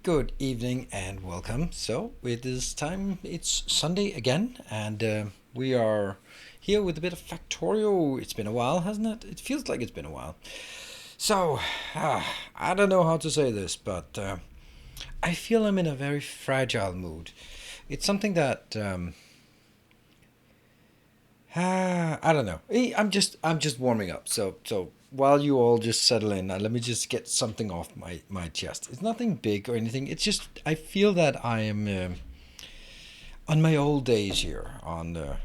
Good evening and welcome. So it is time, it's Sunday again, and we are here with a bit of Factorio. It's been a while, hasn't it? It feels like it's been a while. So, I don't know how to say this, but I feel I'm in a very fragile mood. It's something that I don't know. I'm just warming up. So while you all just settle in, let me just get something off my chest. It's nothing big or anything. It's just I feel that I am on my old days here, on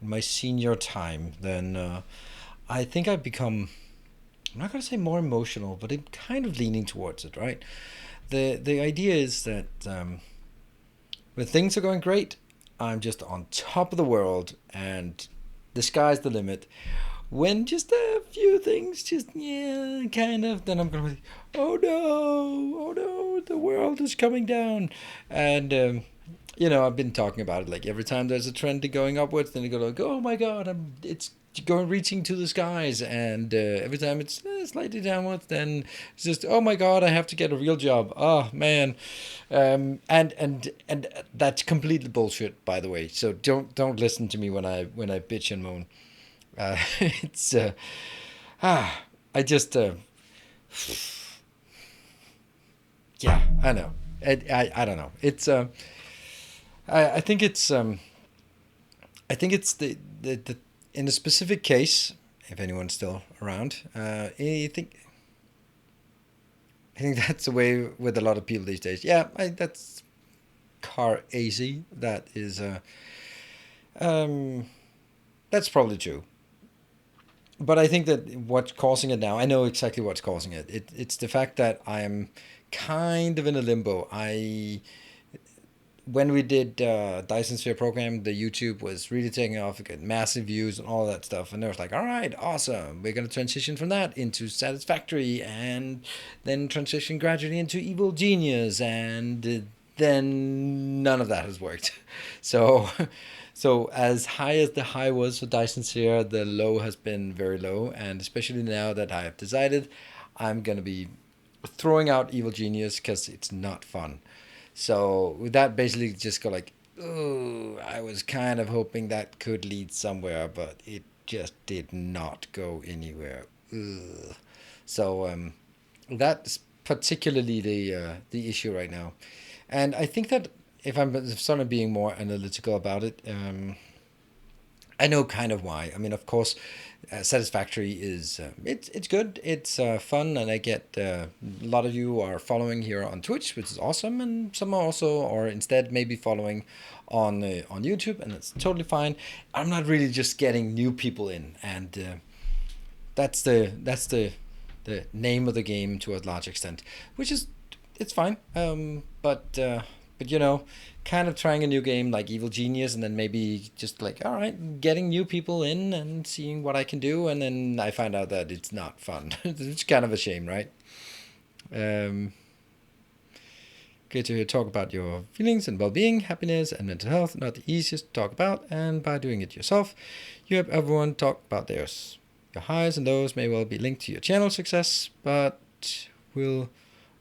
my senior time. Then I think I've become. I'm not gonna say more emotional, but I'm kind of leaning towards it. Right. The idea is that when things are going great, I'm just on top of the world and the sky's the limit. When just a few things just, yeah, kind of, then I'm going to be, oh no, the world is coming down. And, I've been talking about it like every time there's a trend going upwards, then you go like, oh my God, it's going reaching to the skies. And every time it's slightly downwards, then it's just, oh my God, I have to get a real job. Oh man. And that's completely bullshit, by the way. So don't listen to me when I bitch and moan. It's I just yeah, I know. I don't know. It's I think it's the in a specific case, if anyone's still around, I think that's the way with a lot of people these days. Yeah, that's car easy. That is um that's probably true. But I think that what's causing it now, I know exactly what's causing it. It's the fact that I'm kind of in a limbo. When we did Dyson Sphere program, the YouTube was really taking off. It got massive views and all that stuff. And they was like, all right, awesome. We're going to transition from that into Satisfactory and then transition gradually into Evil Genius. And then none of that has worked. So, so as high as the high was for Dyson Sphere, the low has been very low. And especially now that I have decided I'm going to be throwing out Evil Genius because it's not fun. So with that, basically just go like, oh, I was kind of hoping that could lead somewhere, but it just did not go anywhere. Ugh. So that's particularly the issue right now, and I think that if I'm sort of being more analytical about it, I know kind of why. I mean, of course, Satisfactory is it's good, it's fun, and I get a lot of you are following here on Twitch, which is awesome, and some also are instead maybe following on YouTube, and it's totally fine. I'm not really just getting new people in, and that's the name of the game to a large extent, which is it's fine. But kind of trying a new game like Evil Genius, and then maybe just like all right, getting new people in and seeing what I can do, and then I find out that it's not fun. It's kind of a shame, right? Because get to talk about your feelings and well-being, happiness, and mental health. Not the easiest to talk about, and by doing it yourself, you have everyone talk about theirs. Your highs and lows may well be linked to your channel success, but we'll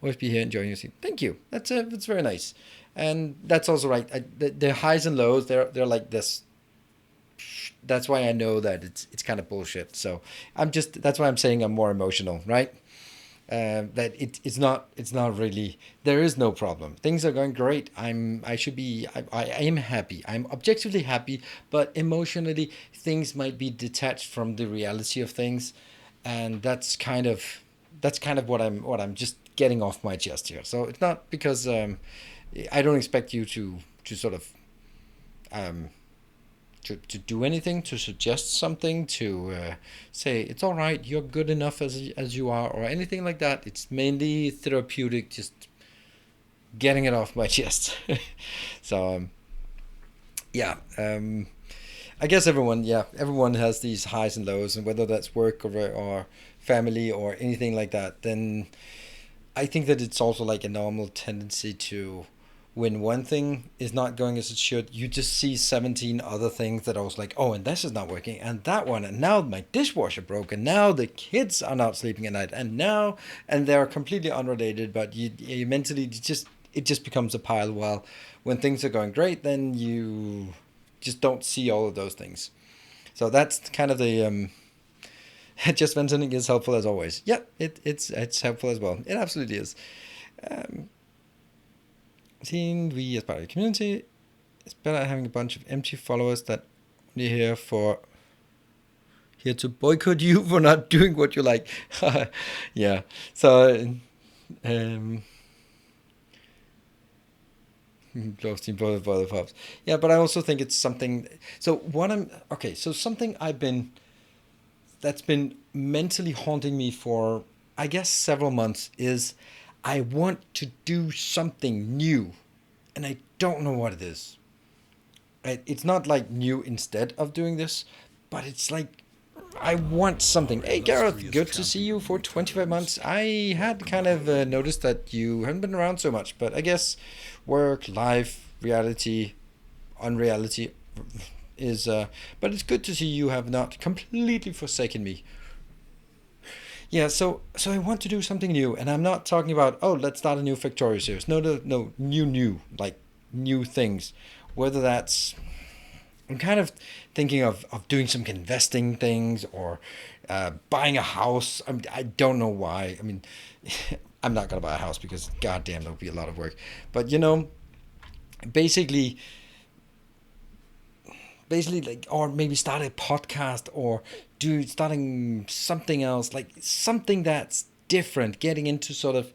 always be here enjoying your scene. Thank you. That's very nice, and that's also right. The highs and lows, they're like this. That's why I know that it's kind of bullshit. So that's why I'm saying I'm more emotional, right? That it's not really, there is no problem. Things are going great. I am happy. I'm objectively happy, but emotionally things might be detached from the reality of things, and that's kind of what I'm just getting off my chest here. So it's not because I don't expect you to sort of to do anything, to suggest something, to say it's all right, you're good enough as you are, or anything like that. It's mainly therapeutic, just getting it off my chest. So I guess everyone has these highs and lows, and whether that's work or family or anything like that, then I think that it's also like a normal tendency to, when one thing is not going as it should, you just see 17 other things that I was like, oh, and this is not working, and that one, and now my dishwasher broke, and now the kids are not sleeping at night, and they're completely unrelated, but you mentally, it just becomes a pile. While when things are going great, then you just don't see all of those things. So that's kind of the just mentioning is helpful as always. Yeah, it's helpful as well. It absolutely is. We as part of the community, it's better having a bunch of empty followers that only here to boycott you for not doing what you like. Yeah. So close team for the pubs. Yeah, but I also think it's something. So something that's been mentally haunting me for, I guess, several months is I want to do something new, and I don't know what it is. It's not like new instead of doing this, but it's like I want something. Hey, Gareth, good to see you for 25 months. I had kind of noticed that you haven't been around so much, but I guess work, life, reality, unreality is... but it's good to see you have not completely forsaken me. Yeah, so I want to do something new, and I'm not talking about, oh, let's start a new Factorio series. No, new, like new things. Whether that's, I'm kind of thinking of doing some investing things, or buying a house. I don't know why. I mean, I'm not going to buy a house because, goddamn, that would be a lot of work. But, basically like, or maybe start a podcast, or starting something else, like something that's different, getting into sort of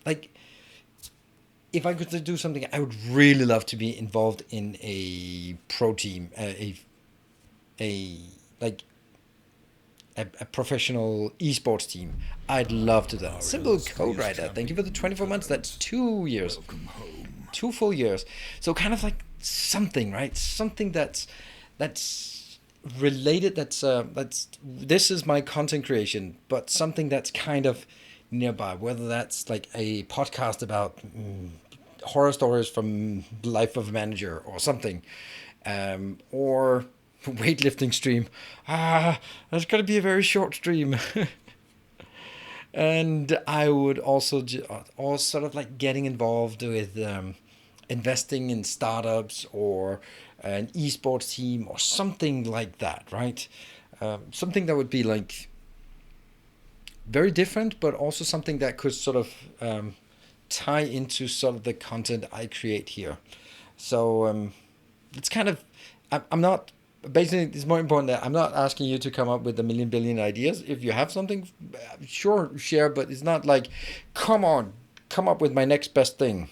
like, if I could do something, I would really love to be involved in a pro team, a professional esports team. I'd love to do that. Simple code writer, thank you for the 24 months. That's 2 years. 2 full years. So kind of like something, right? Something that's related, that's this is my content creation, but something that's kind of nearby, whether that's like a podcast about horror stories from the life of a manager or something, or weightlifting stream. That's gonna be a very short stream. And I would also sort of like getting involved with investing in startups, or an esports team, or something like that, right? Something that would be like very different, but also something that could sort of tie into sort of the content I create here. So it's kind of, I'm not, basically it's more important that I'm not asking you to come up with a million billion ideas. If you have something, sure, share, but it's not like, come up with my next best thing.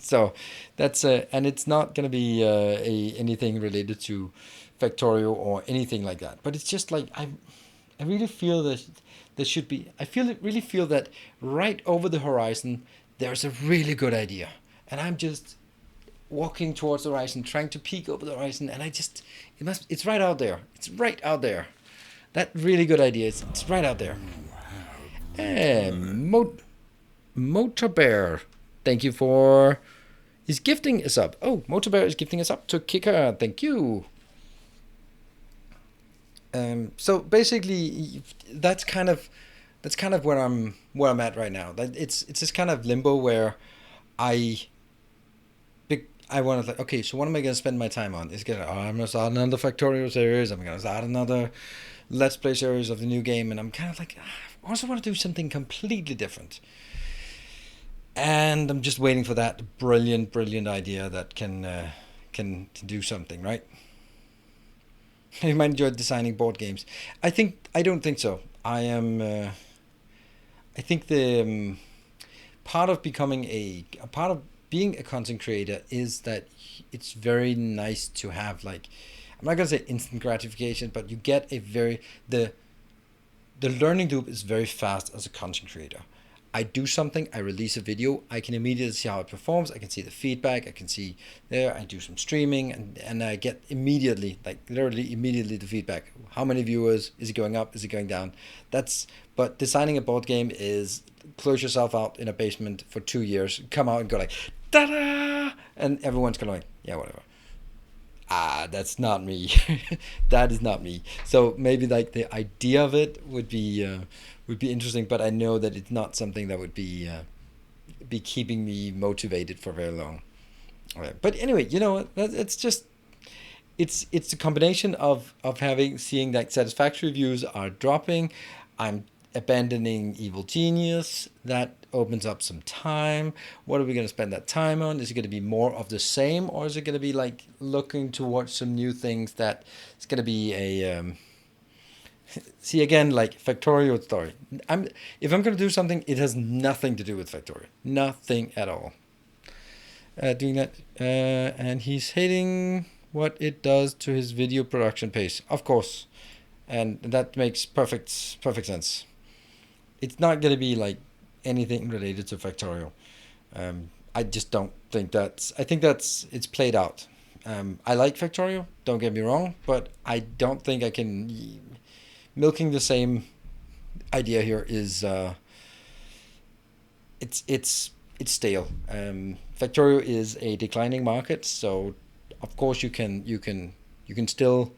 So that's and it's not going to be anything related to Factorio or anything like that, but it's just like I really feel that there should be, really feel that right over the horizon there's a really good idea, and I'm just walking towards the horizon, trying to peek over the horizon, and it's right out there. It's right out there. That really good idea, it's right out there. Motor Bear, thank you for is gifting us up. Oh, Motor Bear is gifting us up to Kicker. Thank you. So basically, that's kind of where I'm at right now. That it's this kind of limbo where I I want to like, okay, so what am I going to spend my time on? I'm going to start another Factorio series. I'm going to start another Let's Play series of the new game, and I'm kind of like, I also want to do something completely different. And I'm just waiting for that brilliant idea that can do something, right? You might enjoy designing board games. I don't think so. I am. I think the part of becoming a part of being a content creator is that it's very nice to have, like, I'm not gonna say instant gratification, but you get a very the learning loop is very fast as a content creator. I do something, I release a video, I can immediately see how it performs, I can see the feedback, I can see there, I do some streaming, and I get immediately, like literally immediately, the feedback. How many viewers? Is it going up? Is it going down? But designing a board game is close yourself out in a basement for 2 years, come out and go like, ta-da! And everyone's going like, yeah, whatever. That's not me. That is not me. So maybe like the idea of it would be interesting, but I know that it's not something that would be keeping me motivated for very long. All right. But anyway, it's just it's a combination of seeing that satisfactory reviews are dropping. I'm abandoning Evil Genius. That opens up some time. What are we going to spend that time on? Is it going to be more of the same, or is it going to be like looking towards some new things that it's going to be a see, again, like Factorio story. If I'm going to do something, it has nothing to do with Factorio. Nothing at all. Doing that, and he's hating what it does to his video production pace. Of course, and that makes perfect sense. It's not going to be like anything related to Factorio. I just don't think that's. I think it's played out. I like Factorio. Don't get me wrong, but I don't think I can. Milking the same idea here is it's stale. Factorio is a declining market, so of course you can still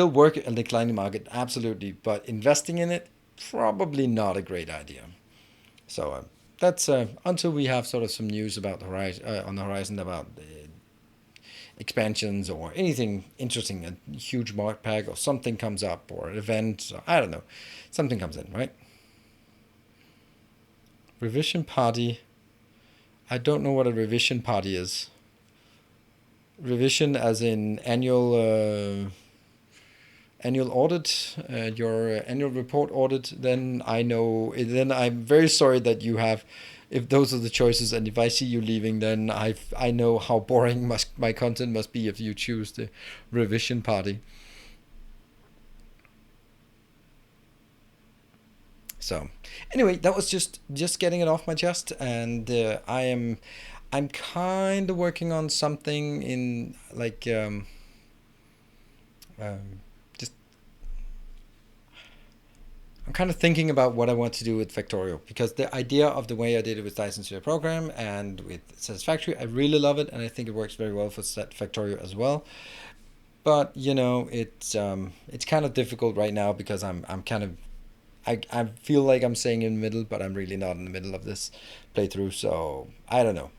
work a declining market, absolutely, but investing in it, probably not a great idea. So that's until we have sort of some news about the on the horizon about expansions or anything interesting, a huge mark pack or something comes up, or an event, or I don't know, something comes in, right? Revision party. I don't know what a revision party is. Revision as in annual audit, your annual report audit. Then I'm very sorry that you have. If those are the choices, and if I see you leaving, then I know how boring my content must be if you choose the revision party. So anyway, that was just getting it off my chest, and I'm kind of working on something in like I'm kind of thinking about what I want to do with Factorio, because the idea of the way I did it with Dyson Sphere Program and with Satisfactory, I really love it, and I think it works very well for Factorio as well. But it's kind of difficult right now because I'm kind of I feel like I'm staying in the middle, but I'm really not in the middle of this playthrough, so I don't know.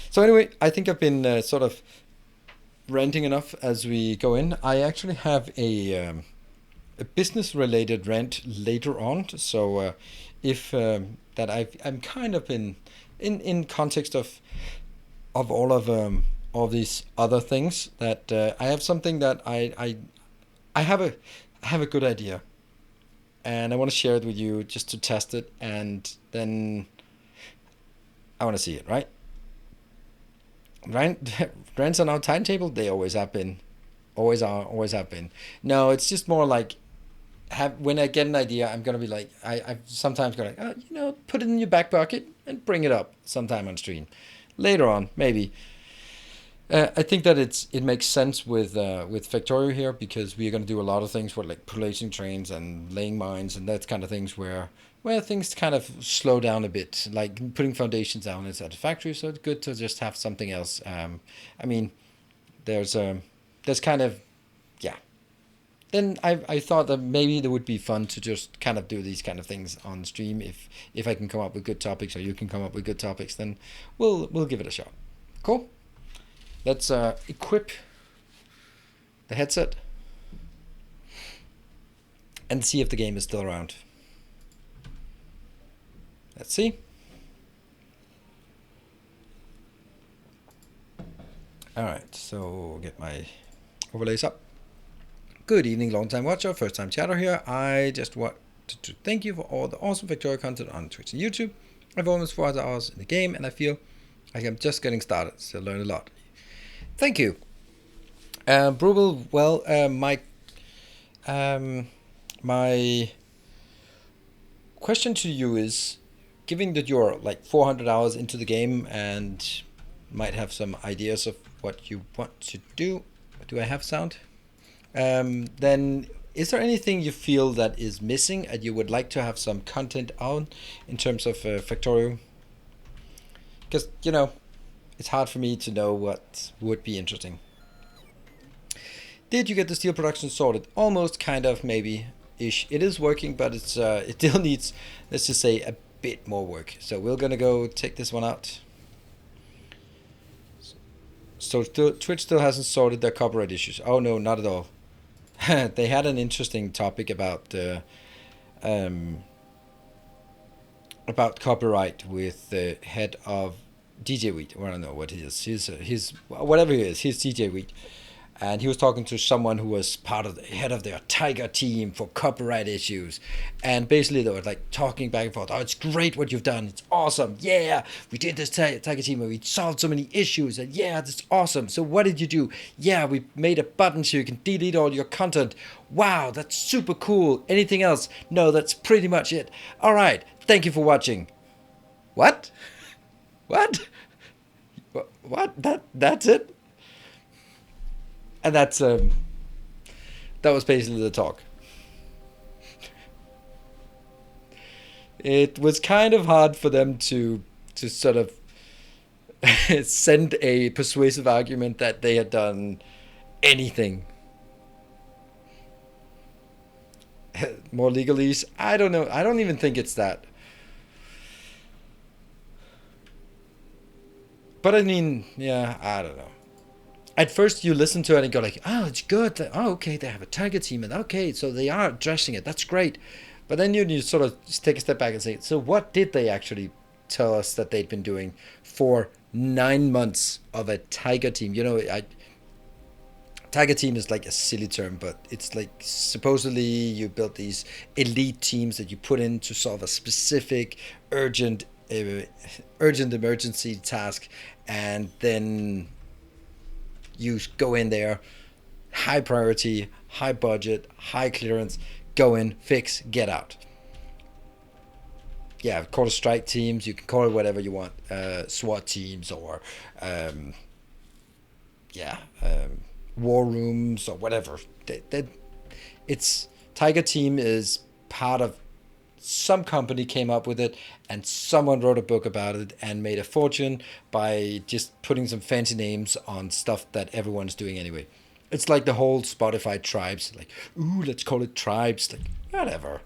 So anyway, I think I've been sort of ranting enough as we go in. I actually have a business related rant later on, so if that I'm kind of in context of all these other things, that I have something that I have a good idea, and I want to share it with you just to test it, and then I want to see it, right? Rants on our timetable, they always have been, always are, always have been. No, it's just more like when I get an idea, I'm gonna be like, I sometimes go like, put it in your back pocket and bring it up sometime on stream, later on maybe. I think that it makes sense with Factorio here, because we're gonna do a lot of things for like placing trains and laying mines and that kind of things where where things kind of slow down a bit, like putting foundations down is at a factory. So it's good to just have something else. I mean, there's kind of, yeah. Then I thought that maybe it would be fun to just kind of do these kind of things on stream. If I can come up with good topics, or you can come up with good topics, then we'll give it a shot. Cool. Let's equip the headset and see if the game is still around. Let's see. All right, so get my overlays up. Good evening, long time watcher, first time chatter here. I just wanted to thank you for all the awesome Factorio content on Twitch and YouTube. I've almost 400 hours in the game, and I feel like I'm just getting started. So learn a lot. Thank you. Brutal. Well, my question to you is, given that you're like 400 hours into the game and might have some ideas of what you want to do, do I have sound? Then is there anything you feel that is missing and you would like to have some content on in terms of Factorio? Because, you know, it's hard for me to know what would be interesting. Did you get the steel production sorted? Almost, kind of, maybe ish. It is working, but it's it still needs, let's just say, a bit more work. So we're gonna go take this one out. So Twitch still hasn't sorted their copyright issues. Oh no, not at all. They had an interesting topic about copyright with the head of DJ Wheat. Well, I don't know what he is. He's whatever he is. He's DJ Wheat. And he was talking to someone who was part of the head of their Tiger team for copyright issues. And basically they were like talking back and forth. Oh, it's great what you've done. It's awesome. Yeah, we did this Tiger team and we solved so many issues. And yeah, that's awesome. So what did you do? Yeah, we made a button so you can delete all your content. Wow, that's super cool. Anything else? No, that's pretty much it. All right, thank you for watching. What? What? What? That's it? And that was basically the talk. It was kind of hard for them to sort of send a persuasive argument that they had done anything. More legalese? I don't know. I don't even think it's that. But I mean, yeah, I don't know. At first you listen to it and go like, oh, it's good. Oh, okay, they have a Tiger team. And okay, so they are addressing it. That's great. But then you sort of take a step back and say, so what did they actually tell us that they'd been doing for 9 months of a Tiger team? You know, Tiger team is like a silly term, but it's like supposedly you built these elite teams that you put in to solve a specific urgent emergency task. And then you go in there, high priority, high budget, high clearance, go in, fix, get out. Yeah, call it strike teams, you can call it whatever you want, SWAT teams or war rooms or whatever. It's Tiger Team is part of some company came up with it and someone wrote a book about it and made a fortune by just putting some fancy names on stuff that everyone's doing anyway. It's like the whole Spotify tribes, like, ooh, let's call it tribes. Like, whatever.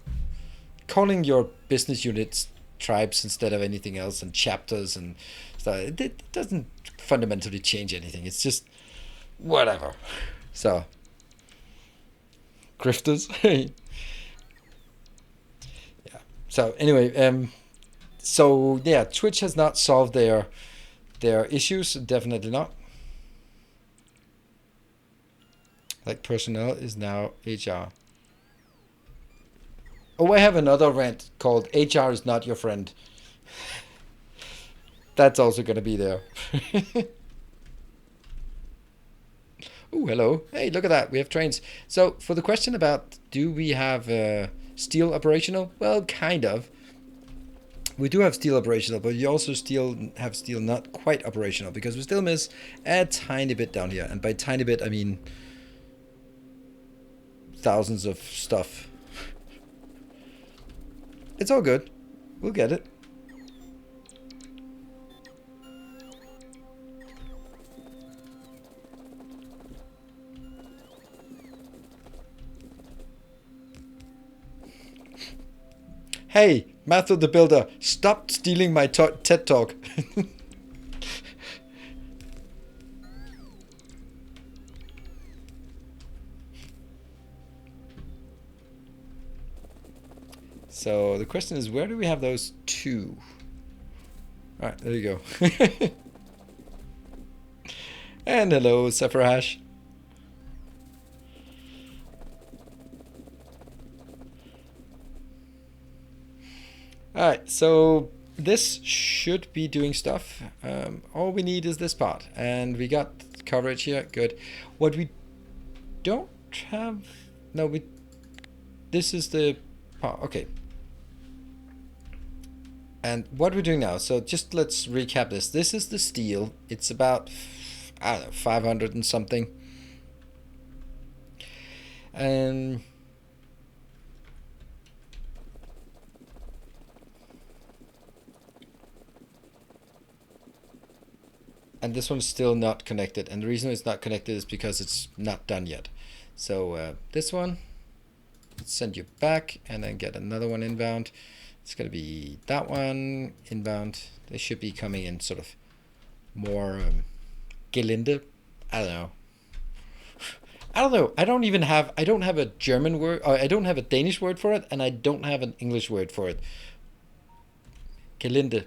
Calling your business units tribes instead of anything else and chapters and stuff, it doesn't fundamentally change anything. It's just whatever. So, grifters. So anyway, so yeah, Twitch has not solved their issues, definitely not. Like personnel is now HR. Oh, I have another rant called HR is not your friend. That's also going to be there. Oh, hello. Hey, look at that. We have trains. So for the question about do we have steel operational? Well, kind of. We do have steel operational, but you also have steel not quite operational because we still miss a tiny bit down here. And by tiny bit, I mean thousands of stuff. It's all good. We'll get it. Hey, Matthew the Builder, stop stealing my TED Talk. So the question is, where do we have those two? All right, there you go. And hello, Sephiroth. All right, so this should be doing stuff. All we need is this part, and we got coverage here. Good. What we don't have, no, this is the part. Okay. And what we're doing now, so just let's recap this. This is the steel. It's about, I don't know, 500 and something. And this one's still not connected. And the reason it's not connected is because it's not done yet. So this one, let's send you back and then get another one inbound. It's going to be that one inbound. They should be coming in sort of more gelinde. I don't know. I don't have a German word. Or I don't have a Danish word for it, and I don't have an English word for it. Gelinde.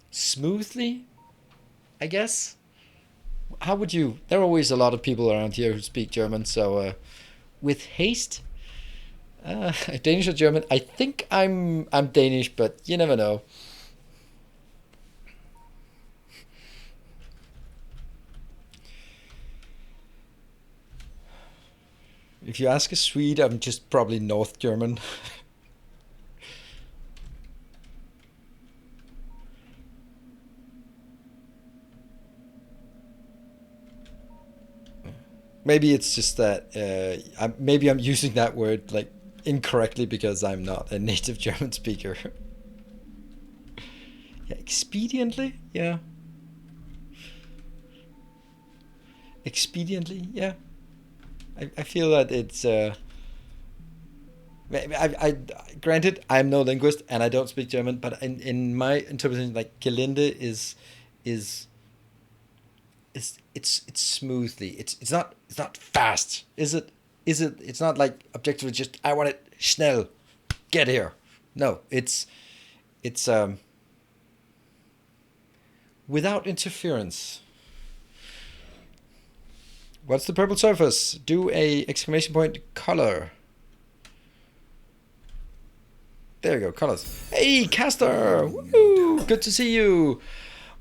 Smoothly, I guess. How would you? There are always a lot of people around here who speak German, so with haste. Danish or German? I think I'm Danish, but you never know. If you ask a Swede, I'm just probably North German. Maybe it's just that maybe I'm using that word like incorrectly because I'm not a native German speaker. Yeah, expediently, yeah. Expediently, yeah. I feel that it's I granted I'm no linguist and I don't speak German, but in my interpretation, like gelinde is it's smoothly. It's not fast. Is it? It's not like objectively just I want it schnell, get here. No, it's without interference. What's the purple surface? Do a exclamation point color. There you go, colors. Hey, Castor! Woo! Good to see you.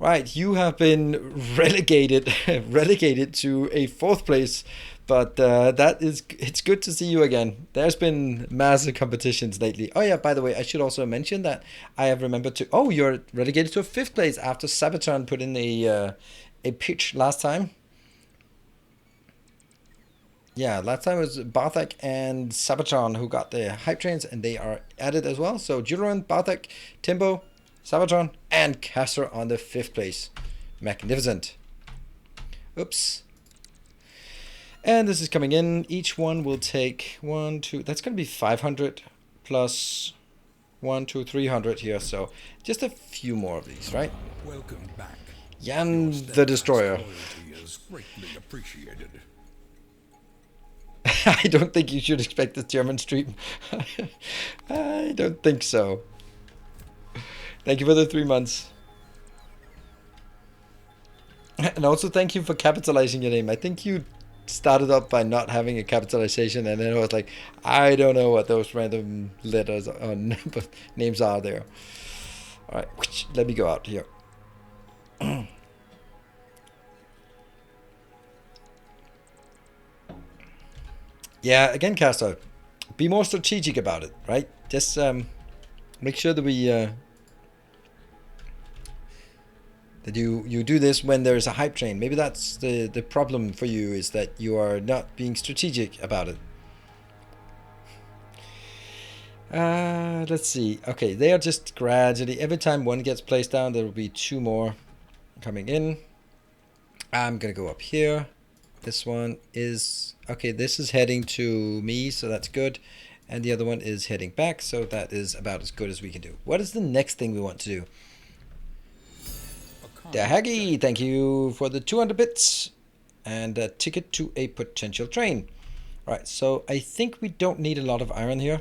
Right, you have been relegated to a 4th place, but it's good to see you again. There's been massive competitions lately. Oh yeah, by the way, I should also mention that I have remembered to. Oh, you're relegated to a 5th place after Sabaton put in a pitch last time. Yeah, last time it was Bartek and Sabaton who got the hype trains, and they are added as well. So Julian, Bartek, Timbo, Sabaton, and Castor on the 5th place. Magnificent. Oops. And this is coming in. Each one will take 1, 2. That's going to be 500 plus 1, 2, 300 here. So just a few more of these, right? Welcome back. Jan the Destroyer. Is greatly appreciated. I don't think you should expect a German stream. I don't think so. Thank you for the 3 months. And also thank you for capitalizing your name. I think you started up by not having a capitalization, and then I was like, I don't know what those random letters or names are there. All right, let me go out here. Yeah, again, Castor, be more strategic about it, right? Just make sure that we that you do this when there's a hype train. Maybe that's the problem for you, is that you are not being strategic about it. Let's see. Okay, they are just gradually. Every time one gets placed down, there will be 2 more coming in. I'm gonna go up here. This one is okay. This is heading to me, so that's good. And the other one is heading back, so that is about as good as we can do. What is the next thing we want to do? Dahagi, thank you for the 200 bits and a ticket to a potential train. Right, so I think we don't need a lot of iron here.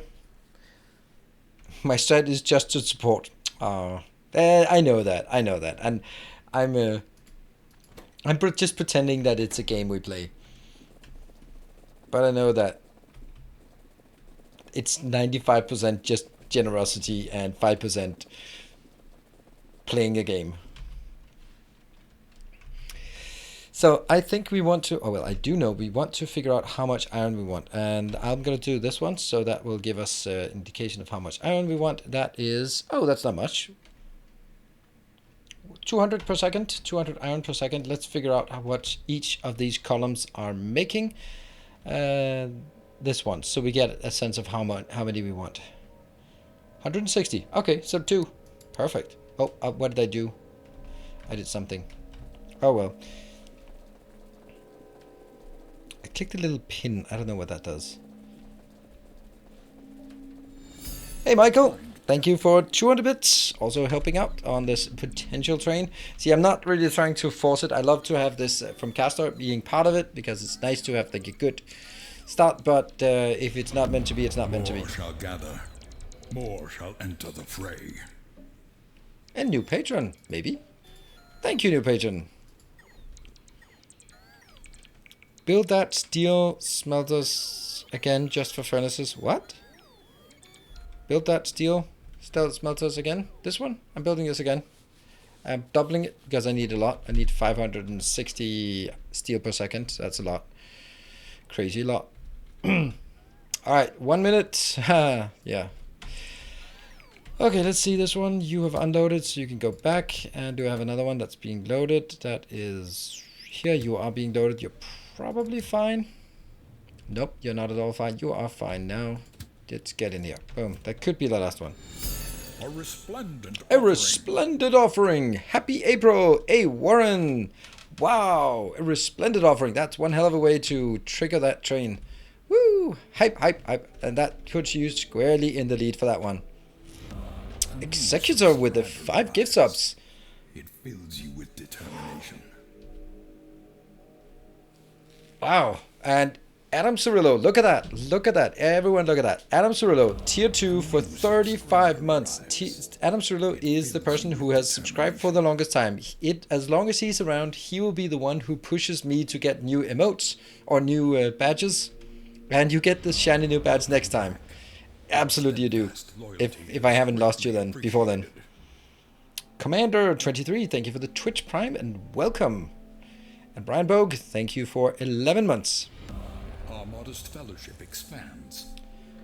My strat is just to support. I know that, and I'm just pretending that it's a game we play. But I know that it's 95% just generosity and 5% playing a game. So I think we want to, oh well, I do know we want to figure out how much iron we want. And I'm going to do this one, so that will give us an indication of how much iron we want. That is, oh, that's not much. 200 per second, 200 iron per second. Let's figure out how much each of these columns are making. This one, so we get a sense of how many we want. 160. Okay, so 2. Perfect. Oh, what did I do? I did something. Oh well. I clicked a little pin. I don't know what that does. Hey, Michael. Thank you for 200 bits. Also helping out on this potential train. See, I'm not really trying to force it. I love to have this from Castor being part of it because it's nice to have like a good start. But if it's not meant to be, it's not meant to be. More shall gather. More shall enter the fray. And new patron, maybe. Thank you, new patron. Build that steel smelters again just for furnaces. What? Build that steel smelters again. This one? I'm building this again. I'm doubling it because I need a lot. I need 560 steel per second. That's a lot. Crazy lot. Alright, 1 minute. Yeah. Okay, let's see this one. You have unloaded, so you can go back. And do I have another one that's being loaded? That is here. You are being loaded. You're probably fine. Nope, you're not at all fine. You are fine now. Let's get in here. Boom. That could be the last one. A resplendent A offering. resplendent offering. Happy April. Hey, Warren. Wow. A resplendent offering. That's one hell of a way to trigger that train. Woo. Hype, hype, hype. And that puts you squarely in the lead for that one. Executor with the 5 gift subs. It fills you with determination. Wow. And Adam Cirillo, look at that. Look at that. Everyone look at that. Adam Cirillo, tier 2 for 35 months. Adam Cirillo is the person who has subscribed for the longest time. As long as he's around, he will be the one who pushes me to get new emotes or new badges. And you get the shiny new badge next time. Absolutely you do. If I haven't lost you then, before then. Commander23, thank you for the Twitch Prime and welcome. And Brian Bogue, thank you for 11 months. Our modest fellowship expands.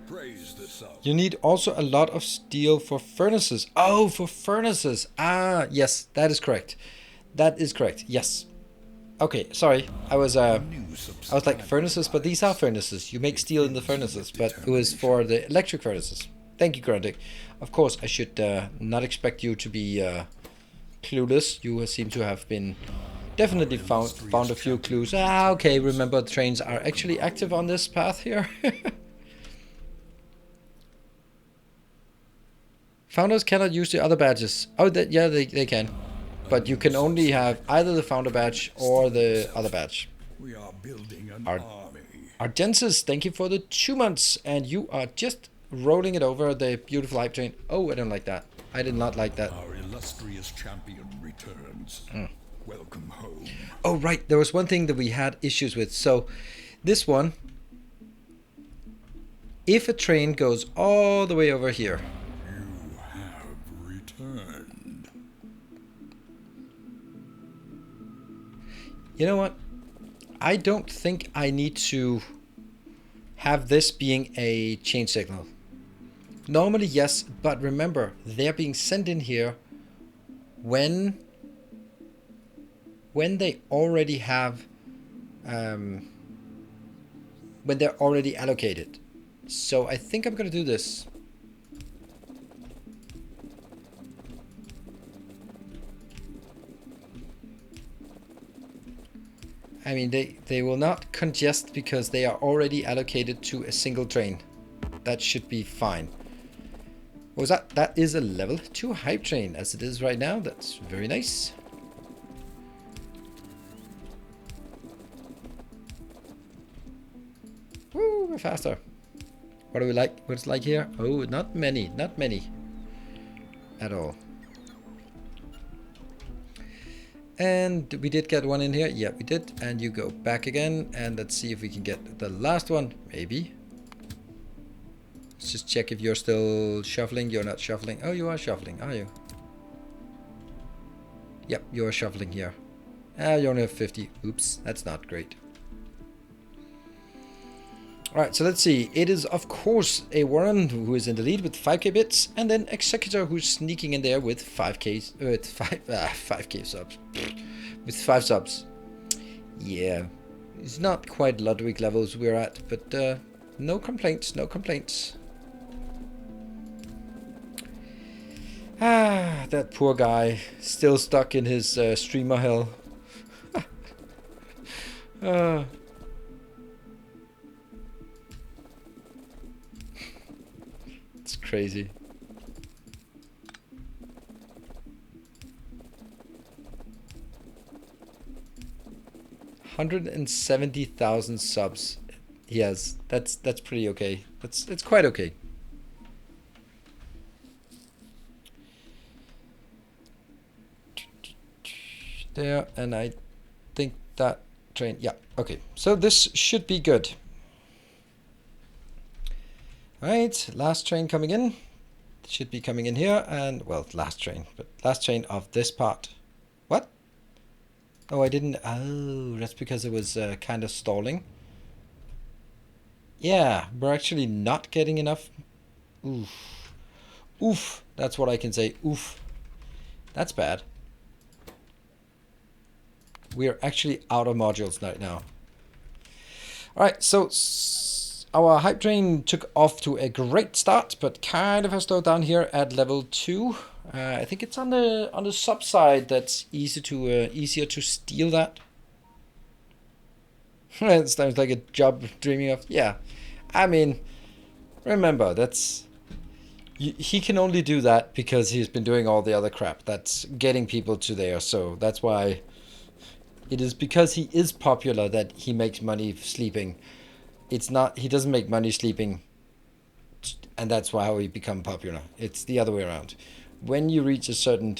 Praise the sun. You need also a lot of steel for furnaces. Oh, for furnaces. Ah, yes, that is correct. That is correct. Yes. Okay, sorry. I was like furnaces, but these are furnaces. You make steel in the furnaces, but it was for the electric furnaces. Thank you, Grundig. Of course, I should not expect you to be clueless. You seem to have been definitely found a few clues. Ah, okay. Remember, trains are actually active on this path here. Founders cannot use the other badges. Oh, yeah, they can. But you can only have either the founder badge or the other badge. We are building an army. Argensis, thank you for the 2 months. And you are just rolling it over the beautiful hype train. Oh, I don't like that. I did not like that. Our illustrious champion returns. Welcome home. Oh, right. There was one thing that we had issues with. So this one, if a train goes all the way over here. You have returned. You know what? I don't think I need to have this being a change signal. Normally, yes, but remember, they're being sent in here when they already have, when they're already allocated. So I think I'm going to do this. I mean, they will not congest because they are already allocated to a single train. That should be fine. What was that? That is a level 2 hype train as it is right now. That's very nice. Woo, we're faster. What do we like? What's like here? Oh, not many. Not many. At all. And we did get one in here. Yeah, we did. And you go back again. And let's see if we can get the last one. Maybe. Let's just check if you're still shuffling. You're not shuffling. Oh, you are shuffling, are you? Yep, you are shuffling here. Ah, you only have 50. Oops, that's not great. Alright, so let's see. It is, of course, a Warren who is in the lead with 5k bits, and then Executor who's sneaking in there with 5k subs. With 5 subs. Yeah. It's not quite Ludwig levels we're at, but no complaints, no complaints. Ah, that poor guy. Still stuck in his streamer hell. It's crazy. $170,000 subs he has. That's pretty okay. It's quite okay. There, and I think that train, yeah, okay. So this should be good. Alright, last train coming in. Should be coming in here, and, well, last train, but last train of this part. What? Oh, I didn't, oh, that's because it was kind of stalling. Yeah, we're actually not getting enough. Oof. Oof, that's what I can say, oof. That's bad. We are actually out of modules right now. Alright, so our hype train took off to a great start, but kind of has slowed down here at level 2. I think it's on the sub side that's easier to steal that. It sounds like a job dreaming of. Yeah, I mean, remember that's he can only do that because he's been doing all the other crap that's getting people to there. So that's why it is because he is popular that he makes money sleeping. It's not, he doesn't make money sleeping, and that's why how he become popular. It's the other way around. When you reach a certain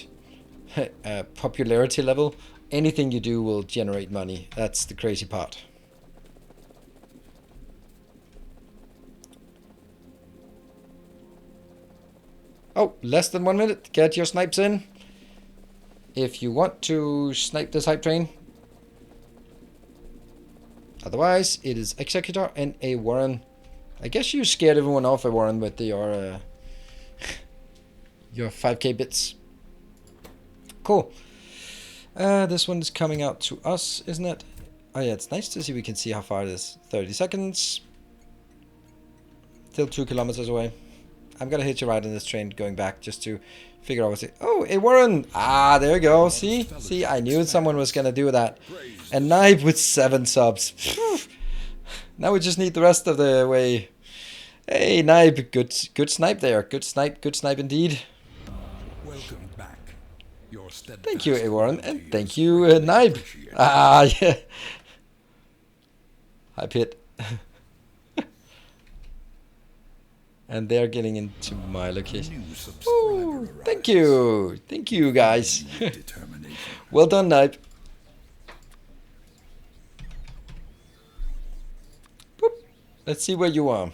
popularity level, anything you do will generate money. That's the crazy part. Oh, less than 1 minute. Get your snipes in. If you want to snipe this hype train. Otherwise, it is Executor and a Warren. I guess you scared everyone off a Warren with your 5k bits. Cool. This one is coming out to us, isn't it? Oh yeah, it's nice to see we can see how far it is. 30 seconds. Still 2 kilometers away. I'm gonna hitch a ride on this train going back just to figure out what's it. Oh, a Warren! Ah, there we go. See? See, I knew someone was gonna do that. And Knife with 7 subs. Now we just need the rest of the way. Hey, Knife, good snipe there. Good snipe indeed. Welcome back. Your Thank you, A Warren, and thank you, Knife. Ah, yeah. Hi, Pit. And they're getting into my location. Ooh, thank you guys. Well done, Knife. Boop. Let's see where you are.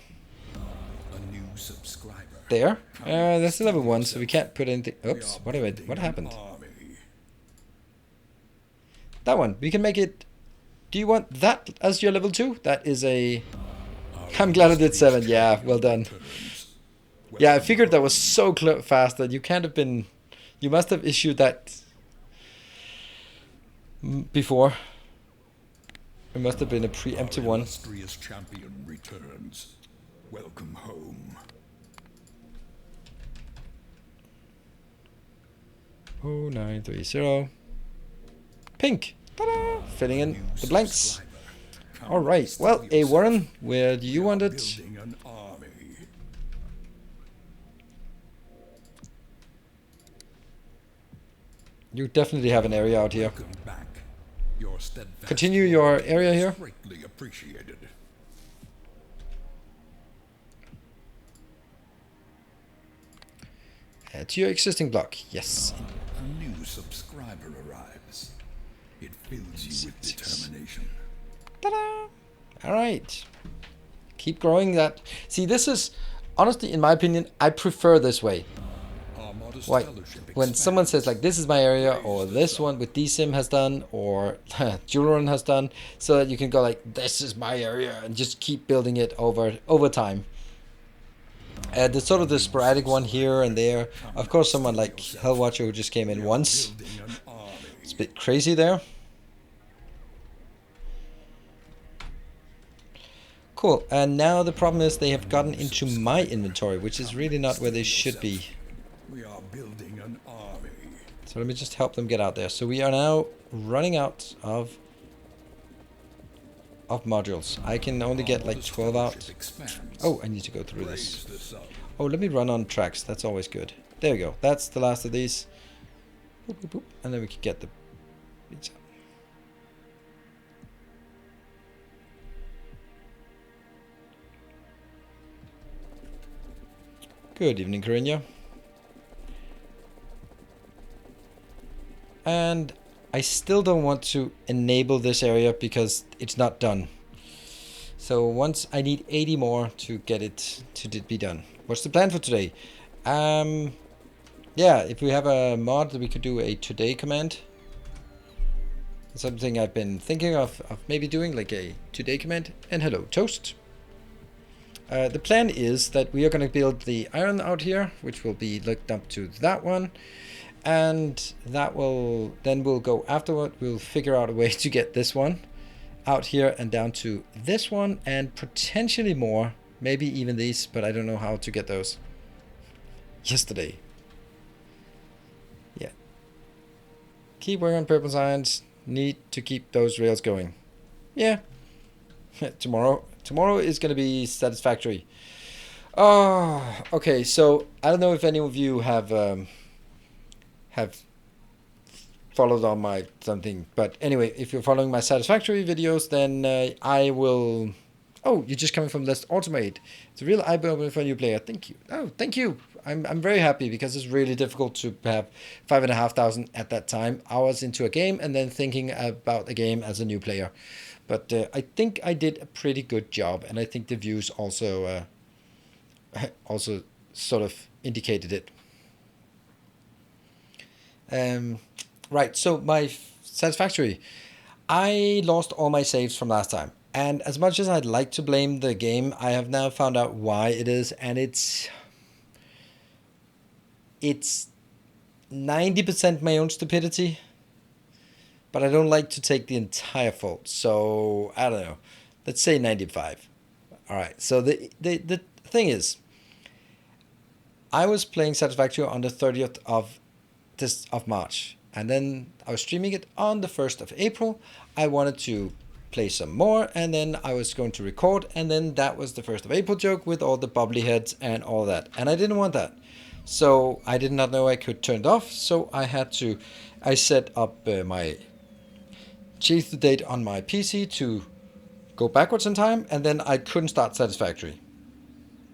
A new subscriber. There. That's level 1, so we can't put anything. Oops. What happened? That one. We can make it. Do you want that as your level 2? That is a. I'm glad I did 7. Yeah, well done. Yeah, I figured that was so fast that you can't have been. You must have issued that before. It must have been a preemptive one. Illustrious champion returns. Welcome home. Oh, 930. Pink. Ta-da! Filling in the blanks. All right. Well, Warren, where do you want it? Building an army. You definitely have an area out here. Welcome back. Your steadfast Continue your area is here. greatly appreciated. To your existing block. Yes. A new subscriber arrives. It fills you with determination. Ta-da! All right. Keep growing that. See, this is, honestly, in my opinion, I prefer this way. Our modest Why? fellowship When someone says like, this is my area, or this one with DSIM has done, or Juleron has done, so that you can go like, this is my area, and just keep building it over time. There's sort of the sporadic one here and there. Of course, someone like Hellwatcher who just came in once. building an army. It's a bit crazy there. Cool. And now the problem is they have gotten into my inventory, which is really not where they should be. We are building an army. So let me just help them get out there. So we are now running out of modules. I can only get like 12 out. Oh, I need to go through this. Oh, let me run on tracks. That's always good. There we go. That's the last of these. Boop, boop, boop. And then we can get the beats out. Good evening, Corinna. And I still don't want to enable this area because it's not done. So once I need 80 more to get it to be done. What's the plan for today? Yeah, if we have a mod, we could do a today command. It's something I've been thinking of maybe doing, like a today command. And hello, Toast. The plan is that we are going to build the iron out here, which will be linked up to that one. And that will, then we'll go afterward, we'll figure out a way to get this one out here and down to this one and potentially more, maybe even these, but I don't know how to get those. Yesterday. Yeah. Keep working on purple signs, need to keep those rails going. Yeah. Tomorrow is going to be satisfactory. Oh, okay, so I don't know if any of you have followed on my something, but anyway, if you're following my satisfactory videos, then I will. Oh, you're just coming from Let's Automate. It's a real eye-opener for a new player. Thank you. Oh, thank you. I'm very happy because it's really difficult to have 5,500 at that time hours into a game and then thinking about a game as a new player. But I think I did a pretty good job, and I think the views also also sort of indicated it. Right, so my satisfactory. I lost all my saves from last time. And as much as I'd like to blame the game, I have now found out why it is. And it's 90% my own stupidity. But I don't like to take the entire fault. So, I don't know. Let's say 95. All right, so the thing is, I was playing Satisfactory on the 30th of March, and then I was streaming it on the 1st of April. I wanted to play some more, and then I was going to record, and then that was the 1st of April joke with all the bubbly heads and all that, and I didn't want that. So I did not know I could turn it off, so I set up my change the date on my PC to go backwards in time, and then I couldn't start Satisfactory.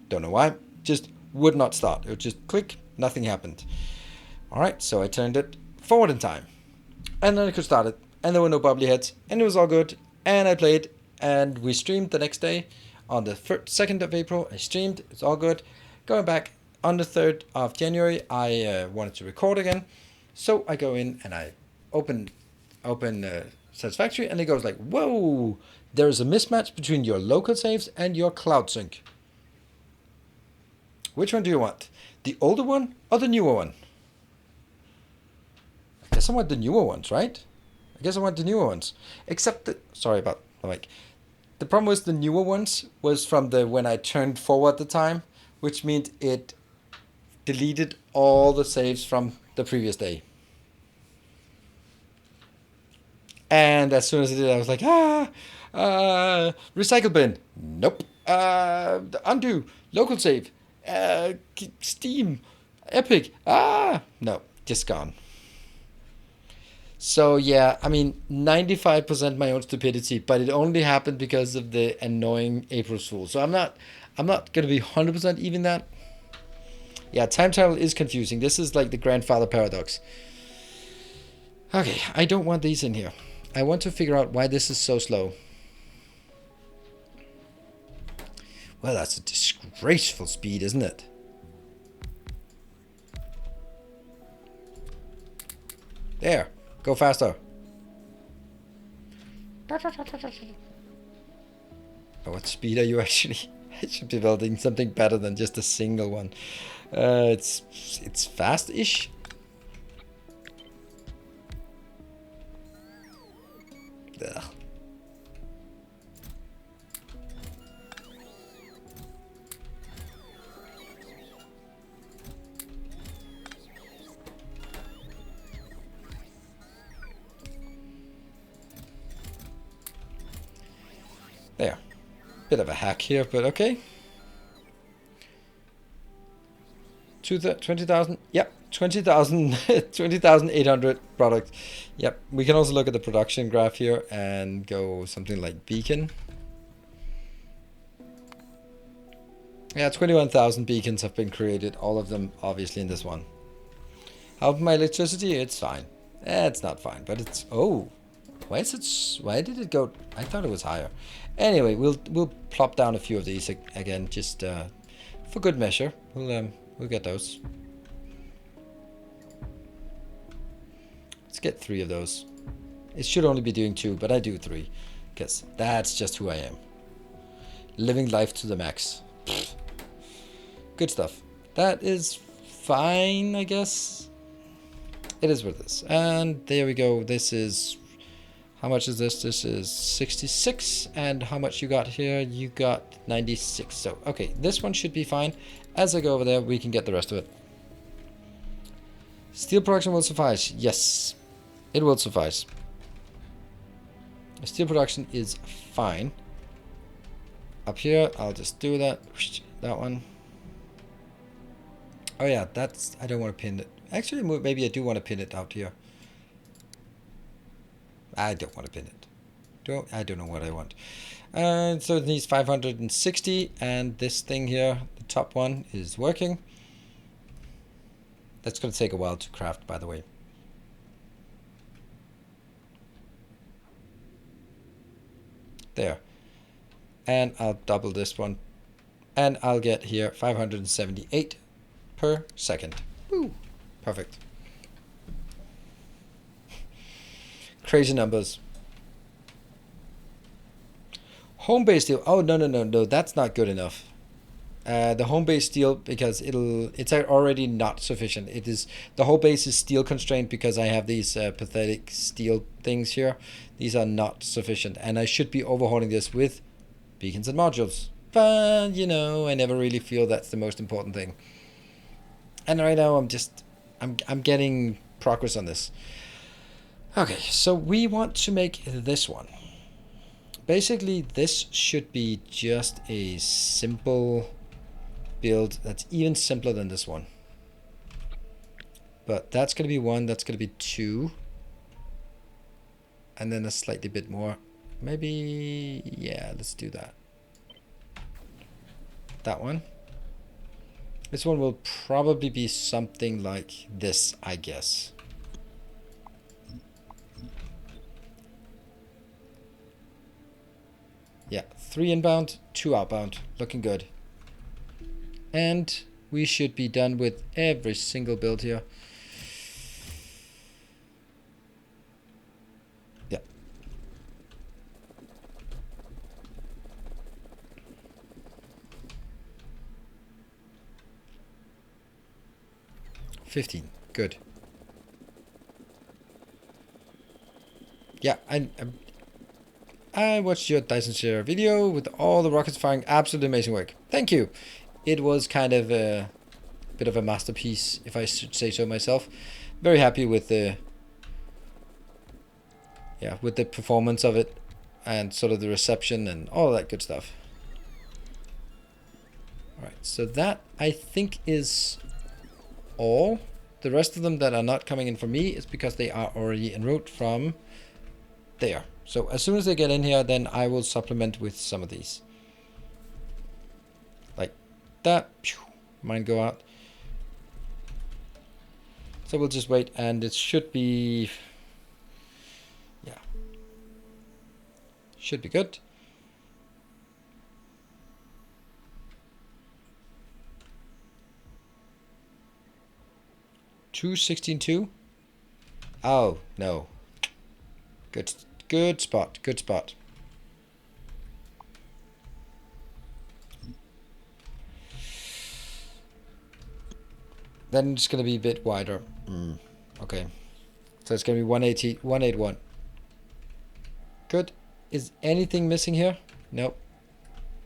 Don't know why, just would not start. It would just click, nothing happened. Alright, so I turned it forward in time. And then I could start it. And there were no bubbly heads. And it was all good. And I played. And we streamed the next day. On the 2nd of April, I streamed. It's all good. Going back on the 3rd of January, I wanted to record again. So I go in and I open Satisfactory. And it goes like, whoa, there is a mismatch between your local saves and your cloud sync. Which one do you want? The older one or the newer one? I guess I want the newer ones, right? I guess I want the newer ones. Except sorry about the mic. The problem was the newer ones was from when I turned forward the time, which means it deleted all the saves from the previous day. And as soon as I did, I was like, recycle bin. Nope. Undo. Local save. Steam. Epic. No, just gone. So yeah, I mean, 95% my own stupidity, but it only happened because of the annoying April Fool. So I'm not gonna be 100% even that. Yeah, time travel is confusing. This is like the grandfather paradox. Okay, I don't want these in here. I want to figure out why this is so slow. Well, that's a disgraceful speed, isn't it? There, go faster. Oh, what speed are you actually? I should be building something better than just a single one. It's fast-ish. Ugh. There. Bit of a hack here, but okay. 20,000. Yep, 20,000. 20,800 product. Yep. We can also look at the production graph here and go something like beacon. Yeah, 21,000 beacons have been created. All of them obviously in this one. How about my electricity? It's fine. It's not fine, but it's... Oh, why did it go... I thought it was higher. Anyway, we'll plop down a few of these again, just for good measure. We'll get those. Let's get 3 of those. It should only be doing 2, but I do 3, because that's just who I am. Living life to the max. Good stuff. That is fine, I guess. It is what it is. And there we go. This is... How much is this? This is 66. And how much you got here? You got 96. So, okay, this one should be fine. As I go over there, we can get the rest of it. Steel production will suffice. Yes, it will suffice. Steel production is fine. Up here, I'll just do that. That one. Oh yeah, that's... I don't want to pin it. Actually, maybe I do want to pin it out here. I don't want to pin it. I don't know what I want. So it needs 560, and this thing here, the top one, is working. That's going to take a while to craft, by the way. There. And I'll double this one. And I'll get here 578 per second. Woo! Perfect. Crazy numbers. Home base steel. Oh, no. That's not good enough. The home base steel, because it's already not sufficient. It is, the whole base is steel constrained because I have these pathetic steel things here. These are not sufficient, and I should be overhauling this with beacons and modules. But you know, I never really feel that's the most important thing. And right now, I'm getting progress on this. Okay, so we want to make this one. Basically, this should be just a simple build that's even simpler than this one. But that's going to be 1, that's going to be 2. And then a slightly bit more. Maybe, yeah, let's do that. That one. This one will probably be something like this, I guess. Yeah, 3 inbound, 2 outbound. Looking good. And we should be done with every single build here. Yeah. $15. Good. Yeah, I watched your Dyson Sphere video with all the rockets firing. Absolutely amazing work. Thank you. It was kind of a bit of a masterpiece, if I should say so myself. Very happy with the yeah, with the performance of it and sort of the reception and all that good stuff. All right, so that I think is all. The rest of them that are not coming in for me is because they are already en route from there. So as soon as they get in here, then I will supplement with some of these. Like that. Mine go out. So we'll just wait, and it should be, yeah, should be good. Two 16.2. Oh no. Good spot. Good spot. Then it's gonna be a bit wider. Okay. So it's gonna be 180, 181. Good. Is anything missing here? Nope.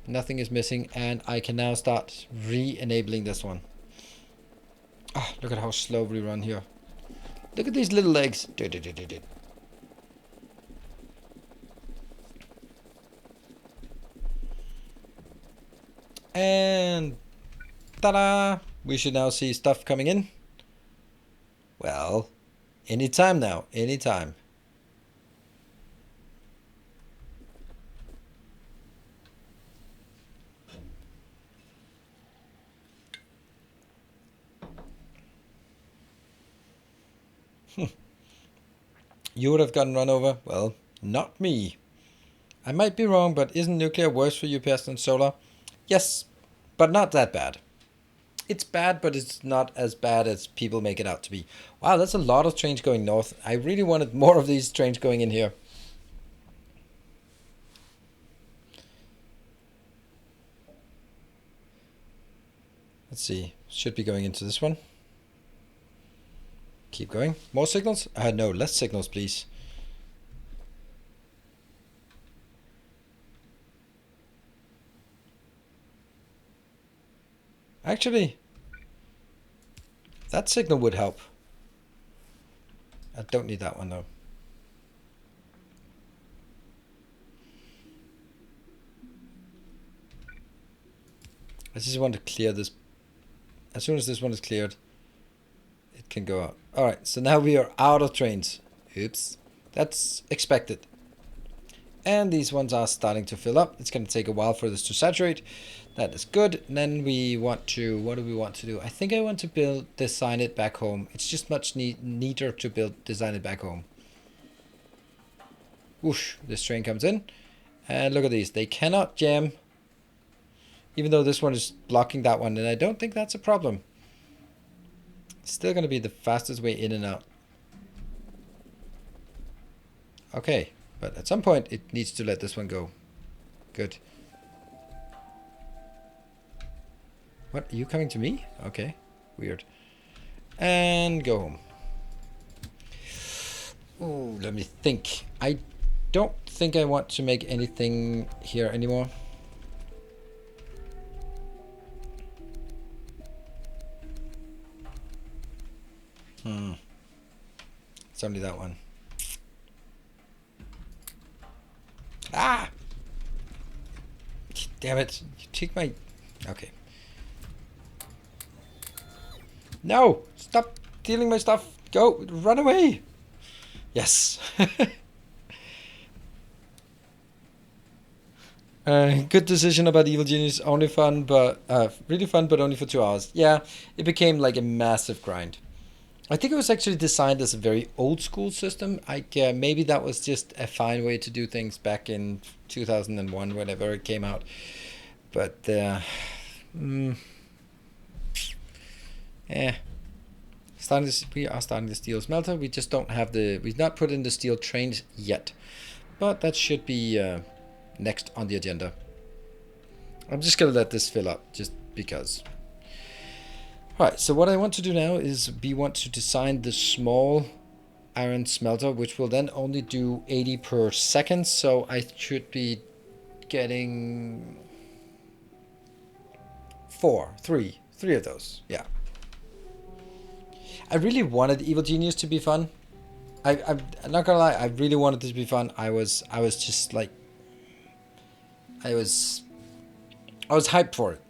Nothing is missing, and I can now start re-enabling this one. Ah, look at how slow we run here. Look at these little legs. And ta-da! We should now see stuff coming in. Well, anytime now. Anytime. You would have gotten run over? Well, not me. I might be wrong, but isn't nuclear worse for UPS than solar? Yes, but not that bad. It's bad, but it's not as bad as people make it out to be. Wow, that's a lot of trains going north. I really wanted more of these trains going in here. Let's see. Should be going into this one. Keep going. More signals? No, less signals, please. Actually, that signal would help. I don't need that one though. I just want to clear this. As soon as this one is cleared, it can go out. Alright, so now we are out of trains. Oops. That's expected. And these ones are starting to fill up. It's going to take a while for this to saturate. That is good. And then we want to, what do we want to do? I think I want to design it back home. It's just much neater to design it back home. Whoosh, this train comes in. And look at these. They cannot jam. Even though this one is blocking that one. And I don't think that's a problem. It's still going to be the fastest way in and out. Okay. But at some point, it needs to let this one go. Good. What? Are you coming to me? Okay. Weird. And go home. Ooh, let me think. I don't think I want to make anything here anymore. It's only that one. Ah! Damn it. You take my... Okay. No! Stop stealing my stuff! Go! Run away! Yes. Good decision about Evil Genius. Only fun, but... really fun, but only for 2 hours. Yeah, it became like a massive grind. I think it was actually designed as a very old school system. Maybe that was just a fine way to do things back in 2001, whenever it came out. But we are starting the steel smelter. We just don't have we've not put in the steel trains yet, but that should be next on the agenda. I'm just gonna let this fill up just because. Alright, so what I want to do now is we want to design the small iron smelter, which will then only do 80 per second. So I should be getting three of those. Yeah. I really wanted Evil Genius to be fun. I'm not gonna lie. I really wanted this to be fun. I was just like, I was hyped for it.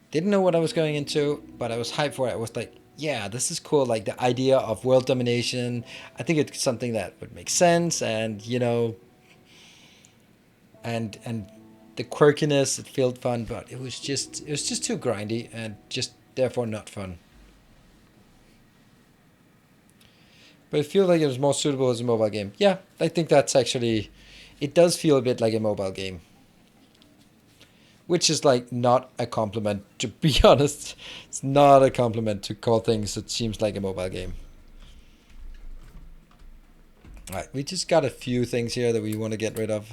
Didn't know what I was going into, but I was hyped for it. I was like, yeah, this is cool. Like the idea of world domination. I think it's something that would make sense, and you know, and the quirkiness. It felt fun, but it was just too grindy and just therefore not fun. But it feels like it was more suitable as a mobile game. Yeah, I think that's actually, it does feel a bit like a mobile game. Which is like not a compliment, to be honest. It's not a compliment to call things that seems like a mobile game. Alright, we just got a few things here that we want to get rid of.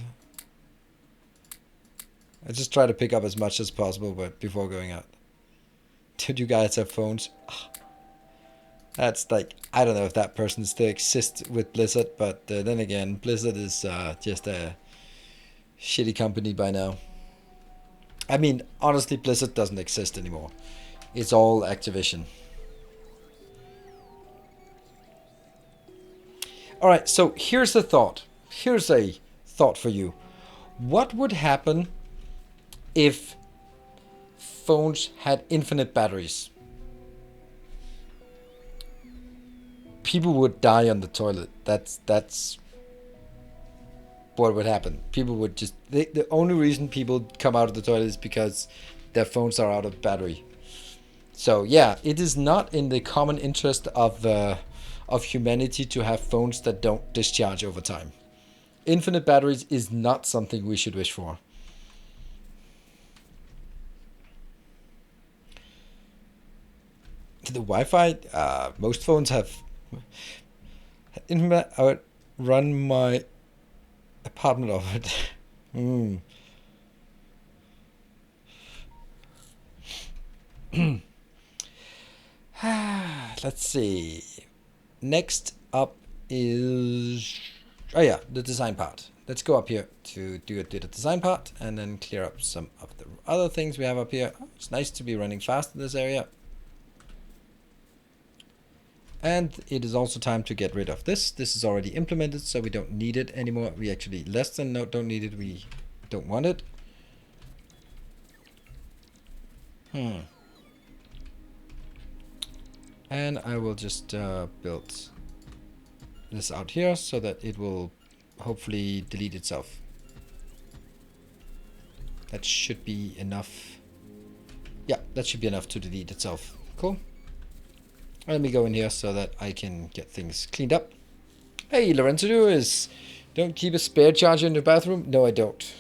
I just try to pick up as much as possible but before going out. Did you guys have phones? That's like, I don't know if that person still exists with Blizzard, but then again, Blizzard is just a shitty company by now. I mean, honestly, Blizzard doesn't exist anymore. It's all Activision. Alright, so here's a thought. Here's a thought for you. What would happen if phones had infinite batteries? People would die on the toilet. That's what would happen. People would just... The only reason people come out of the toilet is because their phones are out of battery. So yeah, it is not in the common interest of humanity to have phones that don't discharge over time. Infinite batteries is not something we should wish for. The Wi-Fi, most phones have... I would run my apartment off it. Let's see. Next up is... Oh yeah, the design part. Let's go up here to do the design part and then clear up some of the other things we have up here. Oh, it's nice to be running fast in this area. And it is also time to get rid of this. This is already implemented, so we don't need it anymore. We actually less than don't need it. We don't want it. And I will just build this out here so that it will hopefully delete itself. That should be enough. Yeah, that should be enough to delete itself. Cool. Let me go in here so that I can get things cleaned up. Hey, Lorenzo is... Don't keep a spare charger in the bathroom? No, I don't.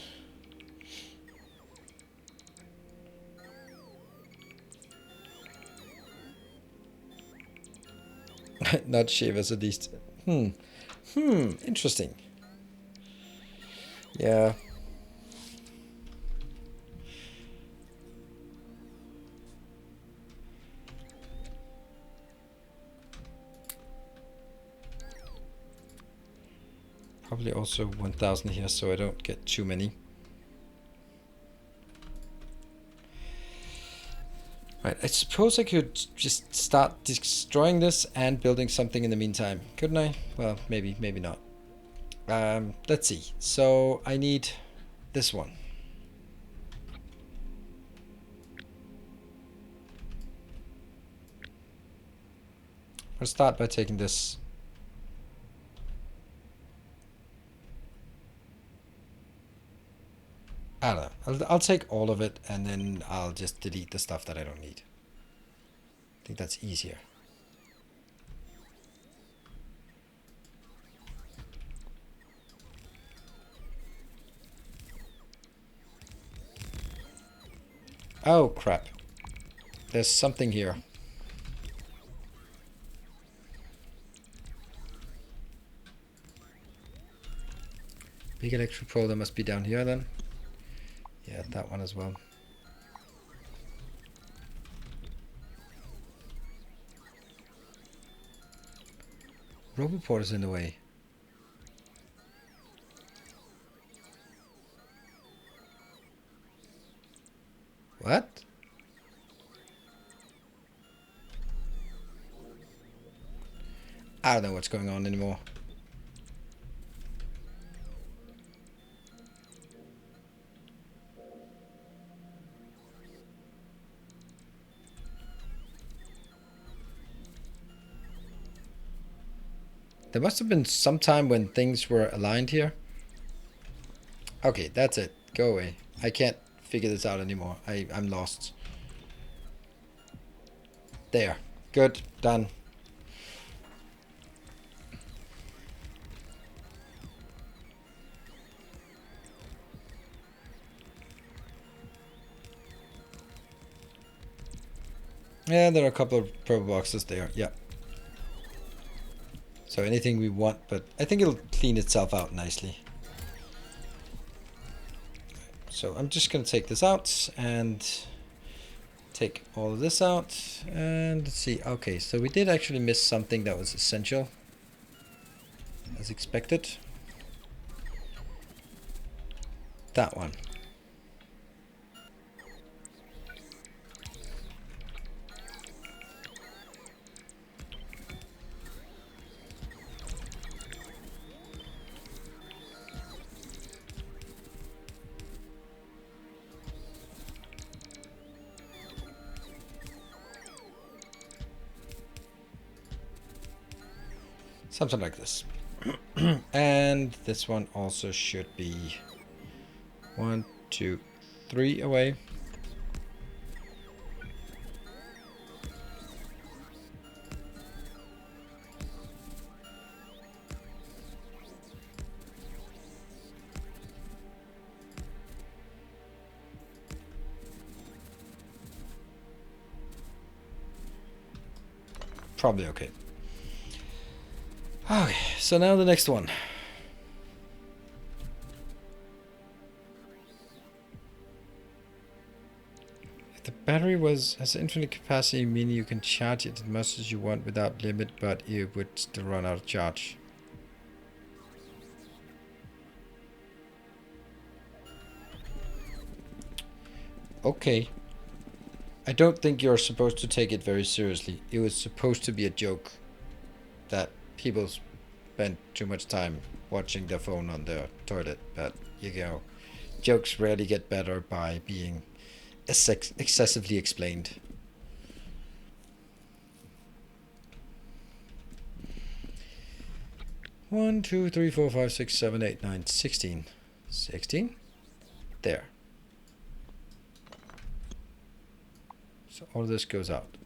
Not shavers, at least. Interesting. Yeah. Probably also 1000 here so I don't get too many. Right, I suppose I could just start destroying this and building something in the meantime. Couldn't I? Well, maybe, maybe not. Let's see. So I need this one. I'll start by taking this. I don't know. I'll take all of it and then I'll just delete the stuff that I don't need. I think that's easier. Oh crap. There's something here. Big electric pole that must be down here then. Yeah, that one as well. Roboport is in the way. What? I don't know what's going on anymore. There must have been some time when things were aligned here. Okay, that's it. Go away. I can't figure this out anymore. I'm lost. There. Good. Done. Yeah, there are a couple of purple boxes there. Yeah. So anything we want, but I think it'll clean itself out nicely. So I'm just going to take this out and take all of this out. And let's see. Okay, so we did actually miss something that was essential, as expected. That one. Something like this. And this one also should be 1, 2, 3 away. Probably okay. Okay, so now the next one. If the battery has infinite capacity, meaning you can charge it as much as you want without limit, but it would still run out of charge. Okay. I don't think you're supposed to take it very seriously. It was supposed to be a joke that people spend too much time watching their phone on their toilet, but you know, jokes rarely get better by being excessively explained. One, two, three, four, five, six, seven, eight, nine, 16. 16? There. So all this goes out.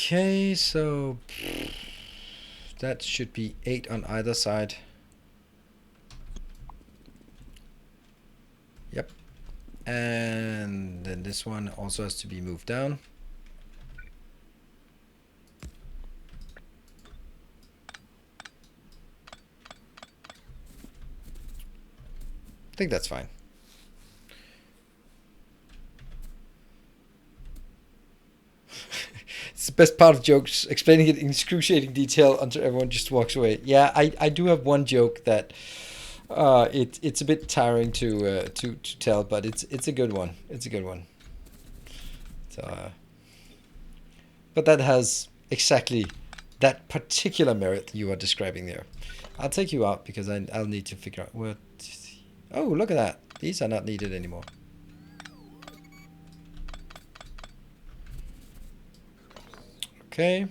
Okay, so that should be 8 on either side. Yep. And then this one also has to be moved down. I think that's fine. It's the best part of jokes, explaining it in excruciating detail until everyone just walks away. Yeah, I do have one joke that it's a bit tiring to tell, but it's a good one. It's a good one. So, but that has exactly that particular merit you are describing there. I'll take you out because I'll need to figure out what. Oh, look at that. These are not needed anymore. Okay.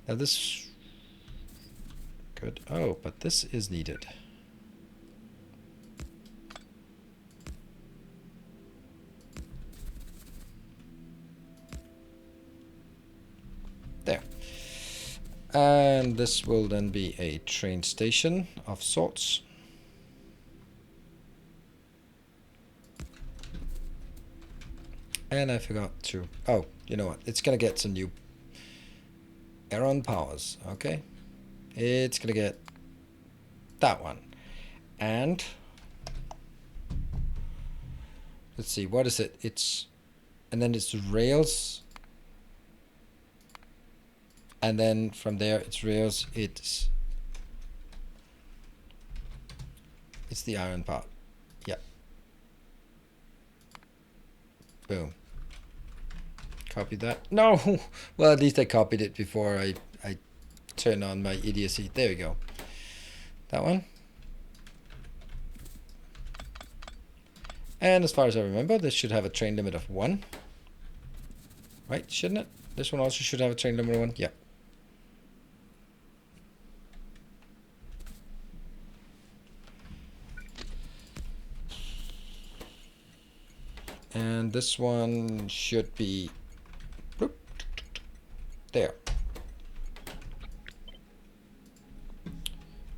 Now this... Good. Oh, but this is needed. There. And this will then be a train station of sorts. And I forgot to... Oh, you know what? It's going to get some new Aeron powers, okay? It's going to get that one. And... Let's see, what is it? It's... And then it's rails. And then from there, it's rails. It's the iron part. Yeah. Boom. Copy that. No! Well, at least I copied it before I turn on my idiocy. There we go. That one. And as far as I remember, this should have a train limit of 1. Right, shouldn't it? This one also should have a train limit of 1. Yeah. And this one should be bloop, there.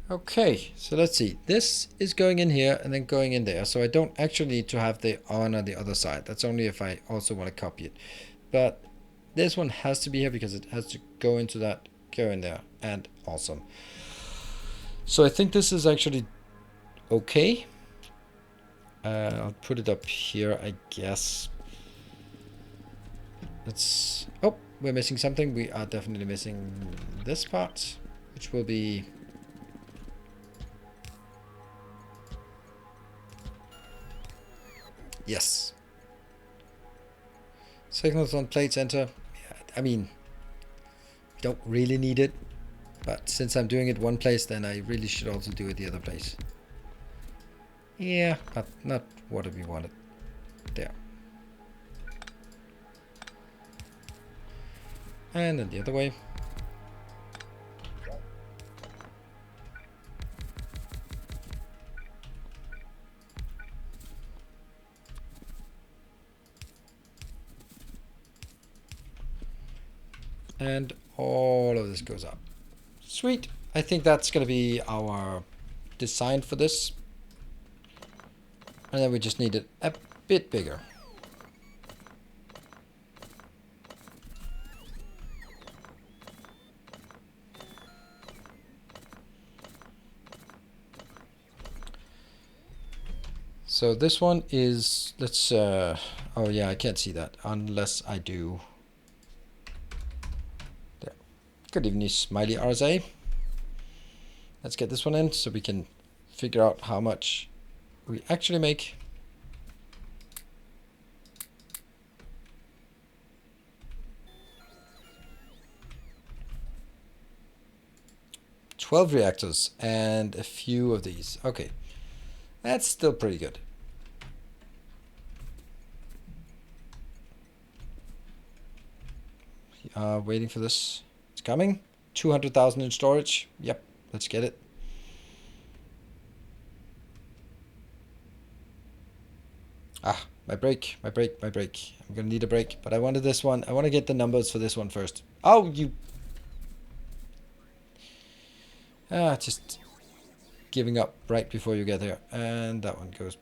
Okay, so let's see. This is going in here and then going in there. So I don't actually need to have the on the other side. That's only if I also want to copy it. But this one has to be here because it has to go into that, go in there, and awesome. So I think this is actually okay. I'll put it up here, I guess. Let's... Oh, we're missing something. We are definitely missing this part, which will be... Yes. Signals on plates enter. Yeah, I mean, don't really need it, but since I'm doing it one place, then I really should also do it the other place. Yeah, but not what we wanted. There. And then the other way. And all of this goes up. Sweet. I think that's going to be our design for this. And then we just need it a bit bigger. So this one is, let's, oh yeah, I can't see that unless I do. There. Good evening, Smiley RSA. Let's get this one in so we can figure out how much we actually make. $12 reactors and a few of these. Okay, that's still pretty good. Waiting for this. It's coming. 200,000 in storage. Yep, let's get it. Ah, my break. I'm gonna need a break, but I wanted this one. I want to get the numbers for this one first. Oh, you... just giving up right before you get there. And that one goes.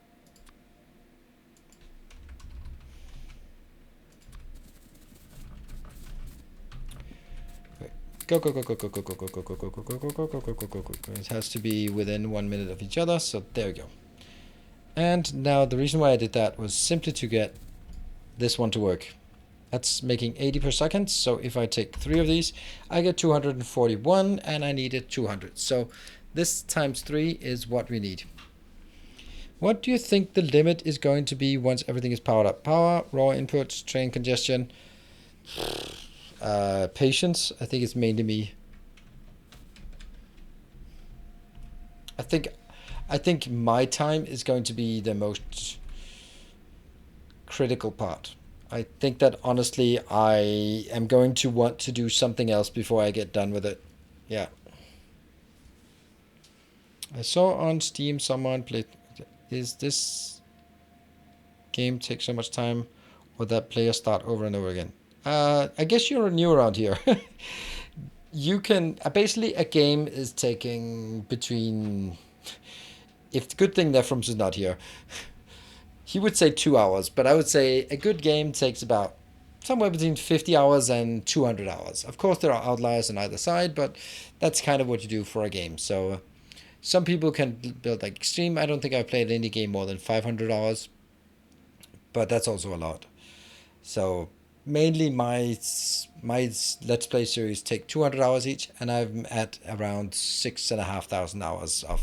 Go. It has to be within 1 minute of each other, so there we go. And now the reason why I did that was simply to get this one to work. That's making 80 per second, so if I take 3 of these, I get 241, and I needed 200. So this times 3 is what we need. What do you think the limit is going to be once everything is powered up? Power, raw inputs, train congestion, patience. I think it's mainly me. I think my time is going to be the most critical part. I think that honestly, I am going to want to do something else before I get done with it. Yeah. I saw on Steam someone play. Is this game take so much time, or that players start over and over again? I guess you're new around here. You can basically, a game is taking between. If the good thing that Frums is not here, he would say 2 hours, but I would say a good game takes about somewhere between 50 hours and 200 hours. Of course, there are outliers on either side, but that's kind of what you do for a game. So some people can build like extreme. I don't think I've played any game more than 500 hours, but that's also a lot. So mainly my Let's Play series take 200 hours each, and I'm at around 6,500 hours of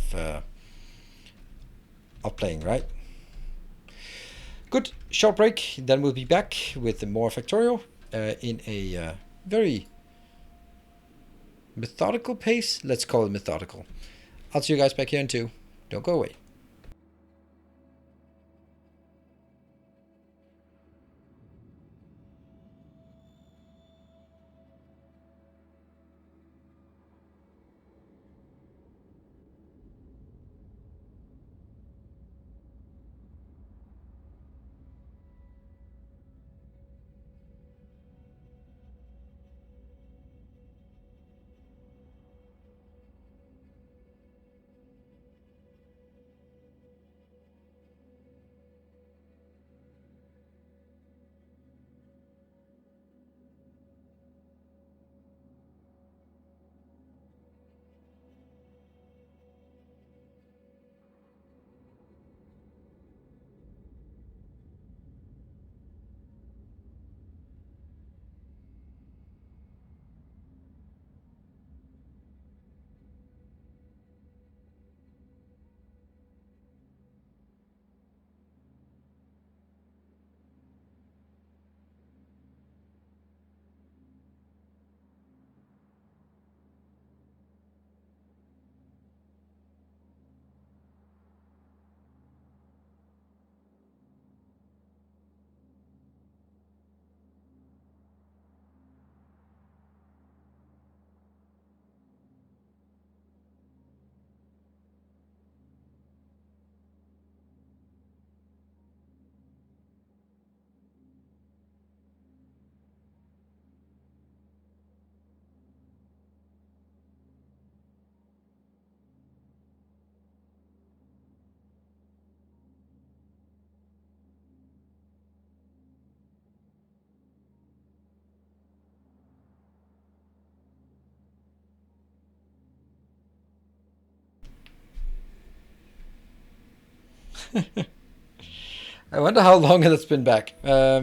playing, right? Good, short break, then we'll be back with more Factorio in a very methodical pace. Let's call it methodical. I'll see you guys back here in 2. Don't go away. I wonder how long it's been back. I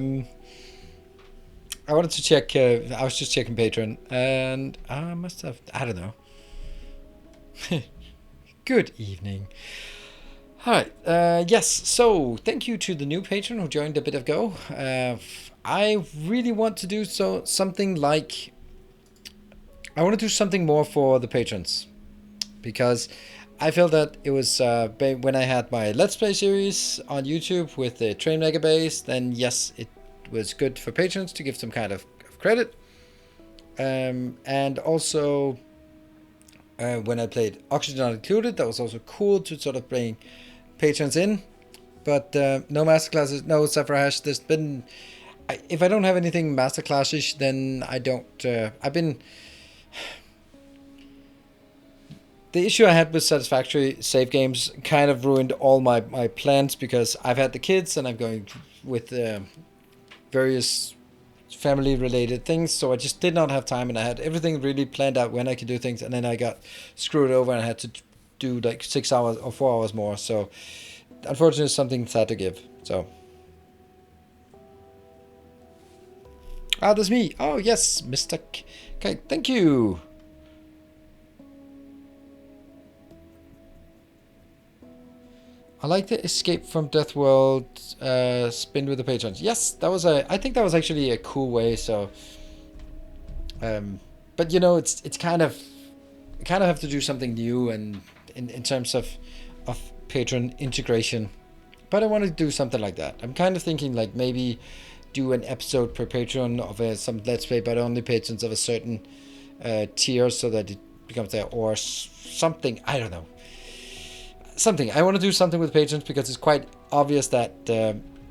wanted to check. I was just checking Patreon, and I must have. I don't know. Good evening. All right. Yes. So thank you to the new patron who joined a bit ago. I really want to do something like. I want to do something more for the patrons, because I felt that it was when I had my Let's Play series on YouTube with the Train Megabase, then yes, it was good for patrons to give some kind of credit. And also when I played Oxygen Not Included, that was also cool to sort of bring patrons in. But no masterclasses, no Cypher Hash. There's been... if I don't have anything masterclassish, then I don't... I've been... The issue I had with Satisfactory save games kind of ruined all my plans, because I've had the kids and I'm going with various family related things, so I just did not have time, and I had everything really planned out when I could do things, and then I got screwed over and I had to do like 6 hours or 4 hours more. So unfortunately, it's something sad to give. So that's me. Oh yes, Mr. Okay, thank you. I like the Escape from Death World spin with the patrons. Yes, that was I think that was actually a cool way. So, but you know, it's kind of have to do something new, and in terms of patron integration. But I want to do something like that. I'm kind of thinking like maybe do an episode per patron of some Let's Play, but only patrons of a certain tier, so that it becomes there, or something. I don't know. Something. I want to do something with patrons, because it's quite obvious that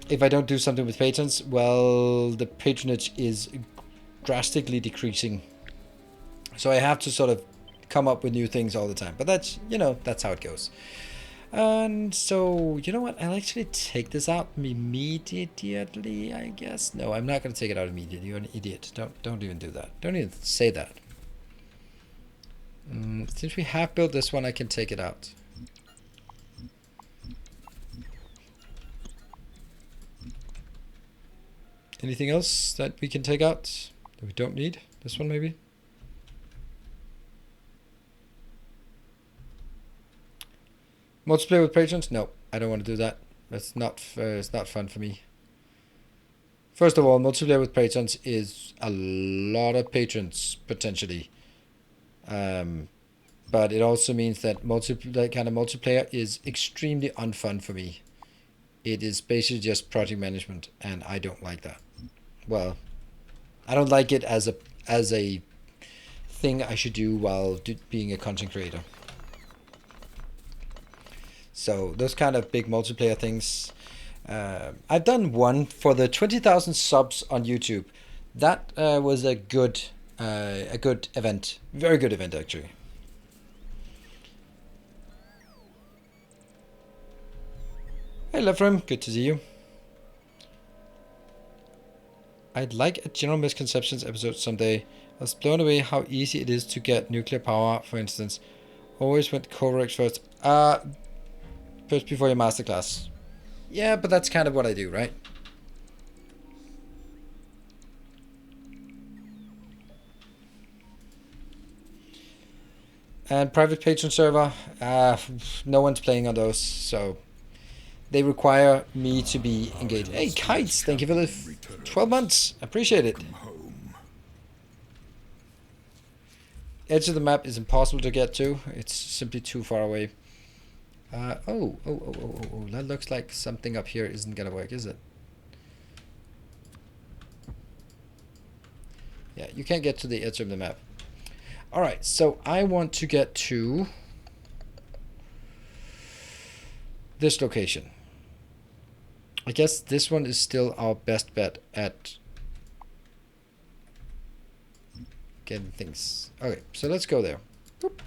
if I don't do something with patrons, well, the patronage is drastically decreasing. So I have to sort of come up with new things all the time. But that's, you know, that's how it goes. And so, you know what? I'll actually take this out immediately, I guess. No, I'm not going to take it out immediately. You're an idiot. Don't even do that. Don't even say that. Since we have built this one, I can take it out. Anything else that we can take out that we don't need? This one maybe? Multiplayer with patrons? No, I don't want to do that. It's not fun for me. First of all, multiplayer with patrons is a lot of patrons, potentially. But it also means that that kind of multiplayer is extremely unfun for me. It is basically just project management, and I don't like that. Well, I don't like it as a thing I should do while being a content creator. So those kind of big multiplayer things. I've done one for the 20,000 subs on YouTube. That was a good event. Very good event, actually. Hey, Lefram. Good to see you. I'd like a general misconceptions episode someday. I was blown away how easy it is to get nuclear power, for instance. Always went Corex first. First before your masterclass. Yeah, but that's kind of what I do, right? And private patron server, no one's playing on those, so they require me to be engaged. Hey, Kites, thank you for the 12 months. Appreciate it. Edge of the map is impossible to get to. It's simply too far away. Oh, that looks like something up here isn't gonna work, is it? Yeah, you can't get to the edge of the map. Alright, so I want to get to this location. I guess this one is still our best bet at getting things. Okay, so let's go there. Boop.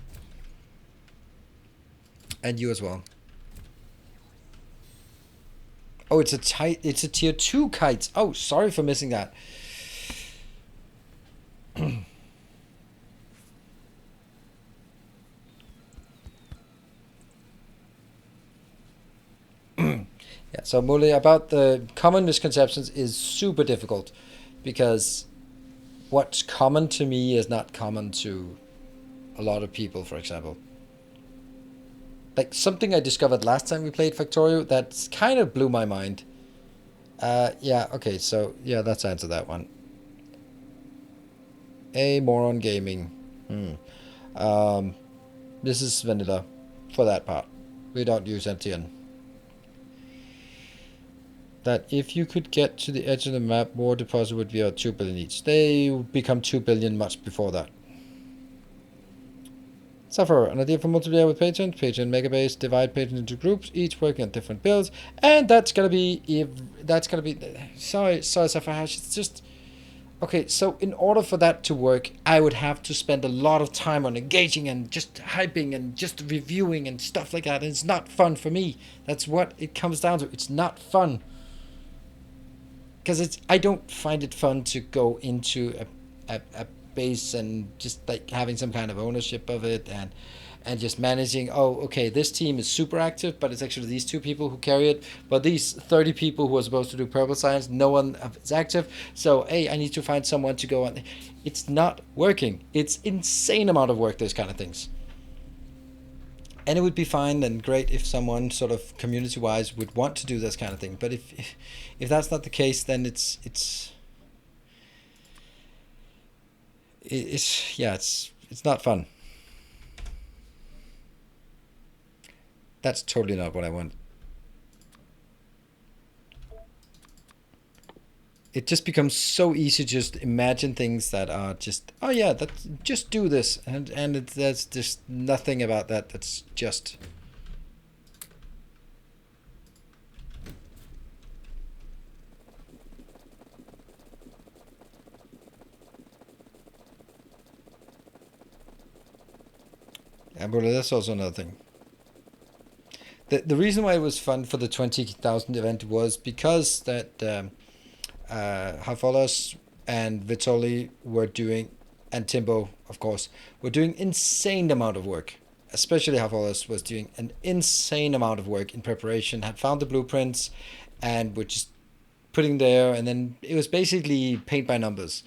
And you as well. Oh, it's a tier 2 kites. Oh, sorry for missing that. Yeah, so Mule, about the common misconceptions is super difficult because what's common to me is not common to a lot of people, for example. Like something I discovered last time we played Factorio that kind of blew my mind. Yeah, okay, so yeah, let's answer that one. A moron gaming. This is vanilla for that part. We don't use MTN. That if you could get to the edge of the map, more deposit would be about 2 billion each. They become 2 billion much before that. Suffer, an idea for multiplayer with patrons. Patron Megabase, divide patrons into groups, each working on different builds. And that's gonna be, sorry, Suffer Hash, it's just, okay, so in order for that to work, I would have to spend a lot of time on engaging and just hyping and just reviewing and stuff like that. And it's not fun for me. That's what it comes down to. It's not fun. Because I don't find it fun to go into a base and just like having some kind of ownership of it and just managing, oh, okay, this team is super active, but it's actually these 2 people who carry it. But these 30 people who are supposed to do purple science, no one is active. So, hey, I need to find someone to go on. It's not working. It's insane amount of work, those kind of things. And it would be fine and great if someone sort of community-wise would want to do this kind of thing. But if that's not the case, then it's not fun. That's totally not what I want. It just becomes so easy to just imagine things that are just, oh yeah, just do this, and there's just nothing about that that's just. Yeah, but that's also another thing. The reason why it was fun for the 20,000 event was because that Hafolas and Vitoli were doing, and Timbo, of course, were doing insane amount of work. Especially Hafolas was doing an insane amount of work in preparation, had found the blueprints, and were just putting there, and then it was basically paint by numbers.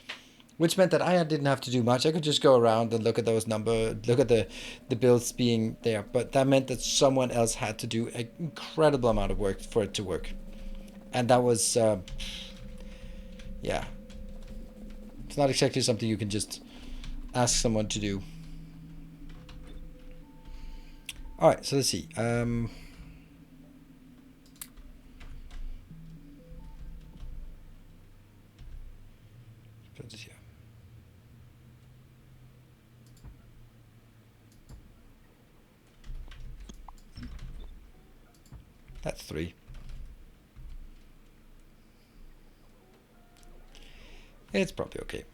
Which meant that I didn't have to do much. I could just go around and look at those look at the builds being there. But that meant that someone else had to do an incredible amount of work for it to work. And that was, yeah. It's not exactly something you can just ask someone to do. All right, so let's see. Put this here. That's 3. It's probably okay.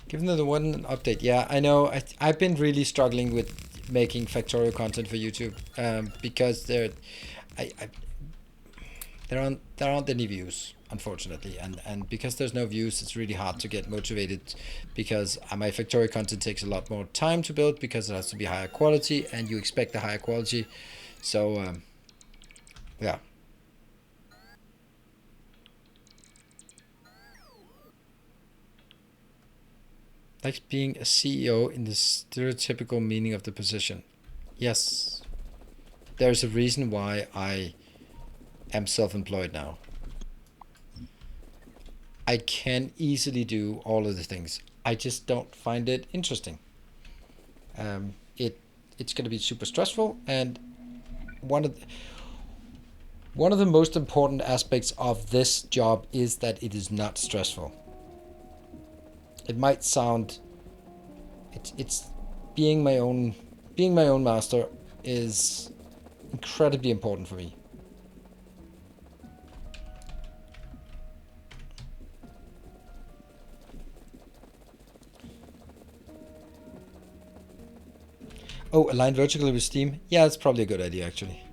Given the one update, yeah, I know. I've been really struggling with making Factorio content for YouTube because I there aren't any views, unfortunately, and because there's no views, it's really hard to get motivated because my Factorio content takes a lot more time to build because it has to be higher quality, and you expect the higher quality. So yeah. Like being a CEO in the stereotypical meaning of the position. Yes, there's a reason why I am self-employed now. I can easily do all of the things. I just don't find it interesting. It's going to be super stressful, and one of the most important aspects of this job is that it is not stressful. It might sound it's being my own master is incredibly important for me. Oh, align vertically with Steam? Yeah, it's probably a good idea, actually.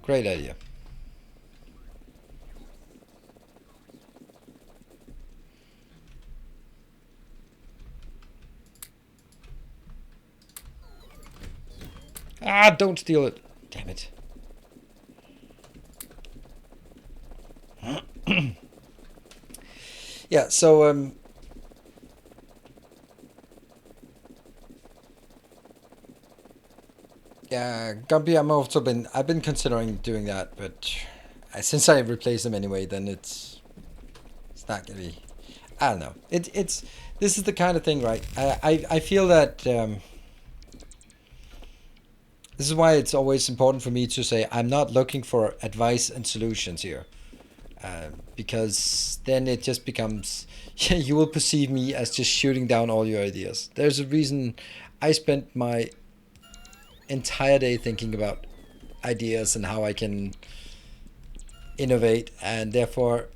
Great idea. Ah, don't steal it. Damn it. Yeah, so yeah, Gumby, I've been considering doing that, but since I replace them anyway, then it's not gonna be. I don't know. It's this is the kind of thing, right? I feel that this is why it's always important for me to say I'm not looking for advice and solutions here, because then it just becomes you will perceive me as just shooting down all your ideas. There's a reason I spent my entire day thinking about ideas and how I can innovate, and therefore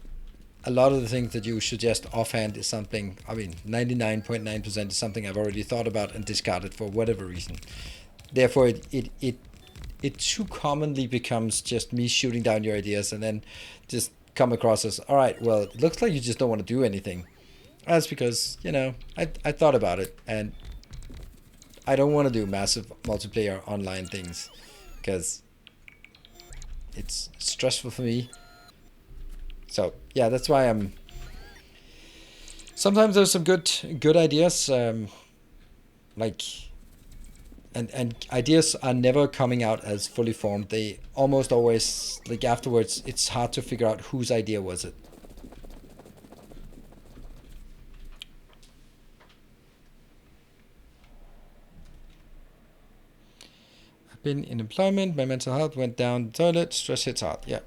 a lot of the things that you suggest offhand is something, I mean, 99.9% is something I've already thought about and discarded for whatever reason. Therefore, it too commonly becomes just me shooting down your ideas and then just come across as, all right, well, it looks like you just don't want to do anything. That's because, I thought about it, and I don't want to do massive multiplayer online things because it's stressful for me. So yeah, that's why I'm. Sometimes there's some good ideas, like, and ideas are never coming out as fully formed. They almost always, like, afterwards, it's hard to figure out whose idea was it. I've been in employment. My mental health went down the toilet. Stress hits hard. Yeah,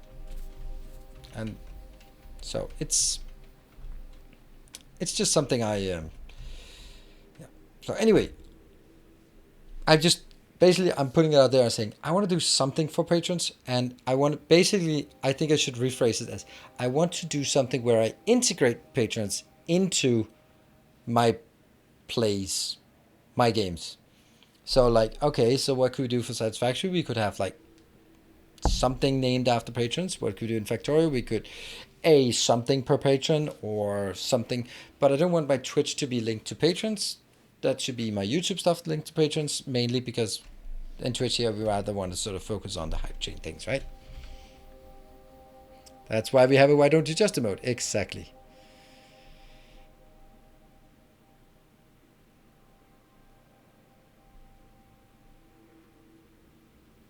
and so it's just something I yeah. So anyway, I just basically I'm putting it out there and saying I want to do something for patrons, and I want to basically, I think I should rephrase it as I want to do something where I integrate patrons into my plays, my games. So like, okay, so what could we do for Satisfactory? We could have like something named after patrons. What could we do in Factorio? We could something per patron or something, but I don't want my Twitch to be linked to patrons. That should be my YouTube stuff linked to patrons, mainly because in Twitch here we rather want to sort of focus on the hype chain things, right? That's why we have a why don't you just emote. Exactly.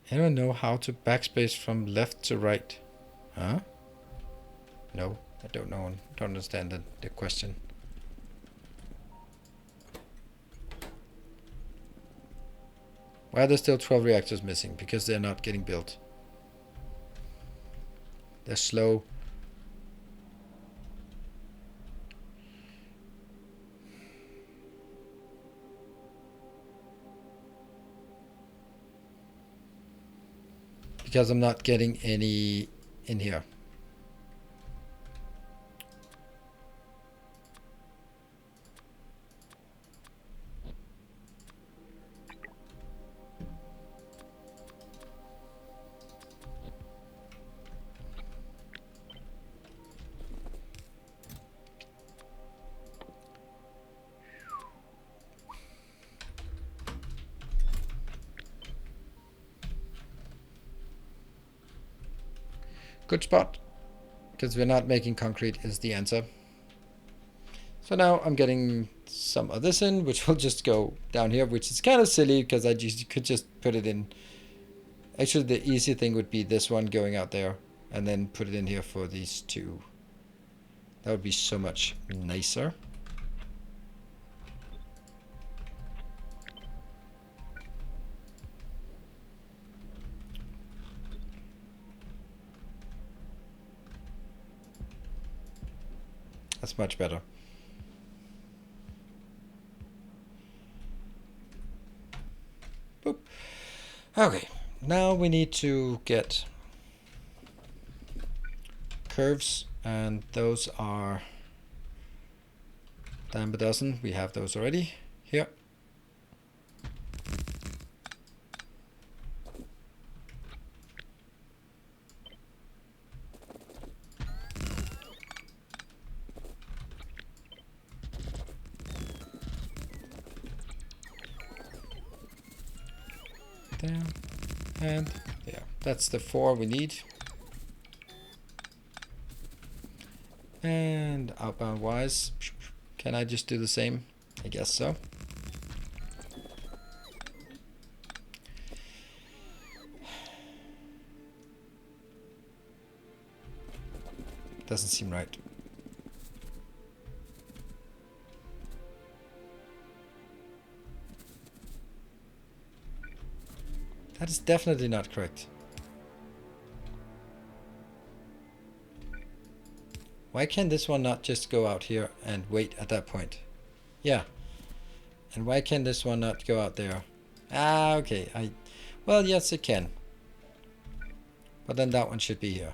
I don't know how to backspace from left to right. Huh? No, I don't know. Don't understand the question. Why are there still 12 reactors missing? Because they're not getting built. They're slow. Because I'm not getting any in here. Good spot. Because we're not making concrete is the answer. So now I'm getting some of this in, which will just go down here, which is kind of silly because I just could just put it in. Actually, the easy thing would be this one going out there and then put it in here for these two. That would be so much nicer. That's much better. Boop. Okay, now we need to get curves, and those are dime a dozen. We have those already here. There and yeah, that's the 4 we need. And outbound wise, can I just do the same? I guess so. Doesn't seem right. That is definitely not correct. Why can this one not just go out here and wait at that point? Yeah. And why can this one not go out there? Ah, okay. Well, yes, it can. But then that one should be here.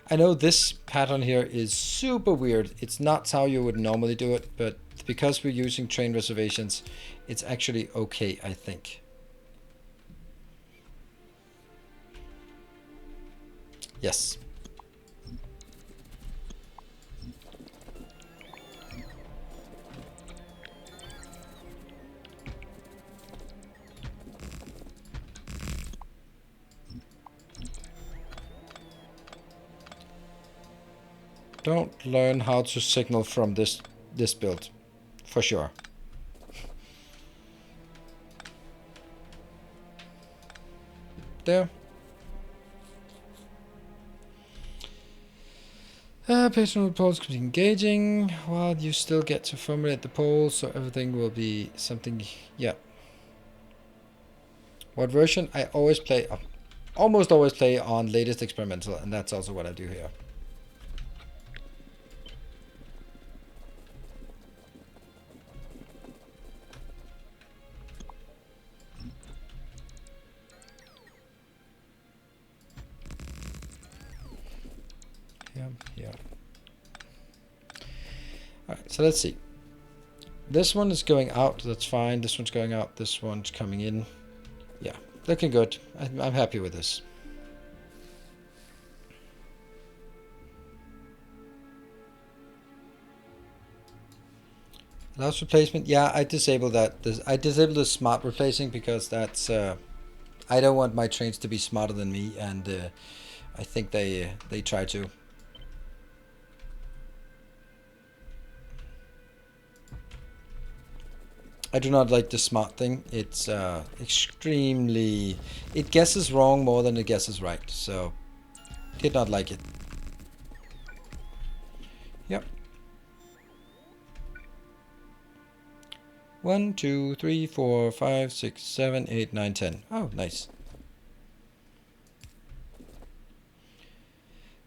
I know this pattern here is super weird. It's not how you would normally do it, but because we're using train reservations, it's actually okay, I think. Yes. Don't learn how to signal from this build, for sure. There. Patient polls can be engaging while you still get to formulate the poll, so everything will be something. Yeah. What version? I always play, almost always play on latest experimental, and that's also what I do here. Yeah. Alright, so let's see. This one is going out, that's fine. This one's going out, this one's coming in. Yeah, looking good. I'm happy with this. Allows replacement. Yeah, I disabled that. I disabled the smart replacing because that's I don't want my trains to be smarter than me, and I think they try to. I do not like the smart thing. It's extremely... It guesses wrong more than it guesses right. So, did not like it. Yep. 1, 2, 3, 4, 5, 6, 7, 8, 9, 10. Oh, nice.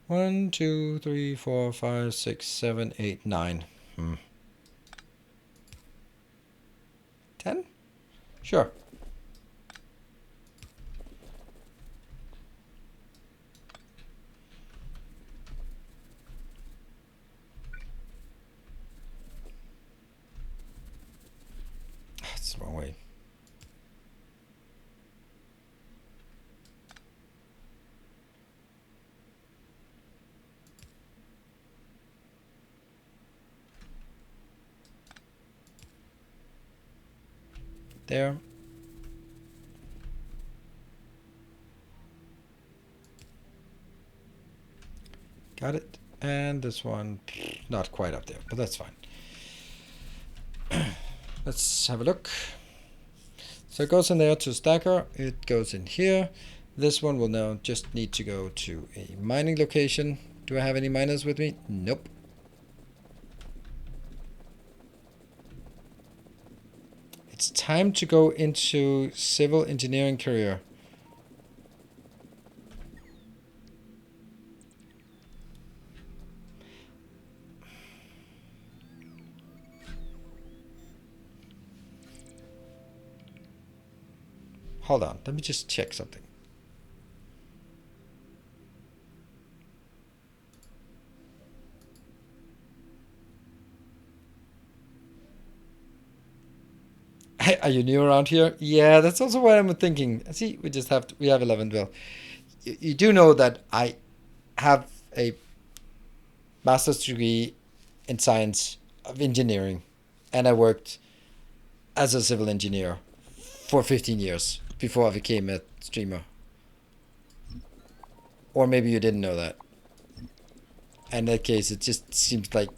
1, 2, 3, 4, 5, 6, 7, 8, 9. 10? Sure. That's the wrong way. There. Got it. And this one, not quite up there, but that's fine. Let's have a look. So it goes in there to stacker. It goes in here. This one will now just need to go to a mining location. Do I have any miners with me? Nope. It's time to go into civil engineering career. Hold on, let me just check something. Are you new around here? Yeah, that's also what I'm thinking. See, we have 11 bill. You do know that I have a master's degree in science of engineering, and I worked as a civil engineer for 15 years before I became a streamer. Or maybe you didn't know that. In that case, it just seems like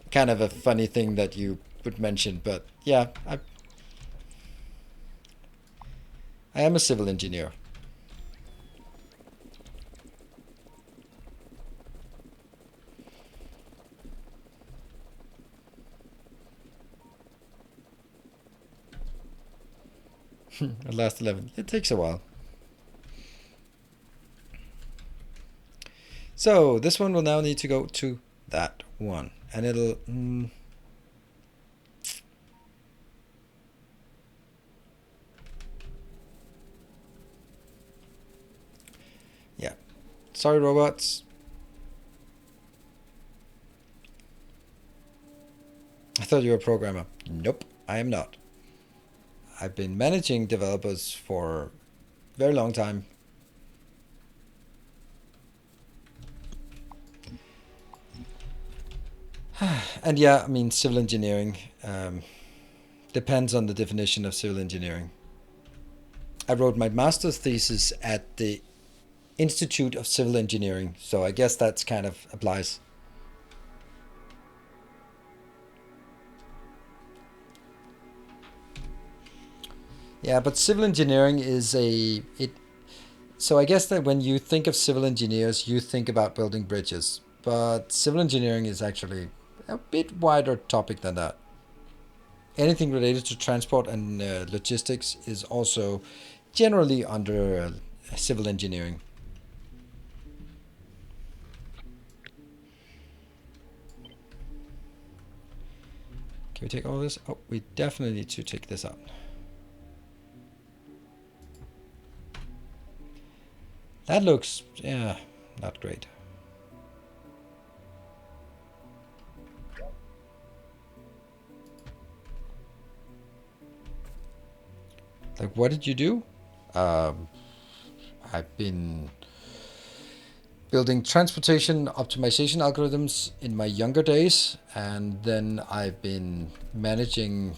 kind of a funny thing that you would mention, but yeah, I am a civil engineer. At last 11. It takes a while. So this one will now need to go to that one, and it'll yeah, sorry robots, I thought you were a programmer. Nope, I am not. I've been managing developers for a very long time. And yeah, I mean, civil engineering depends on the definition of civil engineering. I wrote my master's thesis at the Institute of Civil Engineering, so I guess that's kind of applies. Yeah, but civil engineering is so I guess that when you think of civil engineers, you think about building bridges, but civil engineering is actually a bit wider topic than that. Anything related to transport and logistics is also generally under civil engineering. Can we take all this? Oh, we definitely need to take this out. That looks, yeah, not great. Like, what did you do? I've been building transportation optimization algorithms in my younger days, and then I've been managing.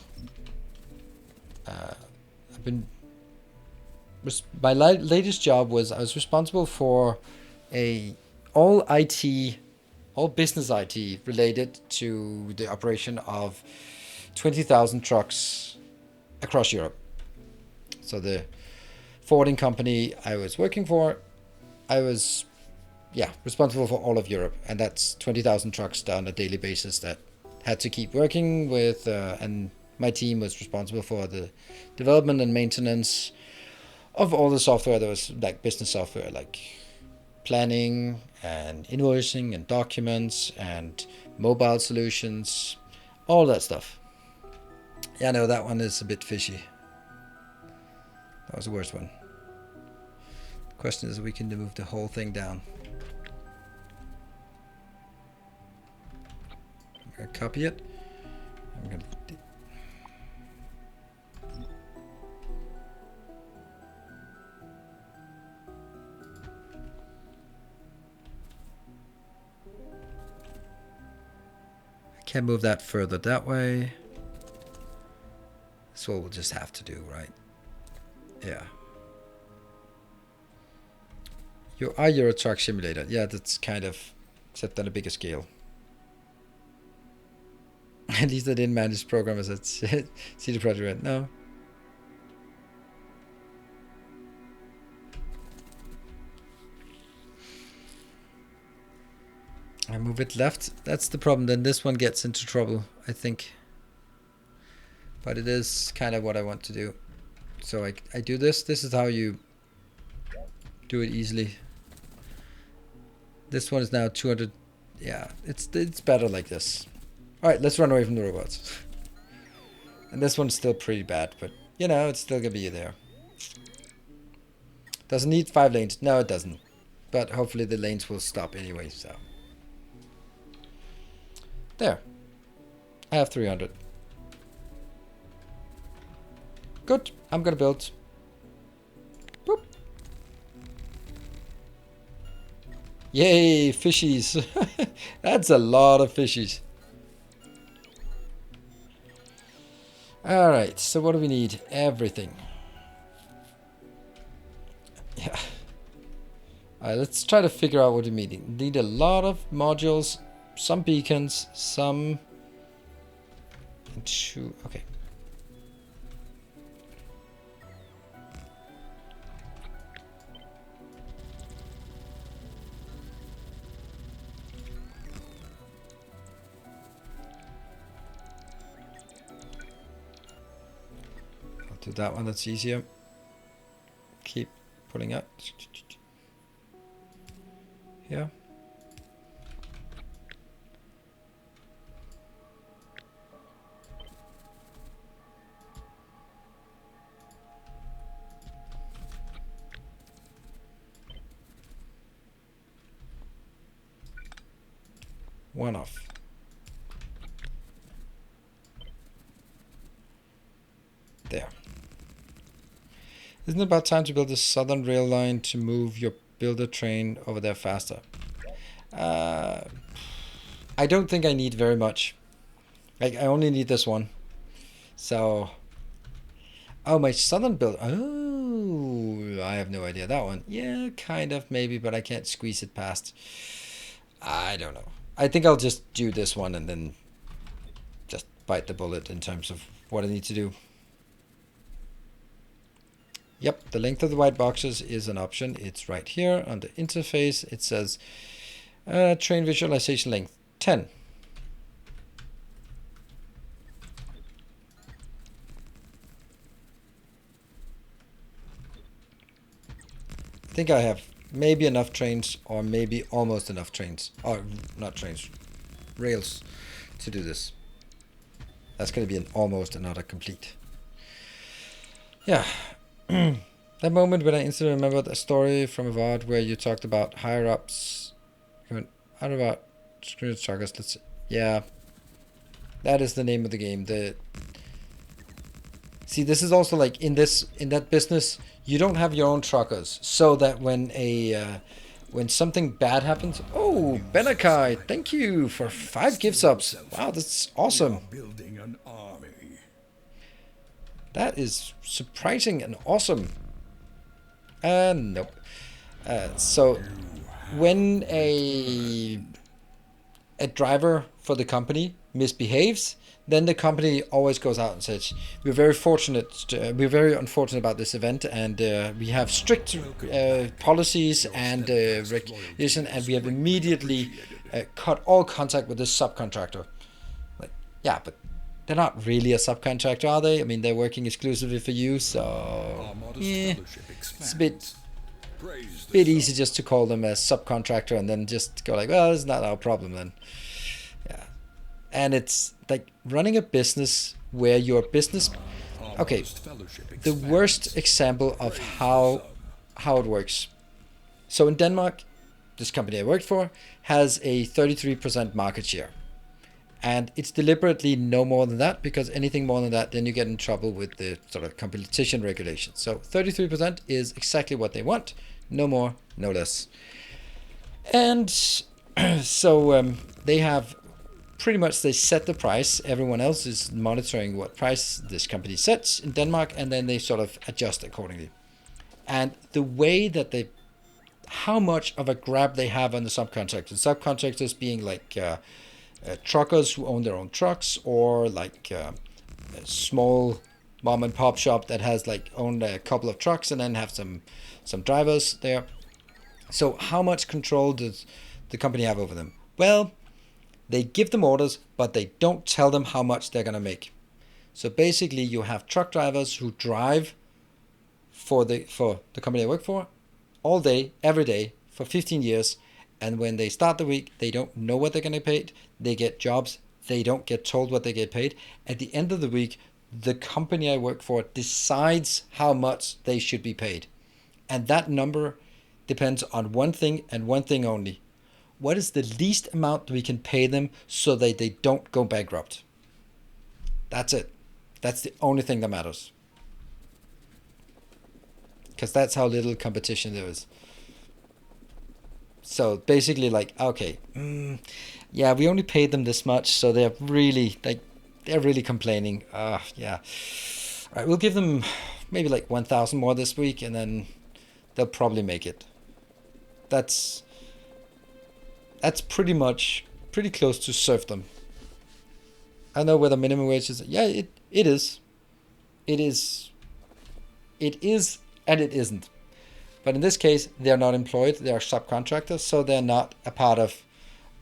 My latest job was I was responsible for all IT, all business IT related to the operation of 20,000 trucks across Europe. So the forwarding company I was working for, I was responsible for all of Europe, and that's 20,000 trucks on a daily basis that had to keep working with, and my team was responsible for the development and maintenance of all the software that was like business software, like planning and invoicing and documents and mobile solutions, all that stuff. Yeah, no, that one is a bit fishy. That was the worst one. The question is if we can move the whole thing down. I'm going to copy it. I'm going to can't move that further that way. That's what we'll just have to do, right? Yeah. Our Euro Truck Simulator. Yeah, that's kind of, except on a bigger scale. At least I didn't manage programmers that see the project right now. I move it left. That's the problem. Then this one gets into trouble, I think. But it is kind of what I want to do. So I do this. This is how you do it easily. This one is now 200. Yeah, it's better like this. All right, let's run away from the robots. And this one's still pretty bad, but you know, it's still gonna be there. Doesn't need 5 lanes. No, it doesn't. But hopefully the lanes will stop anyway, so. There. I have 300. Good. I'm gonna build. Boop. Yay, fishies. That's a lot of fishies. Alright, so what do we need? Everything. Yeah. Alright, let's try to figure out what we need. Need a lot of modules, some beacons, some... Okay. Do that one, that's easier. Keep pulling up. Yeah. One off. There. Isn't it about time to build a southern rail line to move your builder train over there faster? I don't think I need very much. Like, I only need this one. So... Oh, my southern build... Oh, I have no idea. That one. Yeah, kind of, maybe, but I can't squeeze it past. I don't know. I think I'll just do this one and then just bite the bullet in terms of what I need to do. Yep, the length of the white boxes is an option. It's right here on the interface. It says train visualization length 10. I think I have maybe enough trains, or maybe almost enough trains, or not trains, rails to do this. That's going to be an almost and not a complete. Yeah. That moment when I instantly remembered a story from a VOD where you talked about higher ups. How about screen truckers? Let's see. Yeah. That is the name of the game. See, this is also like in that business, you don't have your own truckers, so that when something bad happens, oh, Benakai, thank you for 5 gift subs. Wow, that's awesome. Building an army. That is surprising and awesome. Nope. So when a driver for the company misbehaves, then the company always goes out and says, "We're very fortunate. We're very unfortunate about this event, and we have strict policies and regulation, and we have immediately cut all contact with this subcontractor." Like, yeah, but they're not really a subcontractor, are they? I mean, they're working exclusively for you, so yeah, it's a bit easy just to call them a subcontractor and then just go like, well, it's not our problem then. Yeah. And it's like running a business where your business, okay, the worst example of how it works. So in Denmark, this company I worked for has a 33% market share. And it's deliberately no more than that, because anything more than that, then you get in trouble with the sort of competition regulations. So 33% is exactly what they want. No more, no less. And so they have pretty much, they set the price. Everyone else is monitoring what price this company sets in Denmark, and then they sort of adjust accordingly. And the way that they, how much of a grab they have on the subcontractors being like truckers who own their own trucks, or like a small mom and pop shop that has like owned a couple of trucks and then have some drivers there. So how much control does the company have over them? Well, they give them orders, but they don't tell them how much they're going to make. So basically you have truck drivers who drive for the company I work for all day, every day, for 15 years. And when they start the week, they don't know what they're going to get paid. They get jobs. They don't get told what they get paid. At the end of the week, the company I work for decides how much they should be paid. And that number depends on one thing and one thing only. What is the least amount we can pay them so that they don't go bankrupt? That's it. That's the only thing that matters. Because that's how little competition there is. So basically, like, okay, yeah, we only paid them this much, so they're really complaining. Yeah. All right, we'll give them maybe like 1,000 more this week, and then they'll probably make it. That's pretty close to serfdom. I know whether minimum wage is. Yeah, it is. It is, and it isn't. But in this case, they're not employed; they are subcontractors, so they're not a part of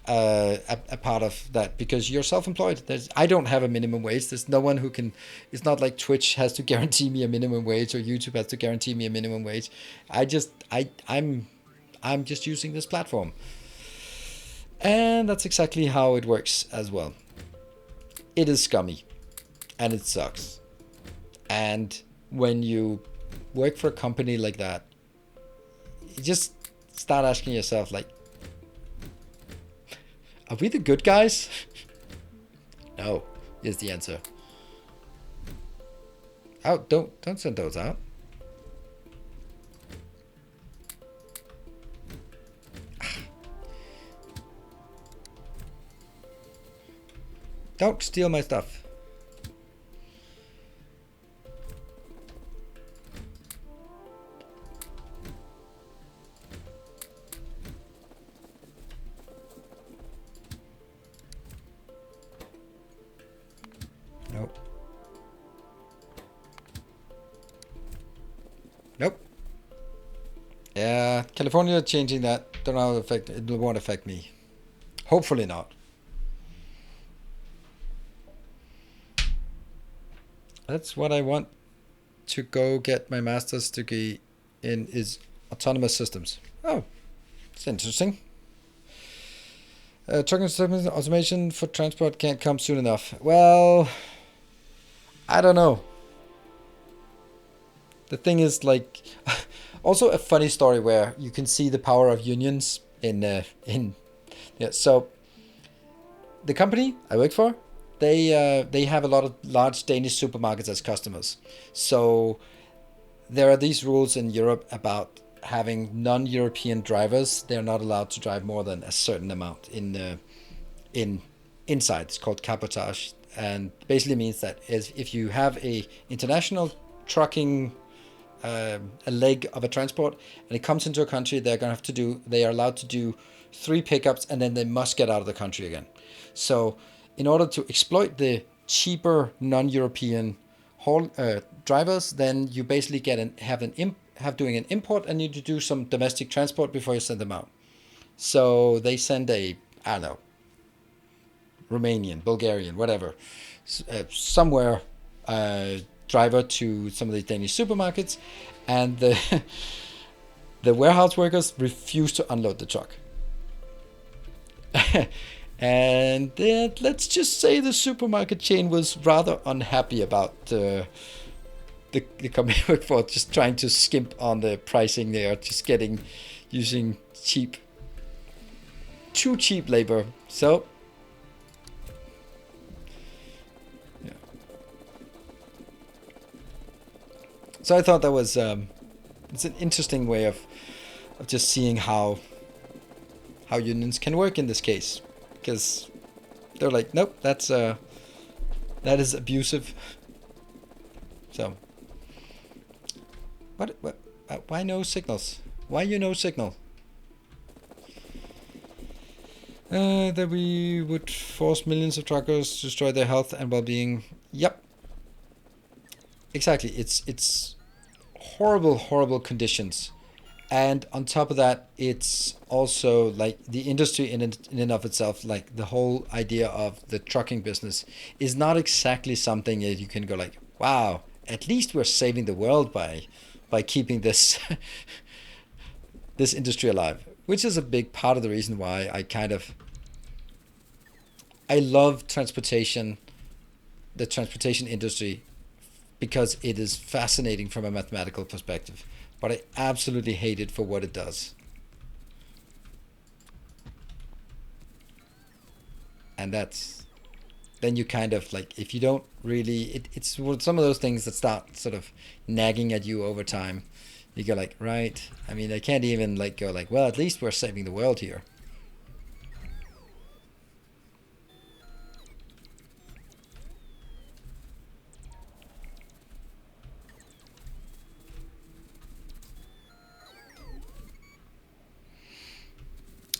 that, because you're self-employed. I don't have a minimum wage. There's no one who can. It's not like Twitch has to guarantee me a minimum wage, or YouTube has to guarantee me a minimum wage. I'm just using this platform, and that's exactly how it works as well. It is scummy, and it sucks. And when you work for a company like that, you just start asking yourself, like, are we the good guys? No, is the answer. Oh, don't send those out. Don't steal my stuff. Nope. Nope. Yeah, California changing that. Don't know how it won't affect me. Hopefully not. That's what I want to go get my master's degree in, is autonomous systems. Oh, it's interesting. Trucking systems automation for transport can't come soon enough. Well, I don't know. The thing is, like, also a funny story where you can see the power of unions in yeah. So the company I work for, they have a lot of large Danish supermarkets as customers. So there are these rules in Europe about having non-European drivers. They're not allowed to drive more than a certain amount inside. It's called cabotage, and basically means that if you have a international trucking a leg of a transport, and it comes into a country, they are allowed to do 3 pickups, and then they must get out of the country again. So in order to exploit the cheaper non-European drivers, then you basically have doing an import, and you need to do some domestic transport before you send them out. So they send I don't know, Romanian, Bulgarian, whatever, somewhere driver to some of the Danish supermarkets, and the warehouse workers refuse to unload the truck. And let's just say the supermarket chain was rather unhappy about the company for just trying to skimp on the pricing. They are just using too cheap labor. So yeah. So I thought that was it's an interesting way of just seeing how unions can work in this case, because they're like, nope, that is abusive. So what why no signals? Why no signal? That we would force millions of truckers to destroy their health and well-being. Yep, exactly. It's horrible conditions. And on top of that, it's also like the industry in and of itself, like the whole idea of the trucking business is not exactly something that you can go like, wow, at least we're saving the world by keeping this this industry alive, which is a big part of the reason why I love transportation, the transportation industry, because it is fascinating from a mathematical perspective. But I absolutely hate it for what it does. And then you kind of like, if you don't really, it's some of those things that start sort of nagging at you over time. You go like, right, I mean, I can't even like go like, well, at least we're saving the world here.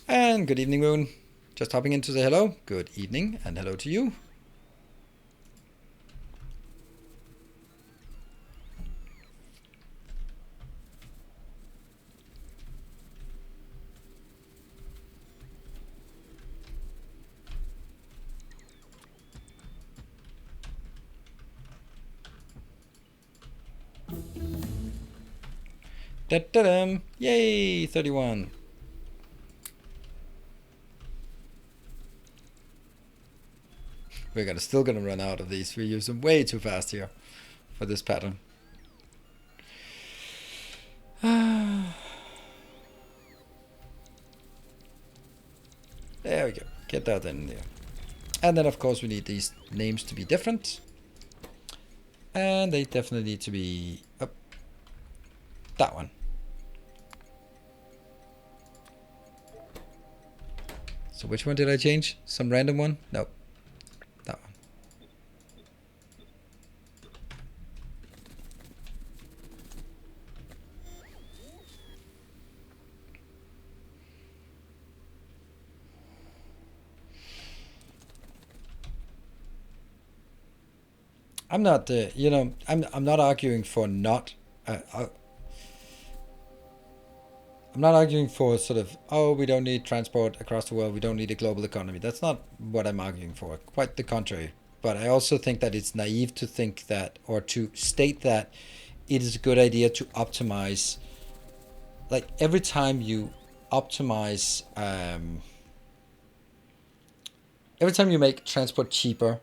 And good evening, Moon. Just hopping in to say hello. Good evening, and hello to you. Da-da-dum. Yay, 31. We're still gonna run out of these. We use them way too fast here for this pattern. There we go. Get that in there. And then of course we need these names to be different. And they definitely need to be that one. So which one did I change? Some random one? Nope. That one. I'm not, I'm not arguing for not. I'm not arguing for sort of, oh, we don't need transport across the world, we don't need a global economy. That's not what I'm arguing for. Quite the contrary. But I also think that it's naive to think that, or to state that it is a good idea to optimize. Like every time you optimize, every time you make transport cheaper,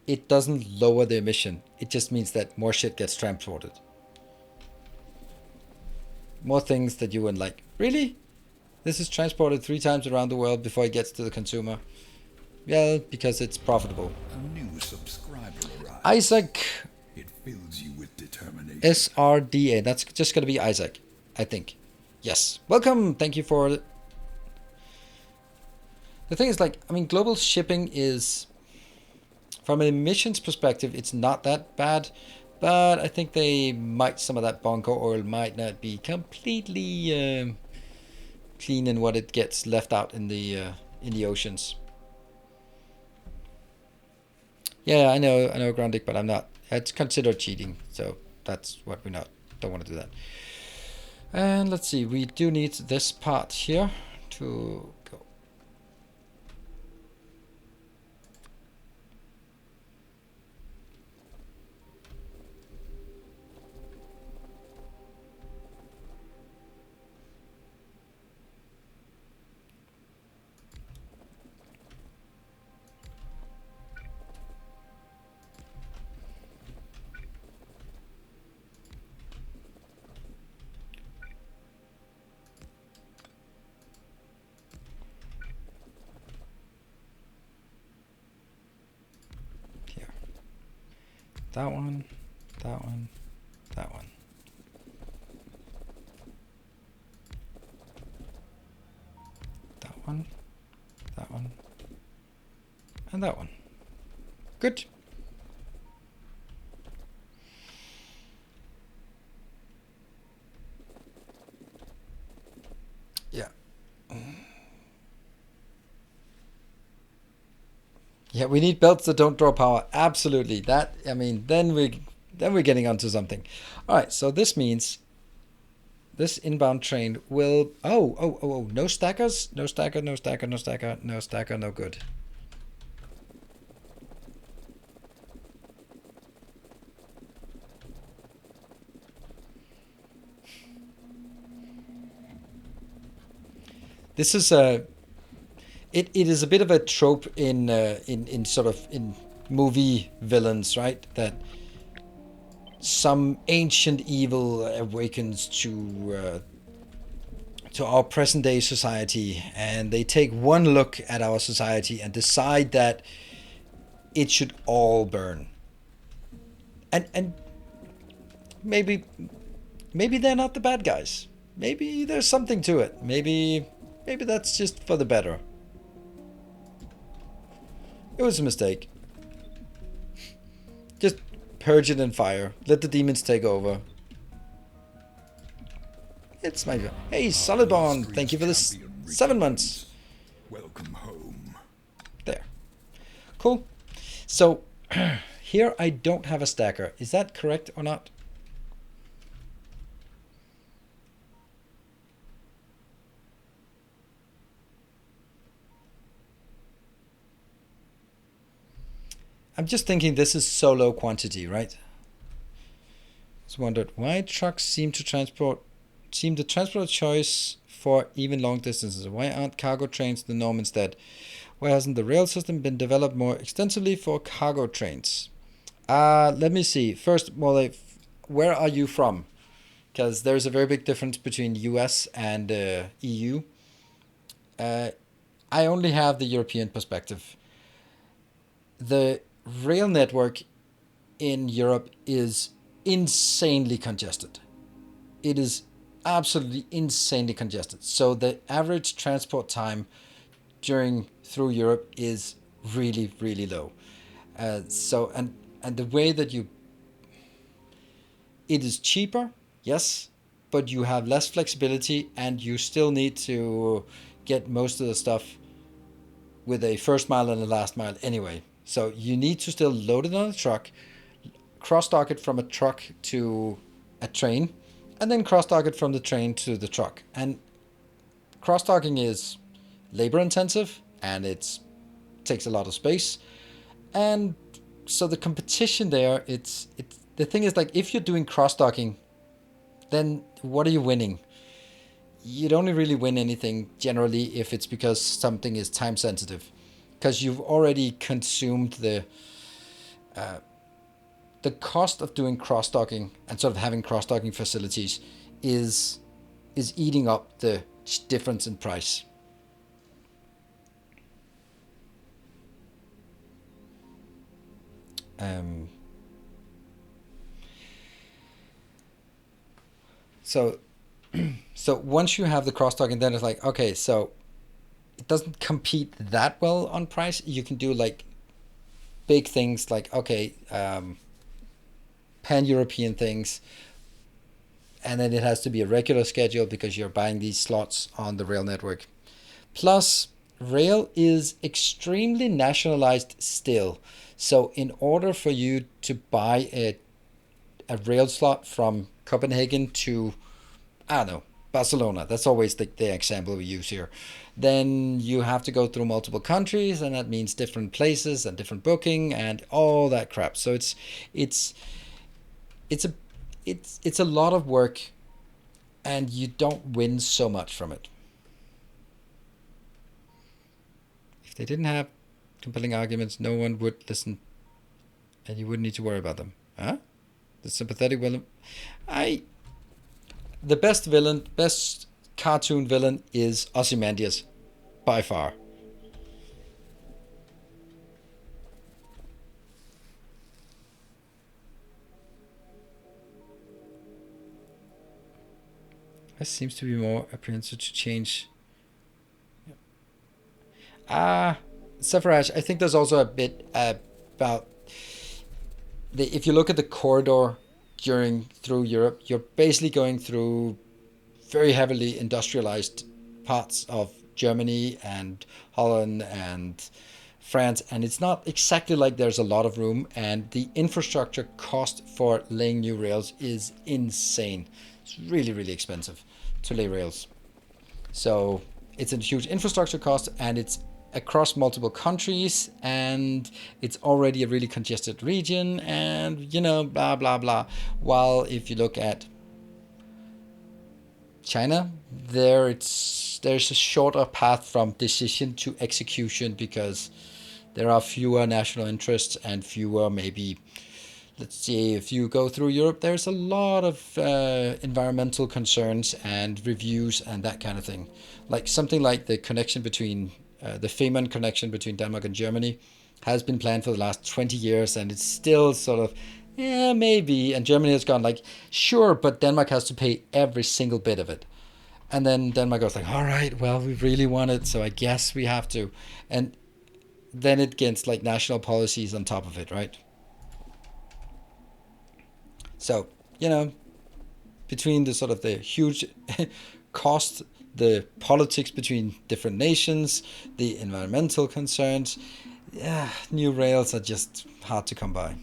it doesn't lower the emission. It just means that more shit gets transported. More things that you wouldn't like. Really? This is transported 3 times around the world before it gets to the consumer. Yeah, because it's profitable. A new subscriber arrives. Isaac. It fills you with determination. SRDA. That's just gonna be Isaac, I think. Yes. Welcome. Thank you for. The thing is, like, I mean, global shipping is, from an emissions perspective, it's not that bad, But I think some of that bunker oil might not be completely clean in what it gets left out in the oceans. Yeah, I know, Grundig, but I'm not. It's considered cheating, so that's what we don't want to do that. And let's see, we do need this part here to go. Here. That one, that one, that one. That one, that one, and that one. Good. Yeah. Yeah, we need belts that don't draw power. Absolutely. That, I mean, then we're getting onto something. All right, so this means this inbound train will no stackers, no stacker, no stacker, no stacker, no stacker, no good. This is it is a bit of a trope in sort of in movie villains, right? That some ancient evil awakens to our present day society, and they take one look at our society and decide that it should all burn. And maybe they're not the bad guys. Maybe there's something to it. Maybe that's just for the better. It was a mistake. Just purge it in fire. Let the demons take over. It's my... Hey, Solid Bond, thank you for this 7 months. Welcome home. There. Cool. So, here I don't have a stacker. Is that correct or not? I'm just thinking this is so low quantity, right? Just wondered why trucks seem to transport choice for even long distances. Why aren't cargo trains the norm instead? Why hasn't the rail system been developed more extensively for cargo trains? Let me see. First, well, where are you from? Because there's a very big difference between US and EU. I only have the European perspective. The rail network in Europe is insanely congested. It is absolutely insanely congested. So the average transport time through Europe is really, really low. So the way that it is cheaper, yes, but you have less flexibility, and you still need to get most of the stuff with a first mile and a last mile anyway. So you need to still load it on a truck, cross-dock it from a truck to a train, and then cross-dock it from the train to the truck. And cross-docking is labor-intensive, and it takes a lot of space. And so the competition there, it's the thing is, like, if you're doing cross-docking, then what are you winning? You'd only really win anything generally if it's because something is time sensitive, because you've already consumed the cost of doing cross-docking and sort of having cross-docking facilities is eating up the difference in price. So once you have the cross-docking, then it's like, okay, so it doesn't compete that well on price. You can do like big things like, okay, pan-European things, and then it has to be a regular schedule because you're buying these slots on the rail network. Plus, rail is extremely nationalized still. So in order for you to buy a rail slot from Copenhagen to, I don't know, Barcelona, that's always the example we use here, then you have to go through multiple countries, and that means different places and different booking and all that crap. So it's it's a it's a lot of work, and you don't win so much from it. If they didn't have compelling arguments, no one would listen, and you wouldn't need to worry about them. Huh? The sympathetic villain. The best cartoon villain is Ozymandias, by far. This seems to be more apprehensive to change. Sepharad, I think there's also a bit about if you look at the corridor through Europe, you're basically going through very heavily industrialized parts of Germany and Holland and France, and it's not exactly like there's a lot of room, and the infrastructure cost for laying new rails is insane. It's really, really expensive to lay rails. So it's a huge infrastructure cost, and it's across multiple countries, and it's already a really congested region, and blah blah blah. While if you look at China, there's a shorter path from decision to execution because there are fewer national interests and fewer, maybe, let's see, if you go through Europe, there's a lot of environmental concerns and reviews and that kind of thing. Like something like the connection between the Fehmarn connection between Denmark and Germany has been planned for the last 20 years, and it's still sort of, yeah, maybe. And Germany has gone like, sure, but Denmark has to pay every single bit of it. And then Denmark goes like, all right, well, we really want it, so I guess we have to. And then it gets like national policies on top of it, right? So, between the sort of the huge cost, the politics between different nations, the environmental concerns, yeah, new rails are just hard to come by.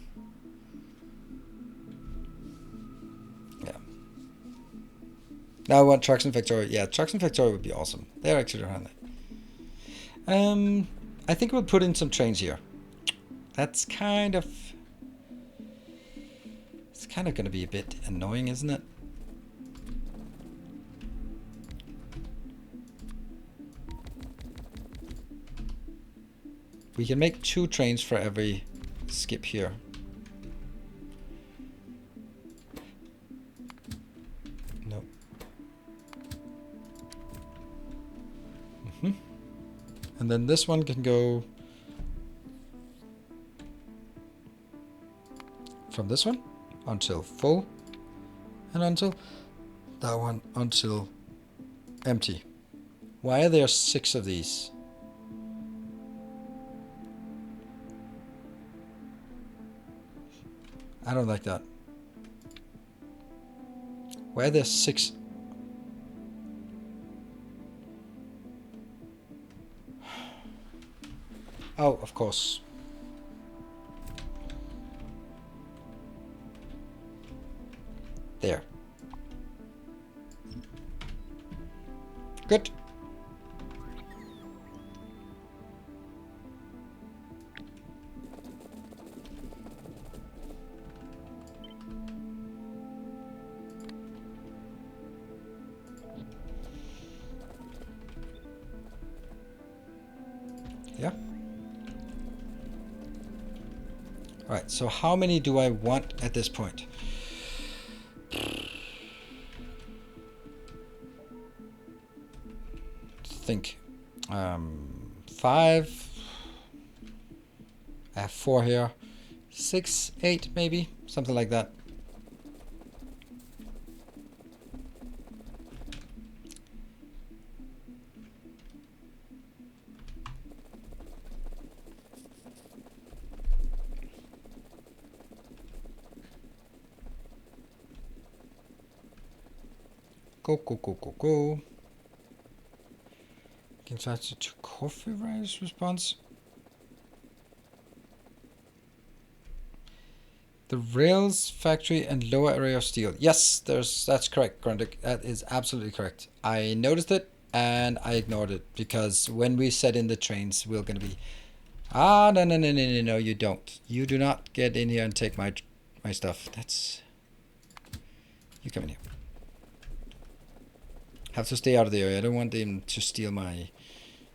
Yeah. Now I want trucks in Factorio. Yeah, trucks in Factorio would be awesome. They're actually around there. I think we'll put in some trains here. That's kind of... It's kind of going to be a bit annoying, isn't it? We can make 2 trains for every skip here. No. And then this one can go from this one until full, and until that one until empty. Why are there 6 of these? I don't like that. Why are there 6? Oh, of course. There. Good. Yeah. All right, so how many do I want at this point? Think. 5. I have 4 here. 6, 8 maybe, something like that. Go, go, go, go, go. Can try to coffee rise response. The rails factory and lower area of steel. Yes, that's correct, Grundig. That is absolutely correct. I noticed it and I ignored it because when we set in the trains, we're gonna be no, you don't. You do not get in here and take my stuff. That's you come in here. Have to stay out of the area. I don't want them to steal my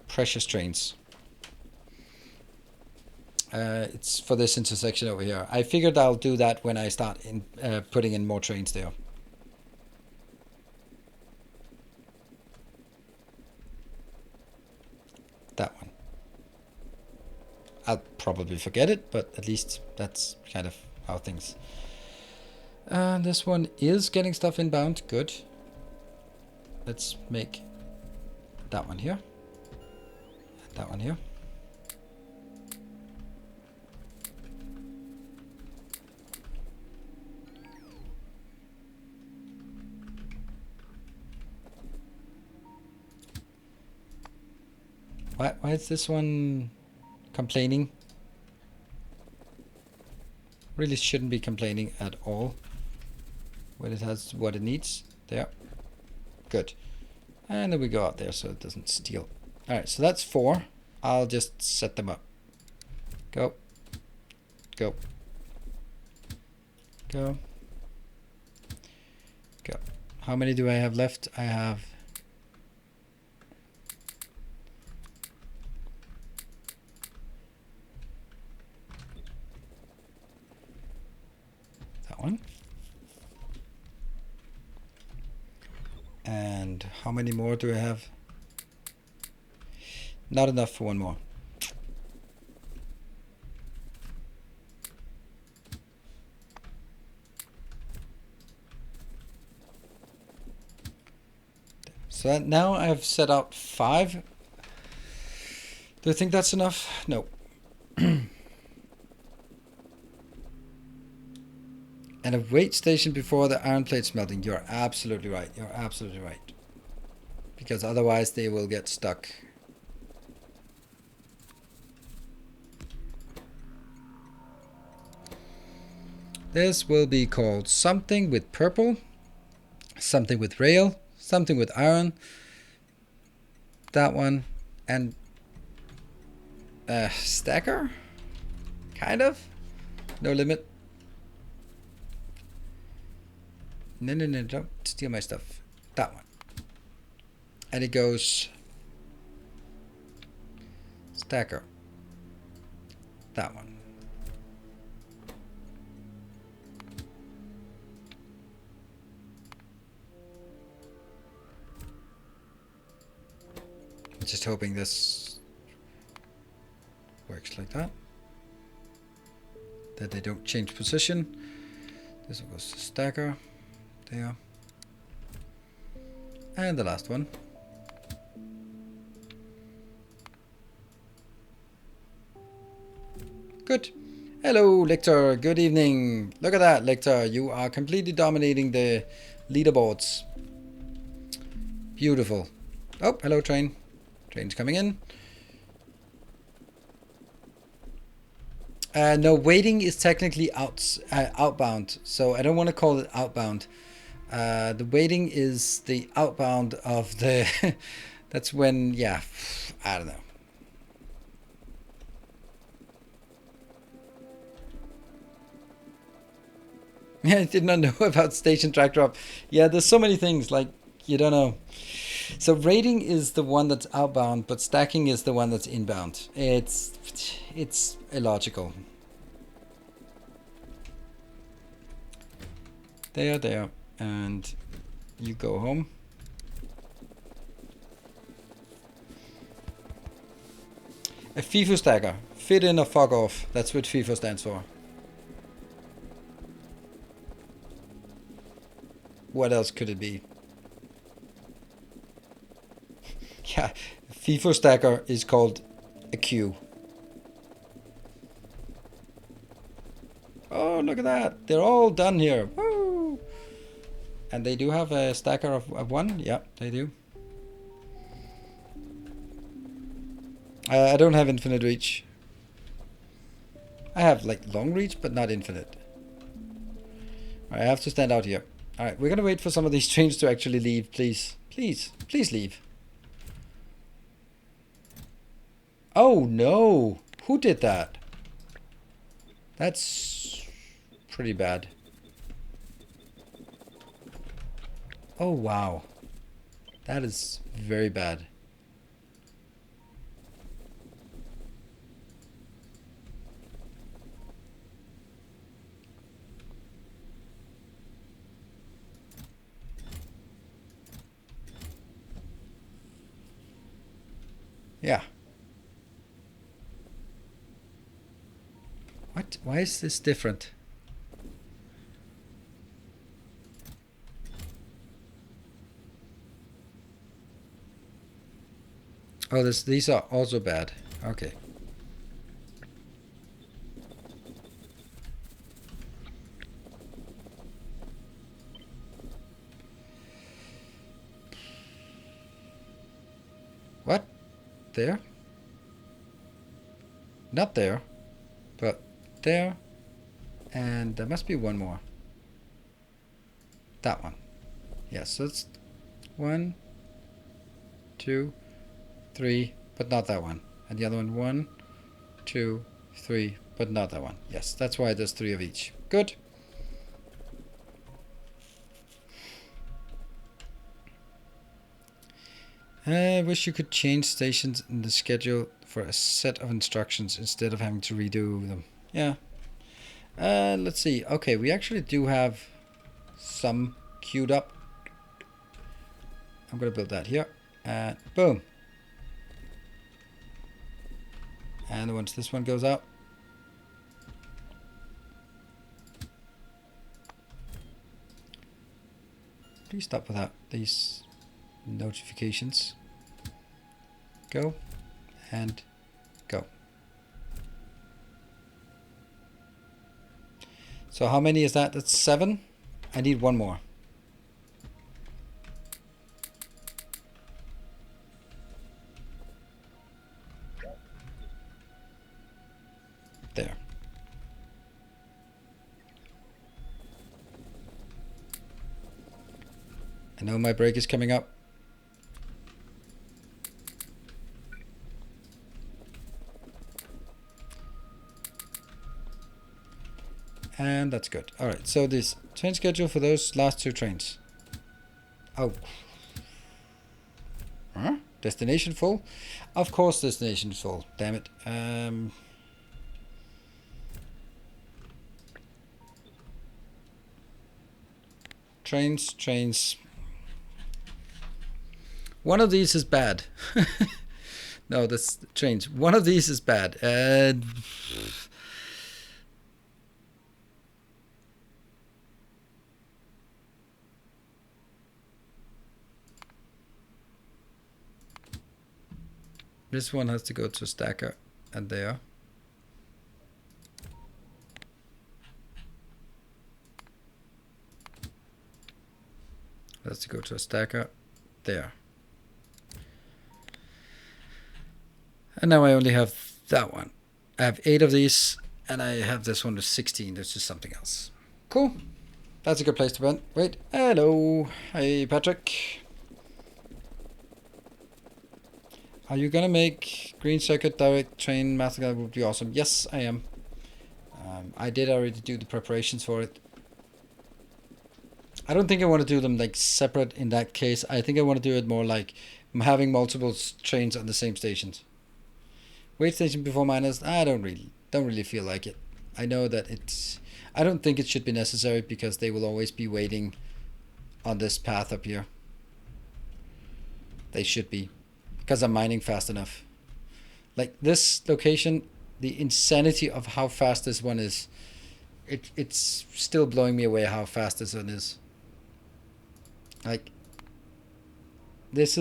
precious trains. It's for this intersection over here. I figured I'll do that when I start putting in more trains there. That one. I'll probably forget it, but at least that's kind of how things. And this one is getting stuff inbound. Good. Let's make that one here. That one here. Why is this one complaining? Really shouldn't be complaining at all. When it has what it needs. There. Good. And then we go out there so it doesn't steal. Alright, so that's 4. I'll just set them up. Go. Go. Go. Go. How many do I have left? I have... that one. And how many more do I have? Not enough for one more. So now I've set out 5. Do you think that's enough? No. And a wait station before the iron plate smelting. You're absolutely right. You're absolutely right. Because otherwise they will get stuck. This will be called something with purple, something with rail, something with iron. That one. And stacker? Kind of? No limit. No, don't steal my stuff. That one. And it goes stacker. That one. I'm just hoping this works like that. That they don't change position. This goes to stacker. There. And the last one. Good. Hello, Lictor. Good evening. Look at that, Lictor. You are completely dominating the leaderboards. Beautiful. Oh, hello, train. Train's coming in. No, waiting is technically outbound, so I don't want to call it outbound. The waiting is the outbound of the... that's when, yeah, I don't know. I did not know about station track drop. Yeah, there's so many things, like, you don't know. So rating is the one that's outbound, but stacking is the one that's inbound. It's illogical. There, and you go home. A FIFO stacker. Fit in or fuck off. That's what FIFO stands for. What else could it be? Yeah, FIFO stacker is called a queue. Oh, look at that. They're all done here. Woo! And they do have a stacker of 1. Yeah, they do. I don't have infinite reach. I have like long reach, but not infinite. I have to stand out here. Alright, we're gonna wait for some of these trains to actually leave, please. Please, please leave. Oh no! Who did that? That's pretty bad. Oh wow. That is very bad. Yeah. What? Why is this different? Oh, these are also bad. Okay. What? There? Not there, but there. And there must be one more. That one. Yes, so it's 1, 2, 3, but not that one. And the other one, 1, 2, 3, but not that one. Yes, that's why there's 3 of each. Good. I wish you could change stations in the schedule for a set of instructions instead of having to redo them. Yeah. Let's see. Okay, we actually do have some queued up. I'm going to build that here. And boom. And once this one goes out. Please stop without these notifications. Go. And go. So how many is that? That's 7. I need 1 more. There. I know my break is coming up. And that's good. Alright, so this train schedule for those last 2 trains. Oh. Huh? Destination full? Of course destination is full. Damn it. Trains. One of these is bad. No, that's trains. One of these is bad. This one has to go to stacker and there. Has to go to a stacker there. And now I only have that one. I have 8 of these and I have this one with 16. There's just something else. Cool. That's a good place to run. Wait. Hello. Hey, Patrick. Are you gonna make green circuit direct train master? That would be awesome. Yes, I am. I did already do the preparations for it. I don't think I want to do them like separate in that case. I think I want to do it more like having multiple trains on the same stations. Wait station before miners. I don't really feel like it. I know that it's. I don't think it should be necessary because they will always be waiting on this path up here. They should be. Because I'm mining fast enough. Like this location, the insanity of how fast this one is, it's still blowing me away how fast this one is. Like this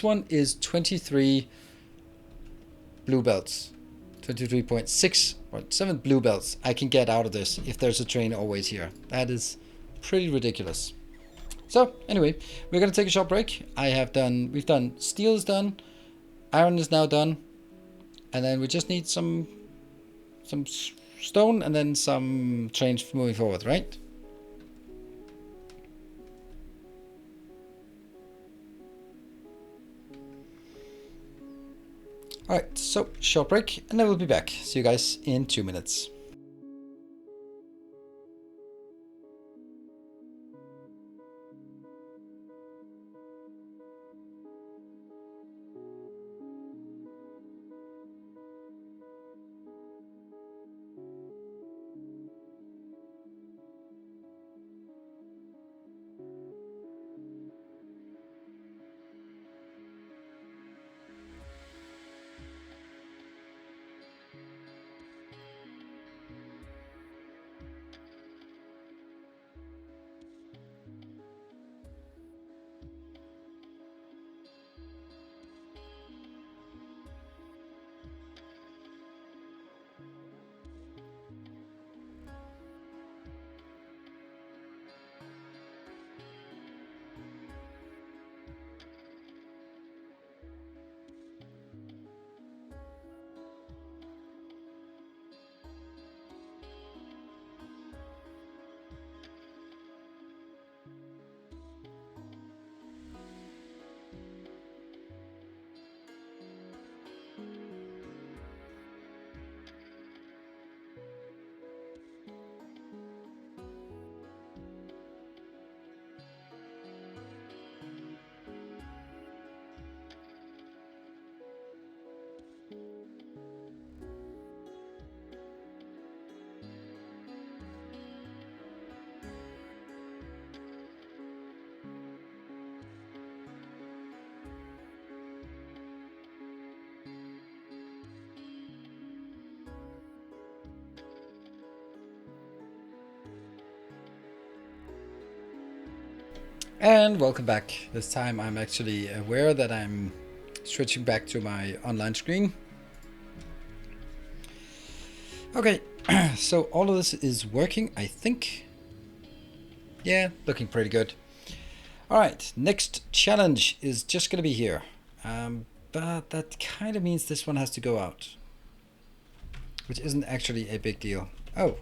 one is 23 blue belts, 23.6 or 7 blue belts I can get out of this if there's a train always here. That is pretty ridiculous. So anyway, we're gonna take a short break. We've done steel is done, iron is now done, and then we just need some stone and then some trains moving forward, right? Alright, so short break, and then we'll be back. See you guys in 2 minutes. And welcome back. This time I'm actually aware that I'm switching back to my online screen. Okay, so all of this is working, I think. Yeah, looking pretty good. Alright, next challenge is just going to be here. But that kind of means this one has to go out. Which isn't actually a big deal. Oh.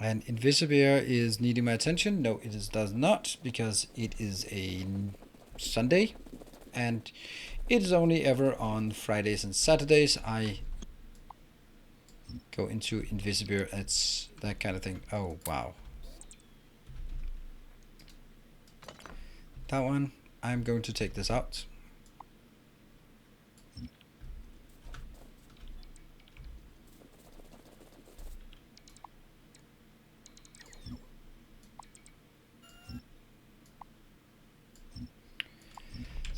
And Invisibier is needing my attention. No, it does not, because it is a Sunday. And it is only ever on Fridays and Saturdays I go into Invisibier. It's that kind of thing. Oh, wow. That one, I'm going to take this out.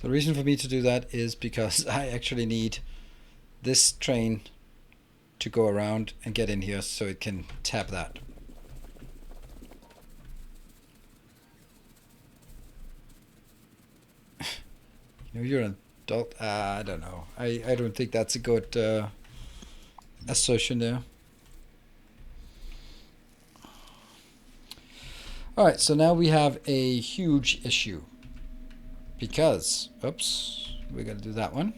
The reason for me to do that is because I actually need this train to go around and get in here so it can tap that. You know, you're an adult. I don't know. I don't think that's a good assertion there. Alright, so now we have a huge issue. Because, oops, we're going to do that one.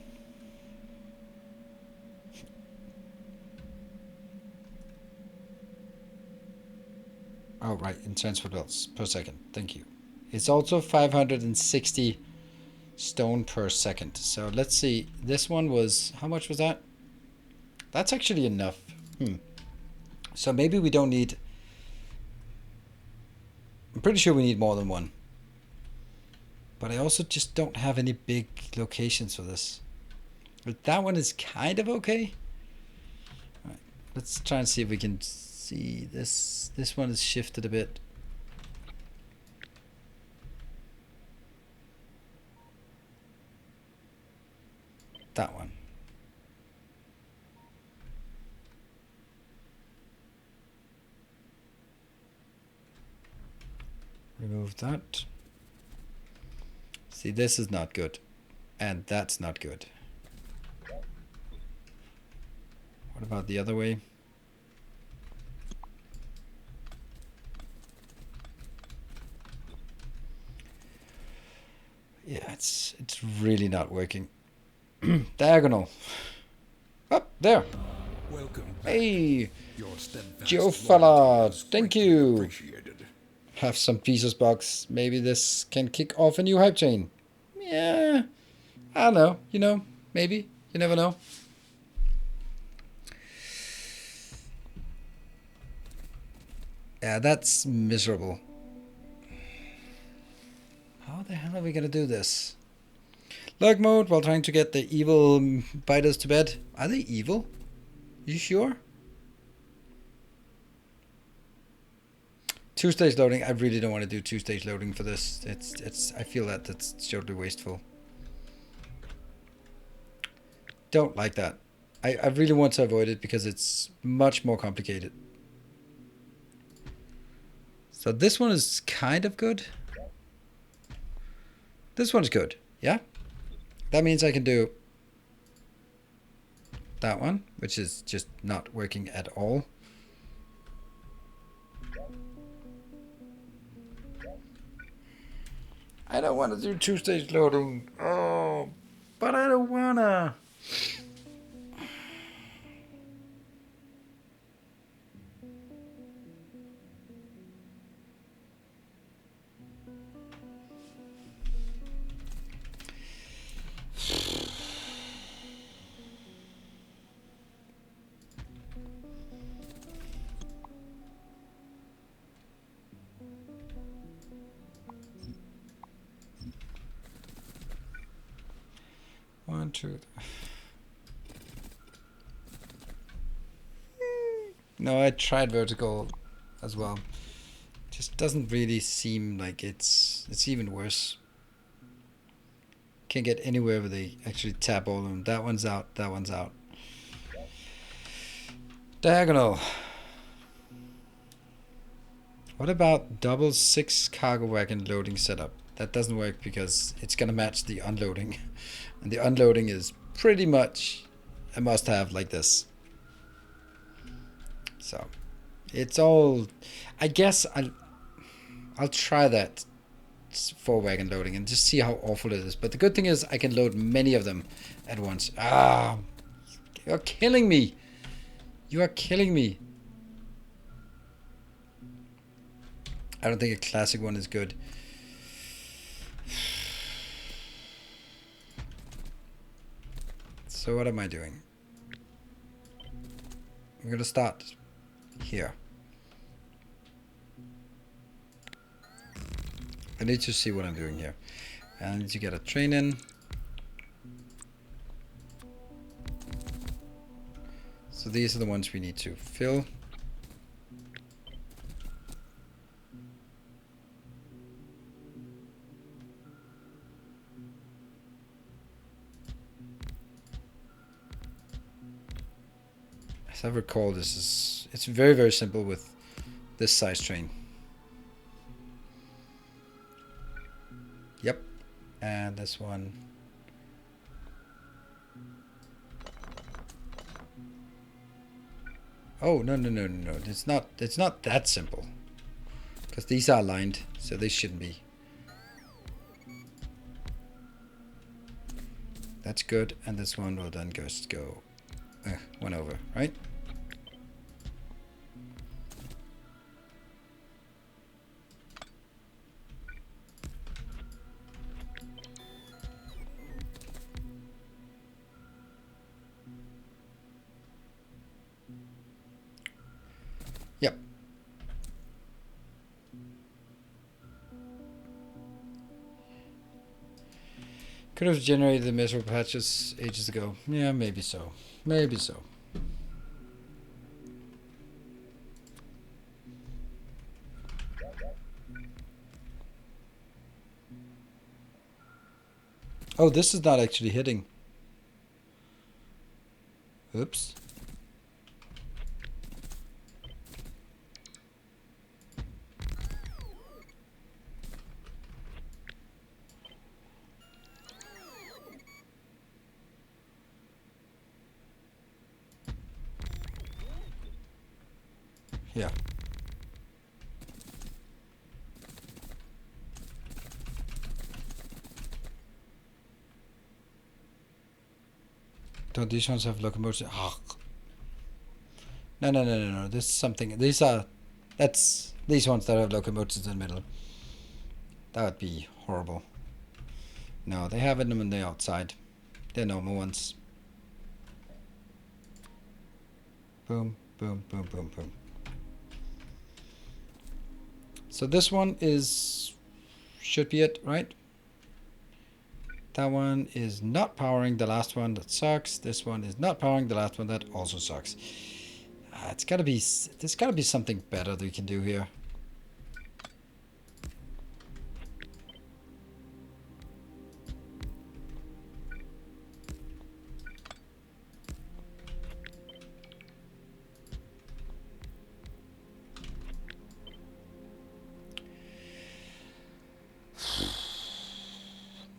Oh, right, in transport belts per second. Thank you. It's also 560 stone per second. So let's see. This one was, how much was that? That's actually enough. So maybe we don't need, I'm pretty sure we need more than one. But I also just don't have any big locations for this. But that one is kind of okay. All right, let's try and see if we can see this. This one is shifted a bit. That one. Remove that. See, this is not good. And that's not good. What about the other way? it's really not working. Diagonal. Up there. Welcome back. Hey, Your steadfast Joe loyalty fella, is thank greatly you. appreciated. Have some pieces box. Maybe this can kick off a new hype chain. Yeah, I don't know. You know, maybe. You never know. Yeah, that's miserable. How the hell are we gonna do this? Lurk mode while trying to get the evil biters to bed. Are they evil? You sure? 2-stage loading. I really don't want to do 2-stage loading for this. I feel that that's totally wasteful. Don't like that. I really want to avoid it because it's much more complicated. So this one is kind of good. This one's good. Yeah. That means I can do that one, which is just not working at all. I don't want to do 2-stage loading. Oh, but I don't wanna. One, two. No, I tried vertical as well. Just doesn't really seem like it's even worse. Can't get anywhere where they actually tap all of them. That one's out. That one's out. Diagonal. What about double 6 cargo wagon loading setup? That doesn't work because it's gonna match the unloading, and the unloading is pretty much a must-have like this. So it's all. I guess I'll try that 4-wagon loading and just see how awful it is. But the good thing is I can load many of them at once. Ah, you're killing me. You are killing me. I don't think a classic one is good. So what am I doing? I'm gonna start here. I need to see what I'm doing here. I need to get a train in. So these are the ones we need to fill. As I recall, it's very, very simple with this size train. Yep. And this one. Oh, no. It's not that simple. Because these are aligned, so they shouldn't be. That's good, and this one will then just go one over, right? Yep. Could have generated the miserable patches ages ago. Yeah, maybe so. Maybe so. Oh, this is not actually hitting. Oops. Yeah. Don't these ones have locomotives? Oh. No. This is something. These are. That's these ones that have locomotives in the middle. That would be horrible. No, they have them on the outside. They're normal ones. Boom, boom, boom, boom, boom. So this one should be it, right? That one is not powering the last one. That sucks. This one is not powering the last one. That also sucks. It's gotta be. There's gotta be something better that we can do here.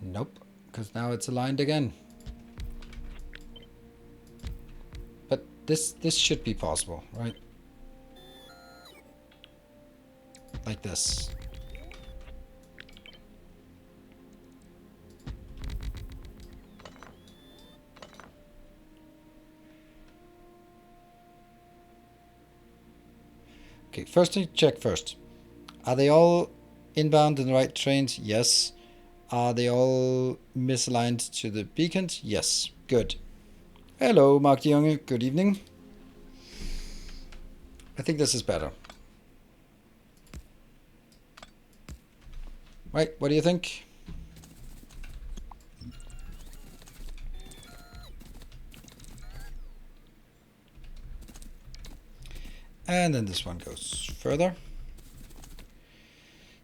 Nope, because now it's aligned again. But this should be possible, right? Like this. Okay, first thing check first. Are they all inbound in the right trains? Yes. Are they all misaligned to the beacons? Yes. Good. Hello, Mark de Jonge. Good evening. I think this is better. Right, what do you think? And then this one goes further.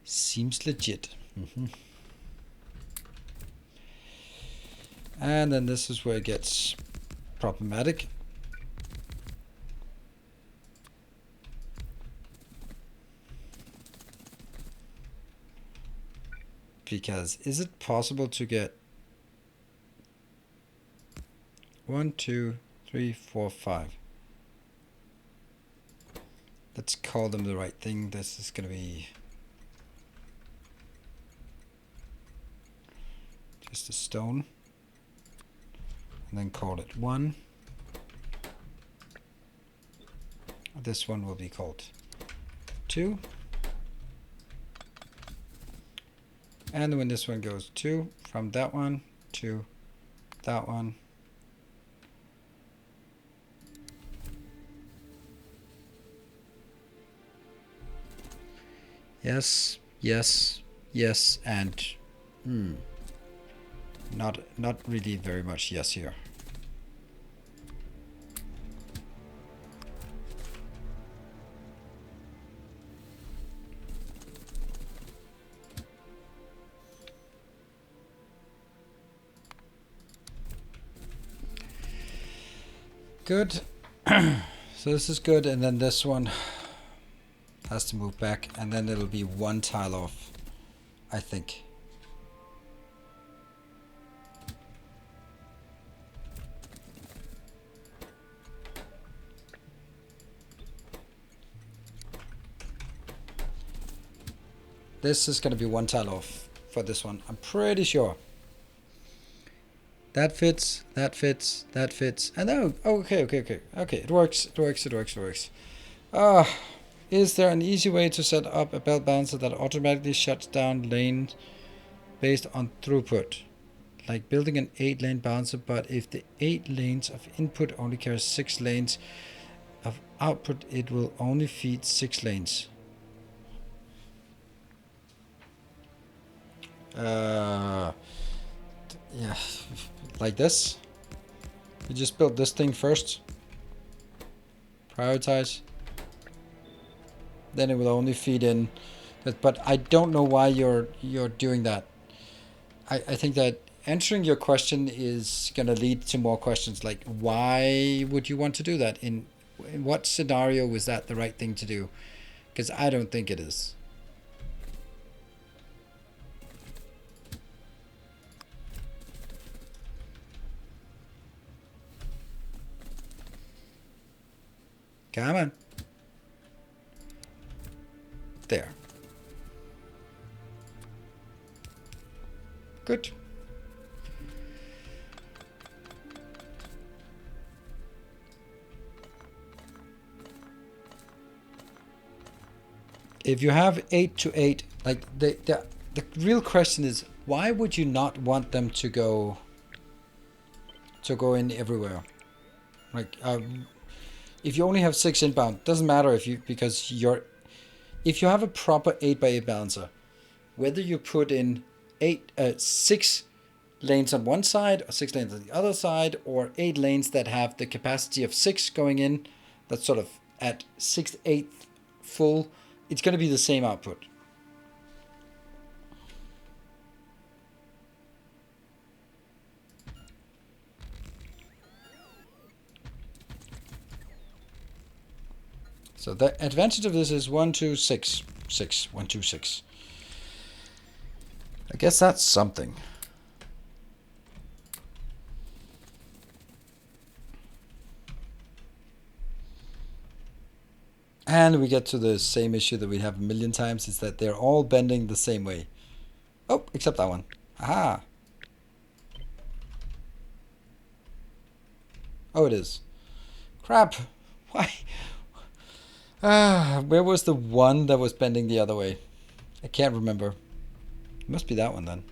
Seems legit. And then this is where it gets problematic. Because is it possible to get 1, 2, 3, 4, 5? Let's call them the right thing. This is going to be just a stone. And then call it 1. This one will be called 2. And when this one goes 2, from that one to that one. Yes, yes, yes, and not really very much yes here. Good. So this is good, and then this one has to move back, and then it'll be one tile off, I think. This is going to be one tile off for this one, I'm pretty sure. That fits, that fits, that fits, and oh, okay, it works, it works. Is there an easy way to set up a belt balancer that automatically shuts down lanes based on throughput? Like building an 8-lane balancer, but if the 8 lanes of input only carries 6 lanes of output, it will only feed 6 lanes. Yeah, like this. You just build this thing first. Prioritize. Then it will only feed in. But I don't know why you're doing that. I think that answering your question is going to lead to more questions. Like, why would you want to do that? In what scenario was that the right thing to do? Because I don't think it is. Come on. There. Good. if you have 8 to 8, like the real question is, why would you not want them to go in everywhere? Like if you only have 6 inbound, doesn't matter if you if you have a proper 8x8 balancer, whether you put in 6 lanes on one side or 6 lanes on the other side, or 8 lanes that have the capacity of 6 going in, that's sort of at 6/8 full, it's going to be the same output. So the advantage of this is 1, 2, 6, 6, 1, 2, 6. I guess that's something. And we get to the same issue that we have a million times, is that they're all bending the same way. Oh, except that one. Aha. Oh, it is. Crap. Why? Where was the one that was bending the other way? I can't remember. It must be that one then.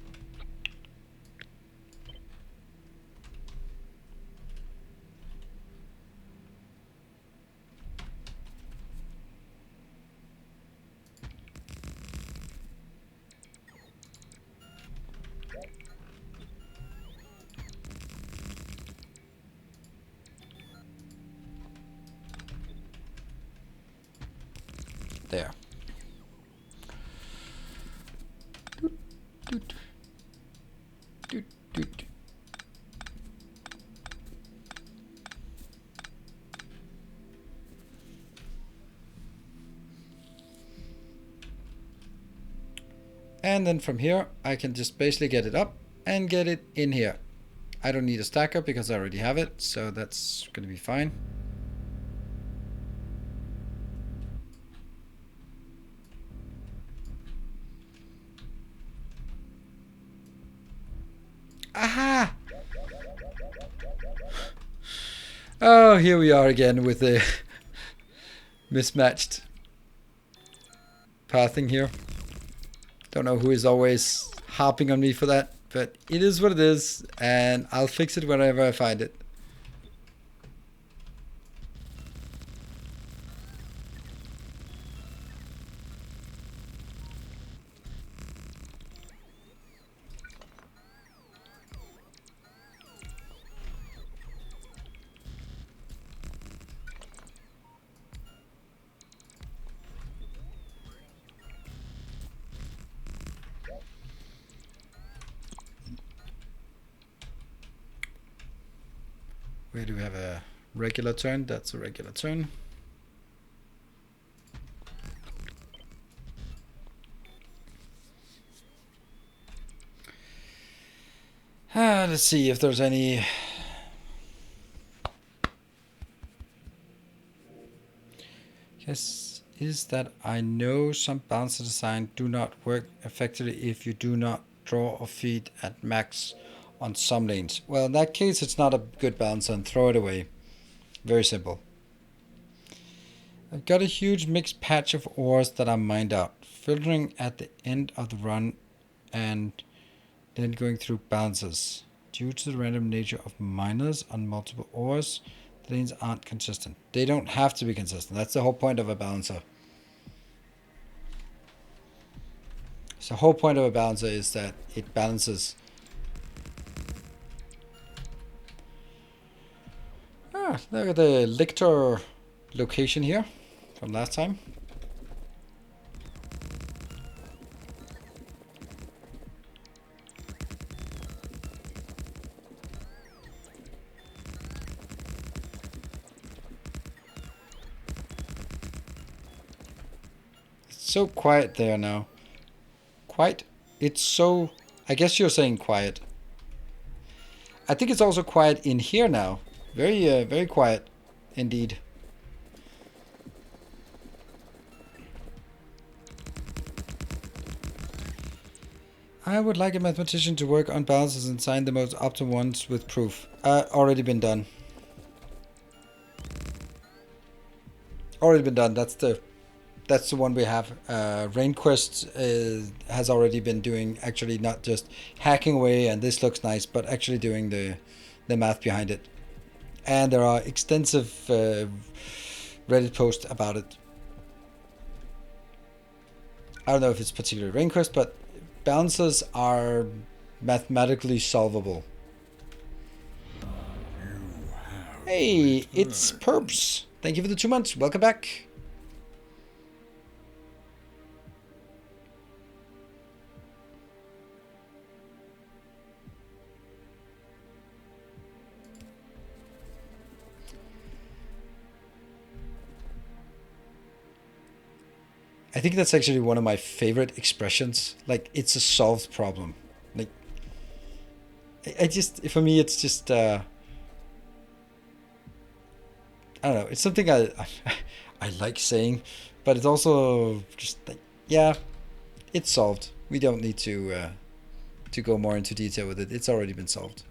There. And then from here, I can just basically get it up and get it in here. I don't need a stacker because I already have it, so that's going to be fine. Aha! Oh, here we are again with the mismatched pathing here. Don't know who is always harping on me for that, but it is what it is, and I'll fix it whenever I find it. Where do we have a regular turn? That's a regular turn. Let's see if there's any. Yes, is that I know some bouncer design do not work effectively if you do not draw or feed at max on some lanes. Well, in that case, it's not a good bouncer and throw it away. Very simple. I've got a huge mixed patch of ores that are mined out, filtering at the end of the run and then going through bouncers. Due to the random nature of miners on multiple ores, the lanes aren't consistent. They don't have to be consistent. That's the whole point of a balancer. So the whole point of a balancer is that it balances. Look at the lictor location here from last time. It's so quiet there now. Quiet? It's so... I guess you're saying quiet. I think it's also quiet in here now. Very quiet indeed. I would like a mathematician to work on balances and sign the most optimal ones with proof. Already been done. Already been done. That's the That's the one we have. RainQuest has already been doing, actually not just hacking away and this looks nice, but actually doing the math behind it. And there are extensive Reddit posts about it. I don't know if it's particularly RainQuest, but balances are mathematically solvable. Hey, it's Perps. Thank you for the 2 months. Welcome back. I think that's actually one of my favorite expressions. Like, it's a solved problem. Like, I just, for me, it's just, I don't know. It's something I like saying, but it's also just like, yeah, it's solved. We don't need to go more into detail with it. It's already been solved.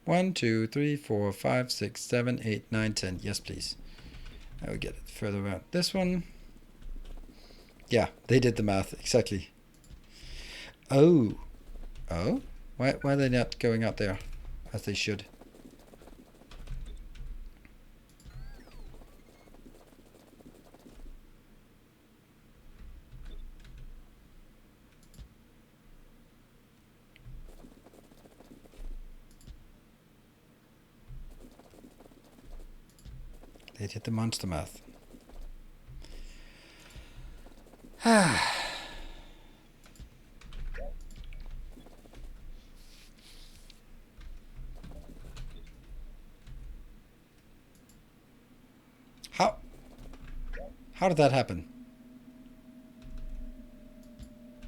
One, two, three, four, five, six, 7, 8, 9, 10. Yes, please. I will get it further out. This one. Yeah, they did the math exactly. Oh, why are they not going out there as they should? They did the monster math. How did that happen?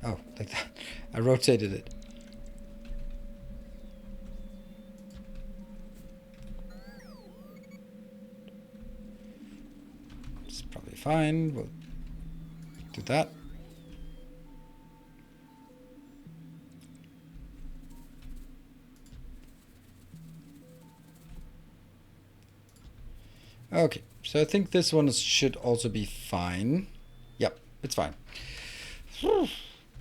Oh, like that. I rotated it. It's probably fine. We'll do that. Okay, so I think this one should also be fine. Yep, it's fine.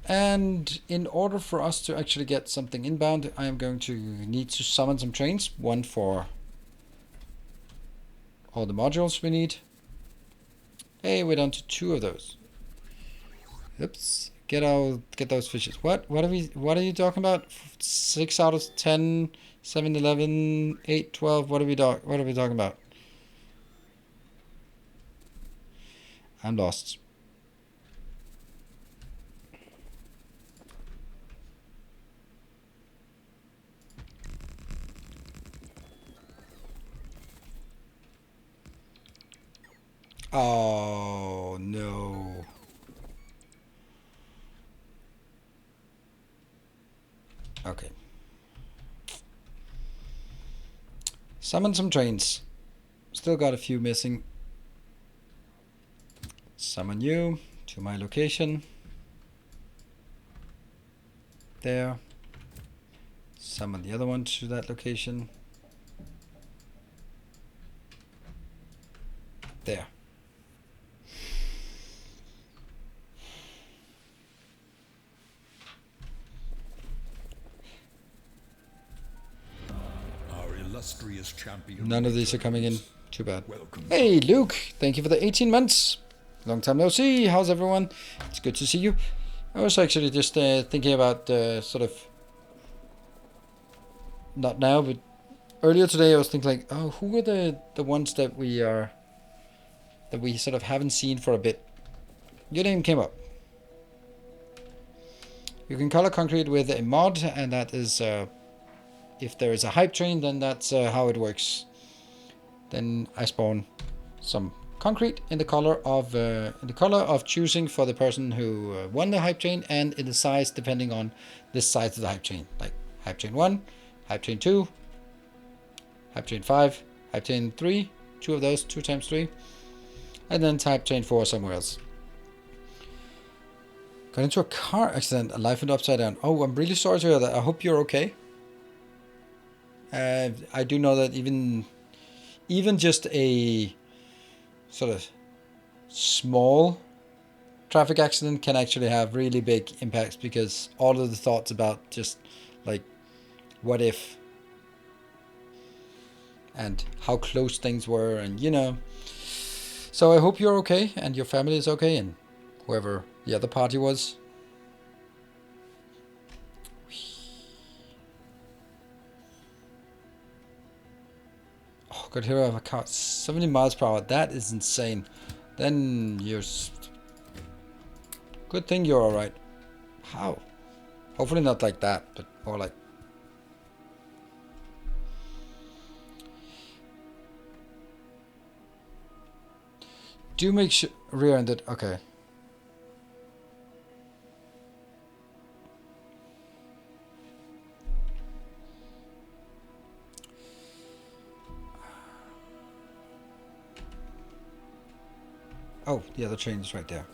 And in order for us to actually get something inbound, I am going to need to summon some trains. One for all the modules we need. Hey, we're down to 2 of those. Oops. Get those fishes. What are you talking about? 6 out of 10, 7, 11, 8, 12. What are we talking about? I'm lost. Oh, no. Okay. Summon some trains. Still got a few missing. Summon you to my location. There. Summon the other one to that location. There. Our illustrious champion. None of these are coming in. Too bad. Welcome. Hey, Luke. Thank you for the 18 months. Long time no see. How's everyone? It's good to see you. I was actually just thinking about sort of, not now, but earlier today I was thinking like, oh, who are the ones that we sort of haven't seen for a bit? Your name came up. You can color concrete with a mod, and that is, if there is a hype train, then that's how it works. Then I spawn some concrete in the color of choosing for the person who won the hype train, and in the size depending on the size of the hype train, like hype train 1, hype train 2, hype train 5, hype train 3, 2 of those, 2 times 3, and then hype train 4 somewhere else. Got into a car accident and life went upside down. Oh, I'm really sorry to hear that. I hope you're okay. I do know that even just a sort of small traffic accident can actually have really big impacts, because all of the thoughts about just like what if and how close things were, and so I hope you're okay and your family is okay, and whoever the other party was. Oh god, here I have a car 70 miles per hour. That is insane. Then you're good thing you're all right. How? Hopefully not like that, but more like. Do make sure rear-ended. Okay. Oh, the other train is right there.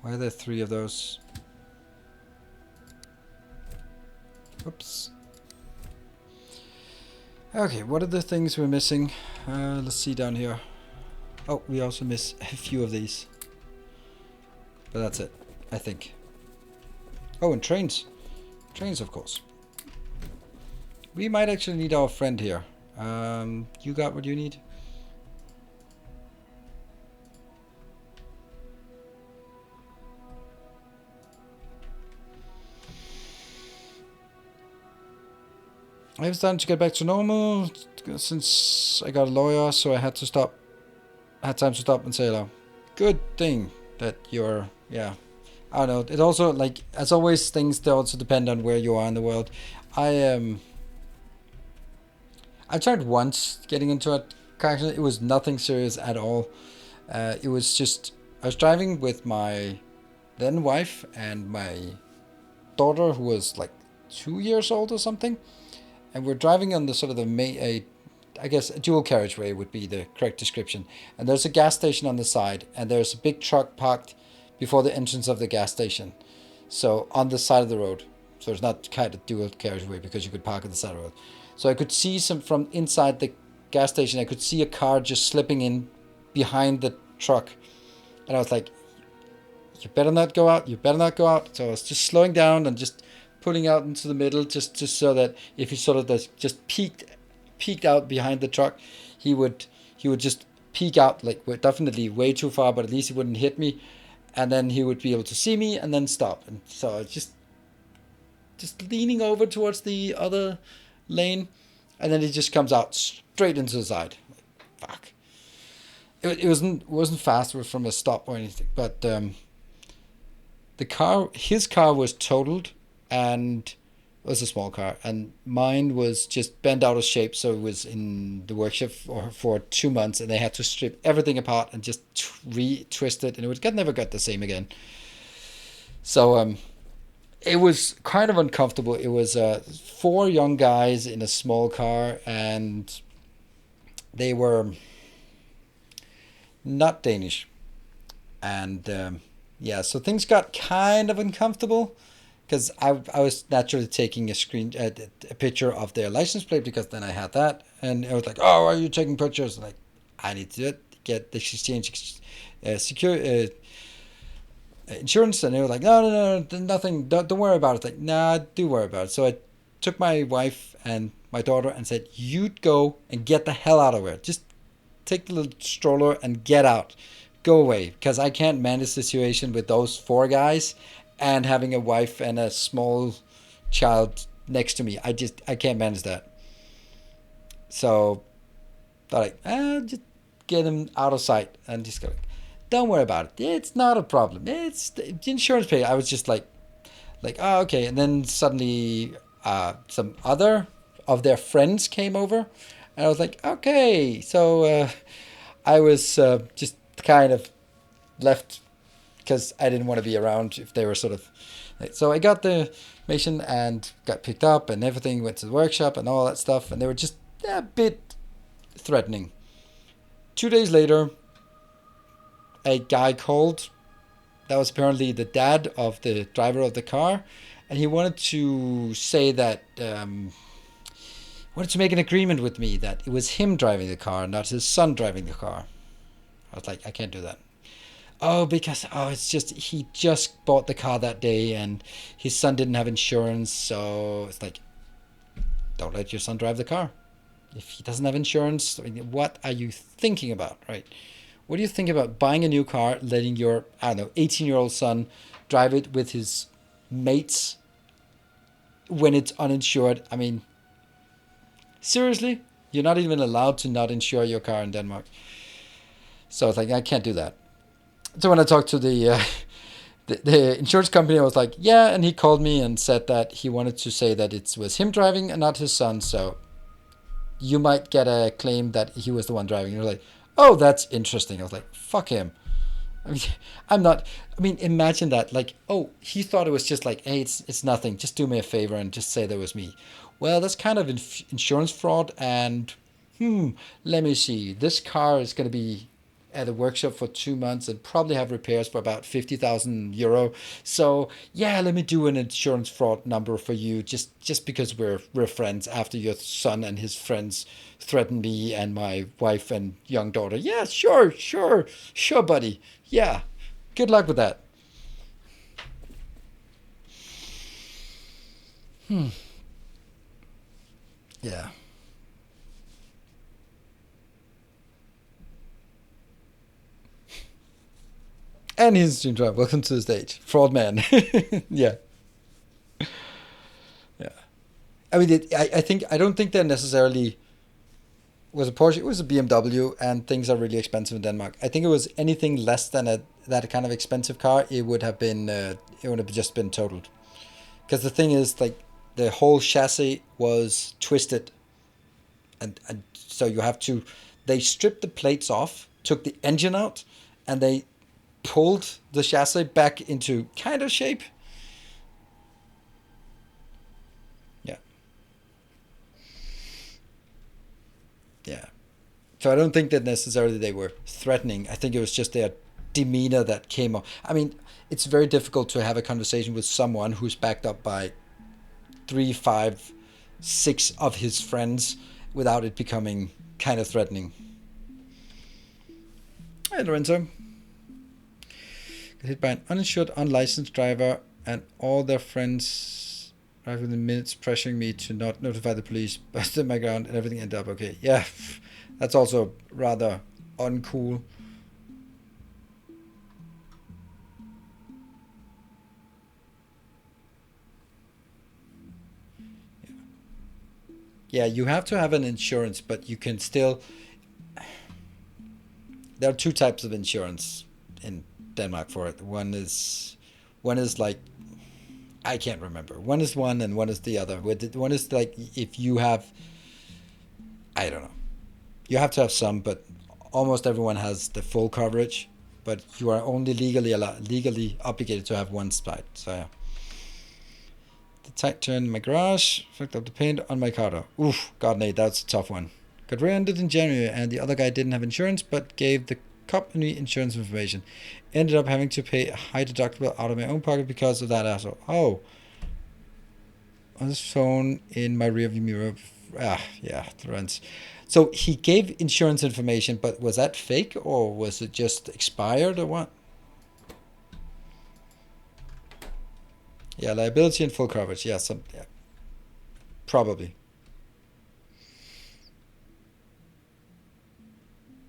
Why are there 3 of those? Oops. Okay, what are the things we're missing? Let's see down here. Oh, we also miss a few of these. But that's it, I think. Oh, and trains. Trains, of course. We might actually need our friend here. You got what you need? I was starting to get back to normal since I got a lawyer, so I had to stop. I had time to stop and say hello. Good thing that you're, yeah. I don't know. It also, like, as always, things they also depend on where you are in the world. I tried once getting into a car accident. It was nothing serious at all. It was just I was driving with my then wife and my daughter, who was like 2 years old or something, and we're driving on the sort of I guess a dual carriageway would be the correct description. And there's a gas station on the side, and there's a big truck parked before the entrance of the gas station. So on the side of the road. So it's not kind of dual carriageway because you could park on the side of the road. So I could see some from inside the gas station. I could see a car just slipping in behind the truck, and I was like, "You better not go out! You better not go out!" So I was just slowing down and just pulling out into the middle, just so that if he sort of just peeked out behind the truck, he would just peek out, like definitely way too far, but at least he wouldn't hit me, and then he would be able to see me and then stop. And so I just leaning over towards the other lane, and then he just comes out straight into the side. Like, fuck. It wasn't fast. It was from a stop or anything, but his car was totaled, and it was a small car, and mine was just bent out of shape. So it was in the workshop for 2 months, and they had to strip everything apart and just retwist it, and never got the same again. So it was kind of uncomfortable. It was 4 young guys in a small car, and they were not Danish. And yeah, so things got kind of uncomfortable, because I was naturally taking a picture of their license plate, because then I had that, and I was like, "Oh, are you taking pictures?" Like, I need to get the exchange secure insurance, and they were like, no, nothing, don't worry about it. Like, nah, do worry about it. So I took my wife and my daughter and said, "You'd go and get the hell out of here. Just take the little stroller and get out. Go away, because I can't manage the situation with those 4 guys and having a wife and a small child next to me. I can't manage that." So thought just get him out of sight and just go, "Don't worry about it. It's not a problem. It's the insurance pay." I was just like, "Oh, okay." And then suddenly, some other of their friends came over, and I was like, "Okay." So I was just kind of left because I didn't want to be around if they were sort of. So I got the information and got picked up and everything. Went to the workshop and all that stuff, and they were just a bit threatening. 2 days later, a guy called. That was apparently the dad of the driver of the car, and he wanted to say that wanted to make an agreement with me that it was him driving the car, not his son driving the car. I was like, I can't do that. Oh, because it's just he just bought the car that day, and his son didn't have insurance, so it's like, don't let your son drive the car if he doesn't have insurance. I mean, what are you thinking about, right? What do you think about buying a new car, letting your, I don't know, 18-year-old son drive it with his mates when it's uninsured? I mean, seriously? You're not even allowed to not insure your car in Denmark. So it's like, I can't do that. So when I talked to the insurance company, I was like, yeah, and he called me and said that he wanted to say that it was him driving and not his son, so you might get a claim that he was the one driving. And you're like, oh, that's interesting. I was like, fuck him. I mean, I'm not. I mean, imagine that. Like, oh, he thought it was just like, hey, it's nothing. Just do me a favor and just say that was me. Well, that's kind of insurance fraud. And let me see. This car is going to be at a workshop for 2 months and probably have repairs for about 50,000 euro. So yeah, let me do an insurance fraud number for you, just because we're friends. After your son and his friends threatened me and my wife and young daughter. Yeah, sure, buddy. Yeah, good luck with that. Yeah. And he's stream driver. Welcome to the stage, fraud man. Yeah, yeah. I mean, I don't think they're necessarily was a Porsche. It was a BMW, and things are really expensive in Denmark. I think it was anything less than that kind of expensive car. It would have been it would have just been totaled. Because the thing is, like, the whole chassis was twisted, and so you have to. They stripped the plates off, took the engine out, and they pulled the chassis back into kind of shape. Yeah. Yeah. So I don't think that necessarily they were threatening. I think it was just their demeanor that came off. I mean, it's very difficult to have a conversation with someone who's backed up by 3, 5, 6 of his friends without it becoming kind of threatening. Hey, Lorenzo. Got hit by an uninsured, unlicensed driver, and all their friends arrived within minutes, pressuring me to not notify the police. Busted my ground, and everything ended up okay. Yeah, that's also rather uncool. Yeah, you have to have an insurance, but you can still. There are two types of insurance in Denmark for it. One is like, I can't remember. One is one and one is the other. One is like, if you have, I don't know, you have to have some, but almost everyone has the full coverage. But you are only legally obligated to have one side. So yeah. The tight turn in my garage, fucked up the paint on my car door. Oof, God, Nate, that's a tough one. Got rear-ended in January, and the other guy didn't have insurance, but gave the company insurance information. Ended up having to pay a high deductible out of my own pocket because of that asshole. Oh. On his phone in my rearview mirror. Yeah, Lorenz. So he gave insurance information, but was that fake, or was it just expired, or what? Yeah, liability and full coverage. Yeah, yeah, probably.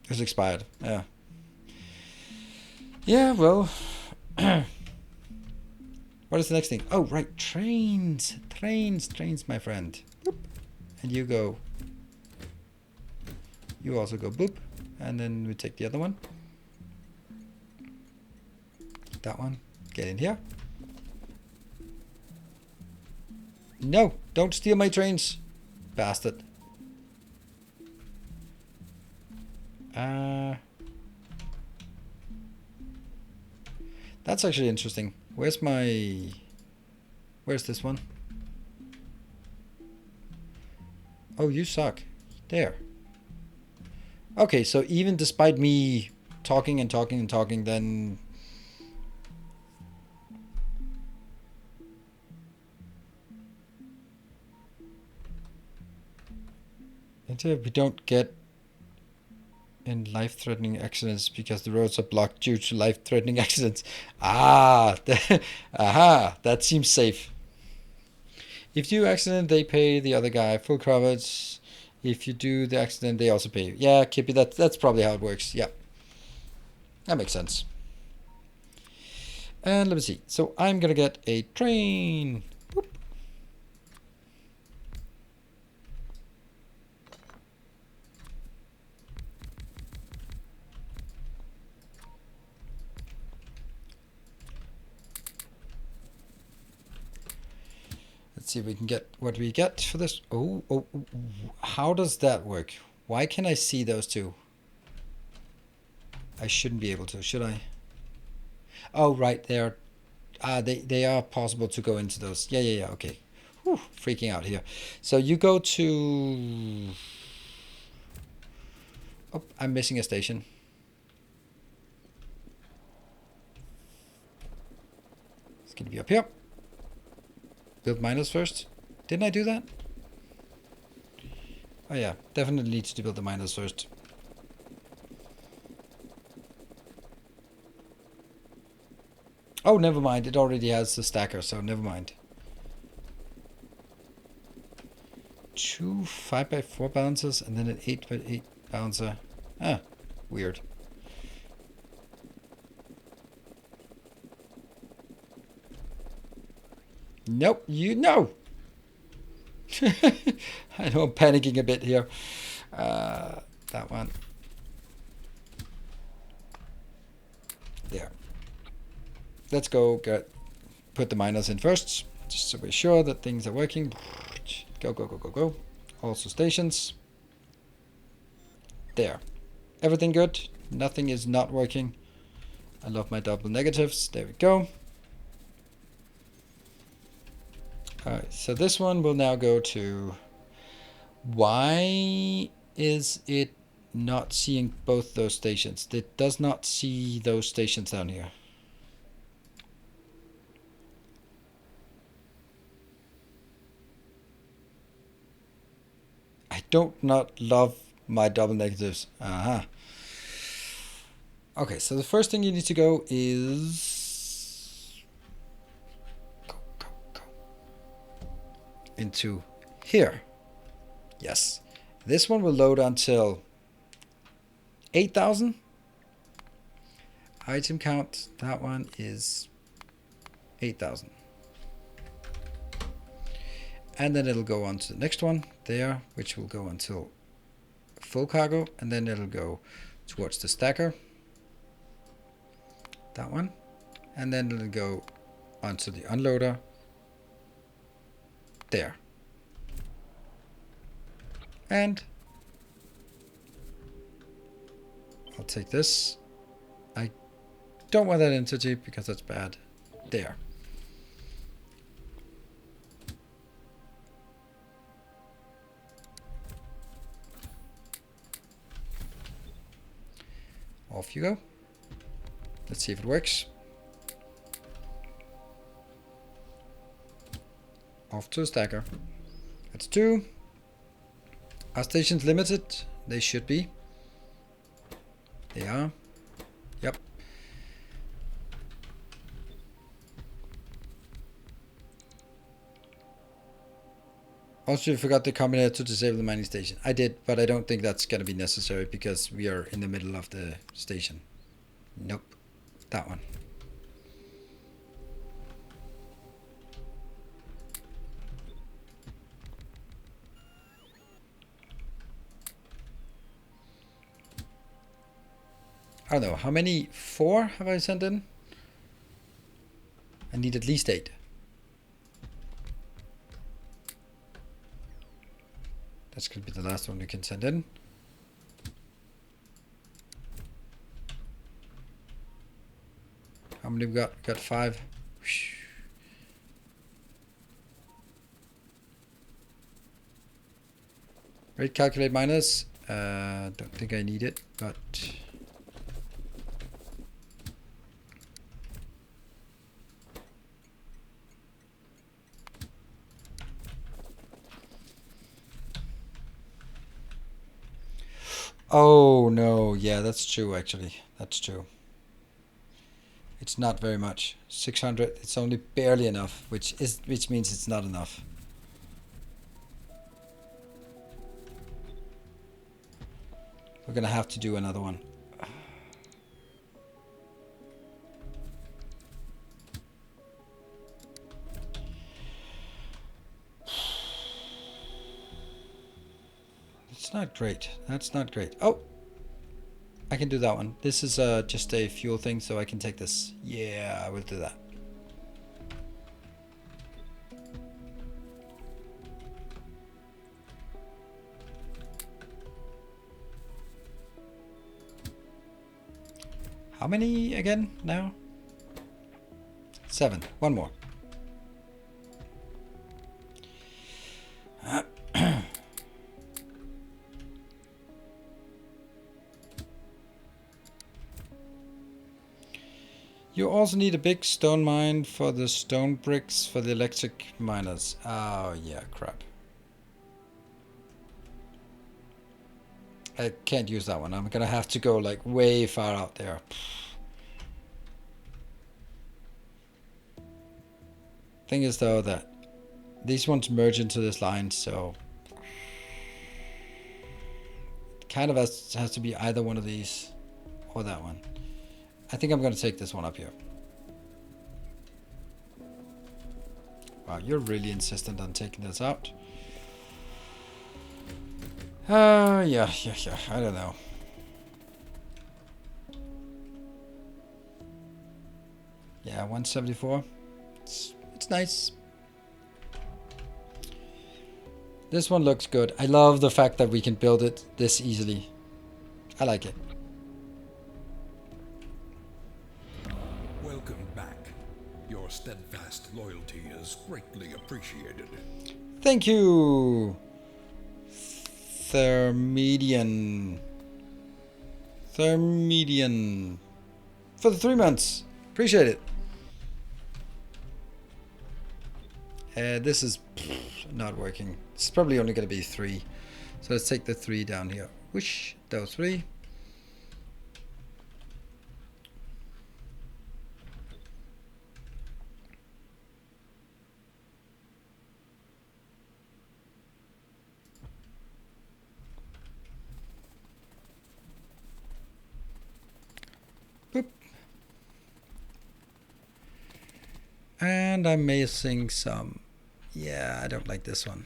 It was expired. Yeah. Yeah, well. What is the next thing? Oh, right. Trains, my friend. Boop. And you go. You also go boop. And then we take the other one. That one. Get in here. No, don't steal my trains, bastard. That's actually interesting. Where's my... Where's this one? Oh, you suck. There. Okay, so even despite me talking and talking and talking, then... Until we don't get in life-threatening accidents because the roads are blocked due to life-threatening accidents. Ah, aha, that seems safe. If you accident, they pay the other guy full coverage. If you do the accident, they also pay you. Yeah, Kippy, that's probably how it works. Yeah, that makes sense. And let me see. So I'm gonna get a train. Whoop. Let's see if we can get what we get for this. Oh, how does that work? Why can I see those two? I shouldn't be able to, should I? Oh, right, they're they are possible to go into those. Yeah, okay. Whew, freaking out here. So you go to... Oh, I'm missing a station. It's gonna be up here. Build miners first. Didn't I do that? Oh yeah, definitely needs to build the miners first. Oh, never mind. It already has the stacker, so never mind. 2 5x4 balancers and then an 8x8 balancer. Ah, weird. Nope, you know. I know I'm panicking a bit here. That one. There. Let's go put the miners in first, just so we're sure that things are working. Go. Also stations. There. Everything good. Nothing is not working. I love my double negatives. There we go. Alright, so this one will now go to... Why is it not seeing both those stations? It does not see those stations down here. I don't not love my double negatives. Aha. Okay, so the first thing you need to go is... Go. Into here. Yes. This one will load until 8,000. Item count, that one is 8,000. And then it'll go on to the next one there, which will go until full cargo, and then it'll go towards the stacker. That one. And then it'll go onto the unloader. There. And I'll take this. I don't want that entity because that's bad. There. Off you go. Let's see if it works. Off to the stacker. That's 2. Are stations limited? They should be. They are. Yep. Also, you forgot the combinator to disable the mining station. I did, but I don't think that's going to be necessary because we are in the middle of the station. Nope. That one. I don't know. How many? 4 have I sent in? I need at least 8. That's going to be the last one we can send in. How many we got? We got 5. Rate calculate minus. Don't think I need it, but oh no, yeah, that's true actually. That's true. It's not very much. 600. It's only barely enough, which means it's not enough. We're gonna have to do another one. It's not great. That's not great. Oh, I can do that one. This is just a fuel thing, so I can take this. Yeah, I will do that. How many again now? 7. One more. You also need a big stone mine for the stone bricks for the electric miners. Oh yeah, crap. I can't use that one. I'm gonna have to go like way far out there. Thing is though that these ones merge into this line, so kind of has to be either one of these or that one. I think I'm gonna take this one up here. Wow, you're really insistent on taking this out. Yeah. I don't know. Yeah, 174. It's nice. This one looks good. I love the fact that we can build it this easily. I like it. Welcome back. Your steadfast loyalty is greatly appreciated. Thank you, Thermedian, for the 3 months. Appreciate it. This is not working. It's probably only going to be 3. So let's take the 3 down here. Whoosh, those 3. Boop. And I'm missing some. Yeah, I don't like this one.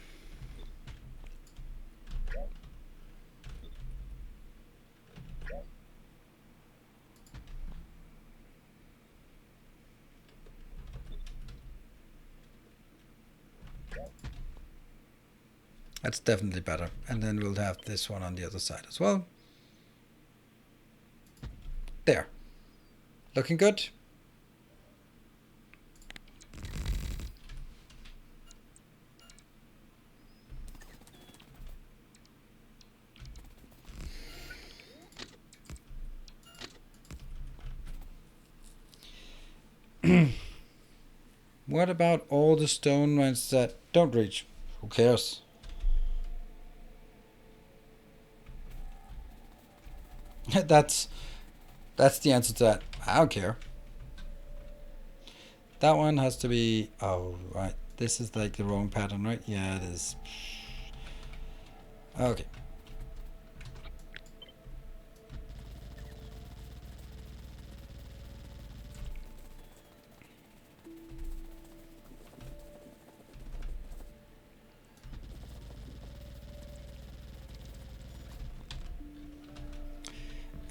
That's definitely better. And then we'll have this one on the other side as well. There. Looking good. What about all the stone mines that don't reach? Who cares? that's the answer to that. I don't care. That one has to be. Oh right, this is like the wrong pattern, right? Yeah, it is. Okay.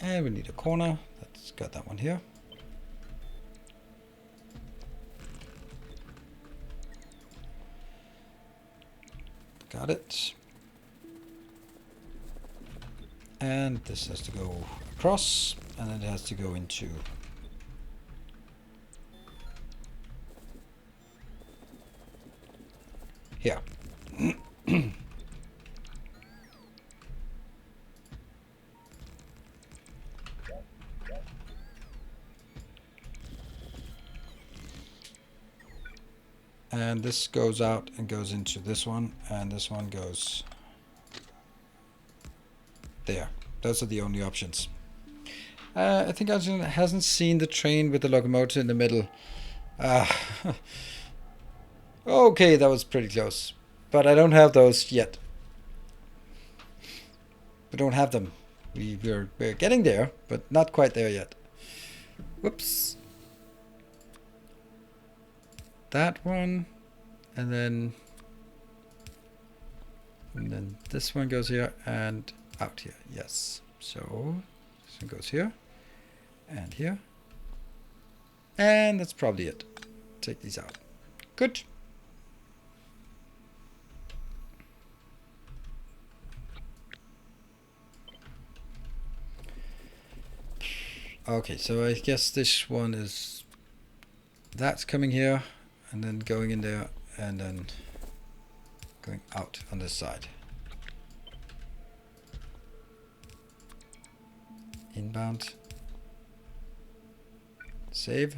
And we need a corner. Let's got that one here. Got it. And this has to go across, and then it has to go into Here. And this goes out and goes into this one, and this one goes there. Those are the only options. I think Arjun hasn't seen the train with the locomotive in the middle. Okay, that was pretty close. But I don't have those yet. We don't have them. We're getting there, but not quite there yet. Whoops. That one, and then this one goes here and out here. Yes. So this one goes here and here, and that's probably it. Take these out. Good. Okay, so I guess this one is, that's coming here and then going in there and then going out on this side. Inbound. Save.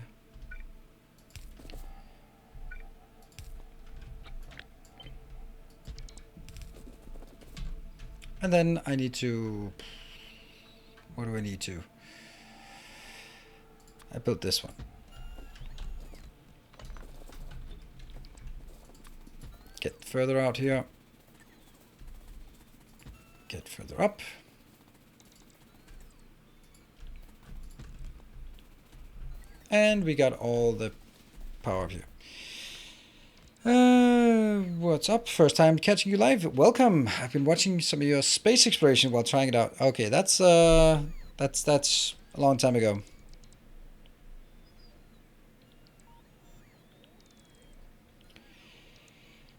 And then I need to, what do I need to? I built this one. Get further out here. Get further up. And we got all the power here. What's up? First time catching you live. Welcome. I've been watching some of your space exploration while trying it out. Okay, that's a long time ago.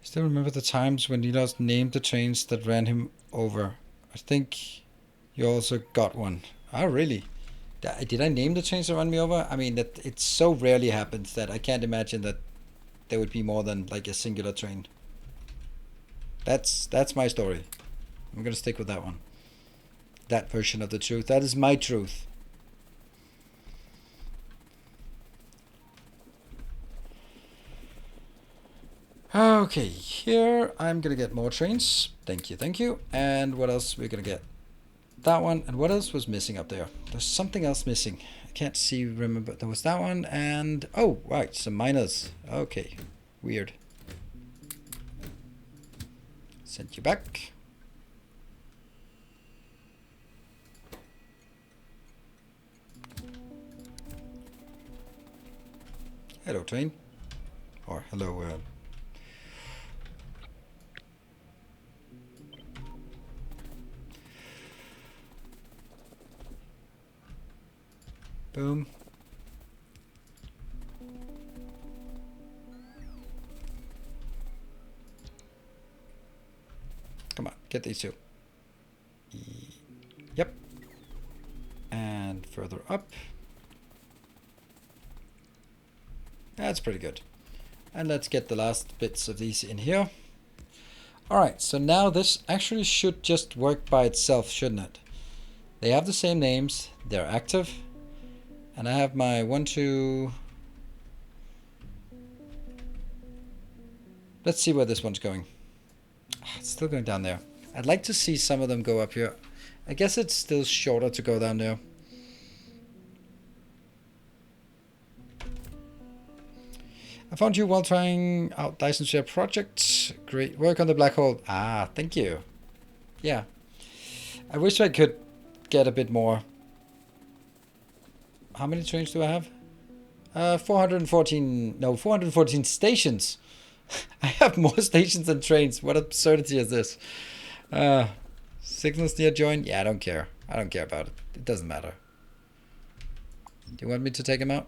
Still remember the times when Nilas named the trains that ran him over. I think you also got one. Oh, really? Did I name the trains that ran me over? I mean, that it so rarely happens that I can't imagine that there would be more than like a singular train. That's my story. I'm gonna stick with that one. That version of the truth. That is my truth. Okay, here I'm gonna get more trains. Thank you, thank you. And what else we're gonna get? That one. And what else was missing up there? There's something else missing. I can't see, remember. There was that one and, oh, right, some miners. Okay, weird. Send you back. Hello, train. Or hello, boom. Come on, get these two. Yep. And further up. That's pretty good. And let's get the last bits of these in here. Alright, so now this actually should just work by itself, shouldn't it? They have the same names, they're active. And I have my 1, 2... Let's see where this one's going. It's still going down there. I'd like to see some of them go up here. I guess it's still shorter to go down there. I found you while trying out Dyson Sphere project. Great work on the black hole. Ah, thank you. Yeah. I wish I could get a bit more. How many trains do I have? 414 stations. I have more stations than trains. What absurdity is this? Signals near join? Yeah, I don't care. I don't care about it. It doesn't matter. Do you want me to take him out?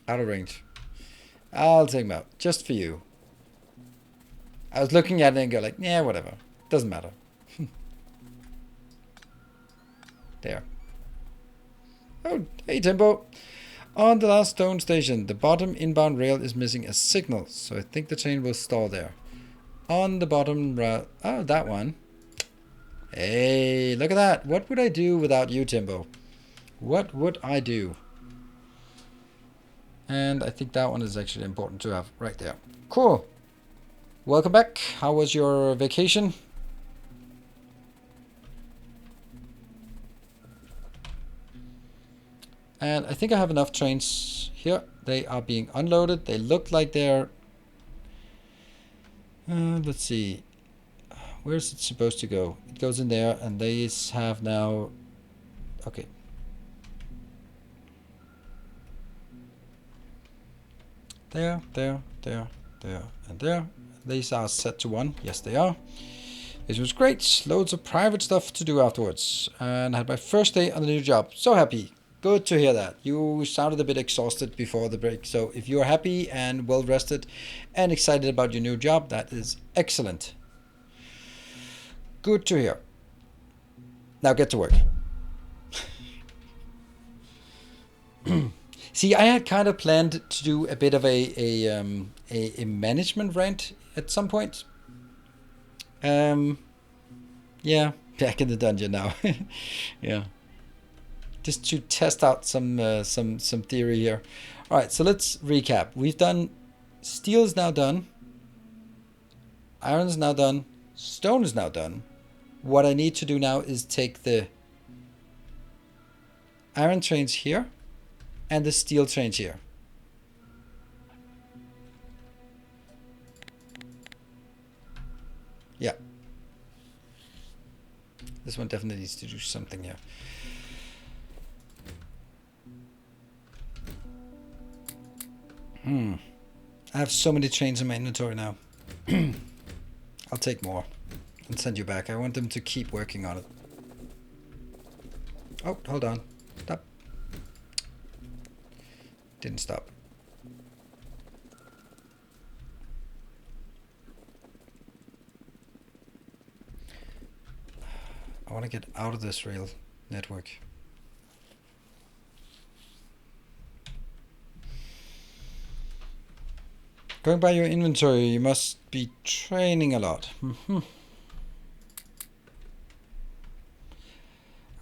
Out of range. I'll take him out. Just for you. I was looking at it and go like, yeah, whatever. Doesn't matter. There. Oh, hey, Timbo. On the last stone station, the bottom inbound rail is missing a signal, so I think the train will stall there. On the bottom row. Oh, that one. Hey, look at that. What would I do without you, Timbo? What would I do? And I think that one is actually important to have right there. Cool. Welcome back. How was your vacation? And I think I have enough trains here. They are being unloaded. They look like they're... let's see. Where is it supposed to go? It goes in there, and these have now... Okay. There, there, there, there, and there. These are set to 1. Yes, they are. This was great. Loads of private stuff to do afterwards. And I had my first day on the new job. So happy. Good to hear that. You sounded a bit exhausted before the break. So if you're happy and well rested and excited about your new job, that is excellent. Good to hear. Now get to work. See, I had kind of planned to do a bit of a management rant at some point. Yeah, back in the dungeon now. Yeah, just to test out some theory here. All right, so let's recap. We've done steel is now done. Iron is now done. Stone is now done. What I need to do now is take the iron trains here and the steel trains here. Yeah. This one definitely needs to do something here. I have so many trains in my inventory now. I'll take more and send you back. I want them to keep working on it. Oh, hold on. Stop. Didn't stop. I want to get out of this rail network. Going by your inventory, you must be training a lot.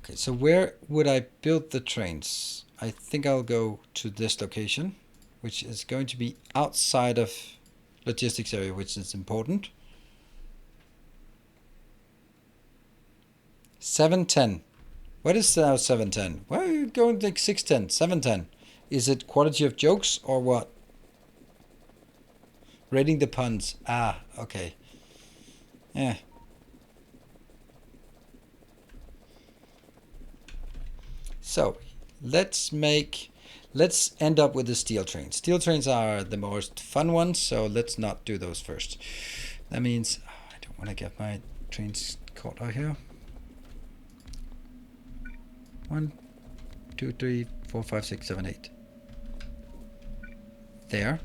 Okay, so where would I build the trains? I think I'll go to this location, which is going to be outside of logistics area, which is important. 710. What is now 710? Why are you going like 610, 710? Is it quality of jokes or what? Rating the puns. Ah, okay. Yeah. So let's end up with the steel trains. Steel trains are the most fun ones, so let's not do those first. That means I don't want to get my trains caught out here. 1, 2, 3, 4, 5, 6, 7, 8. There.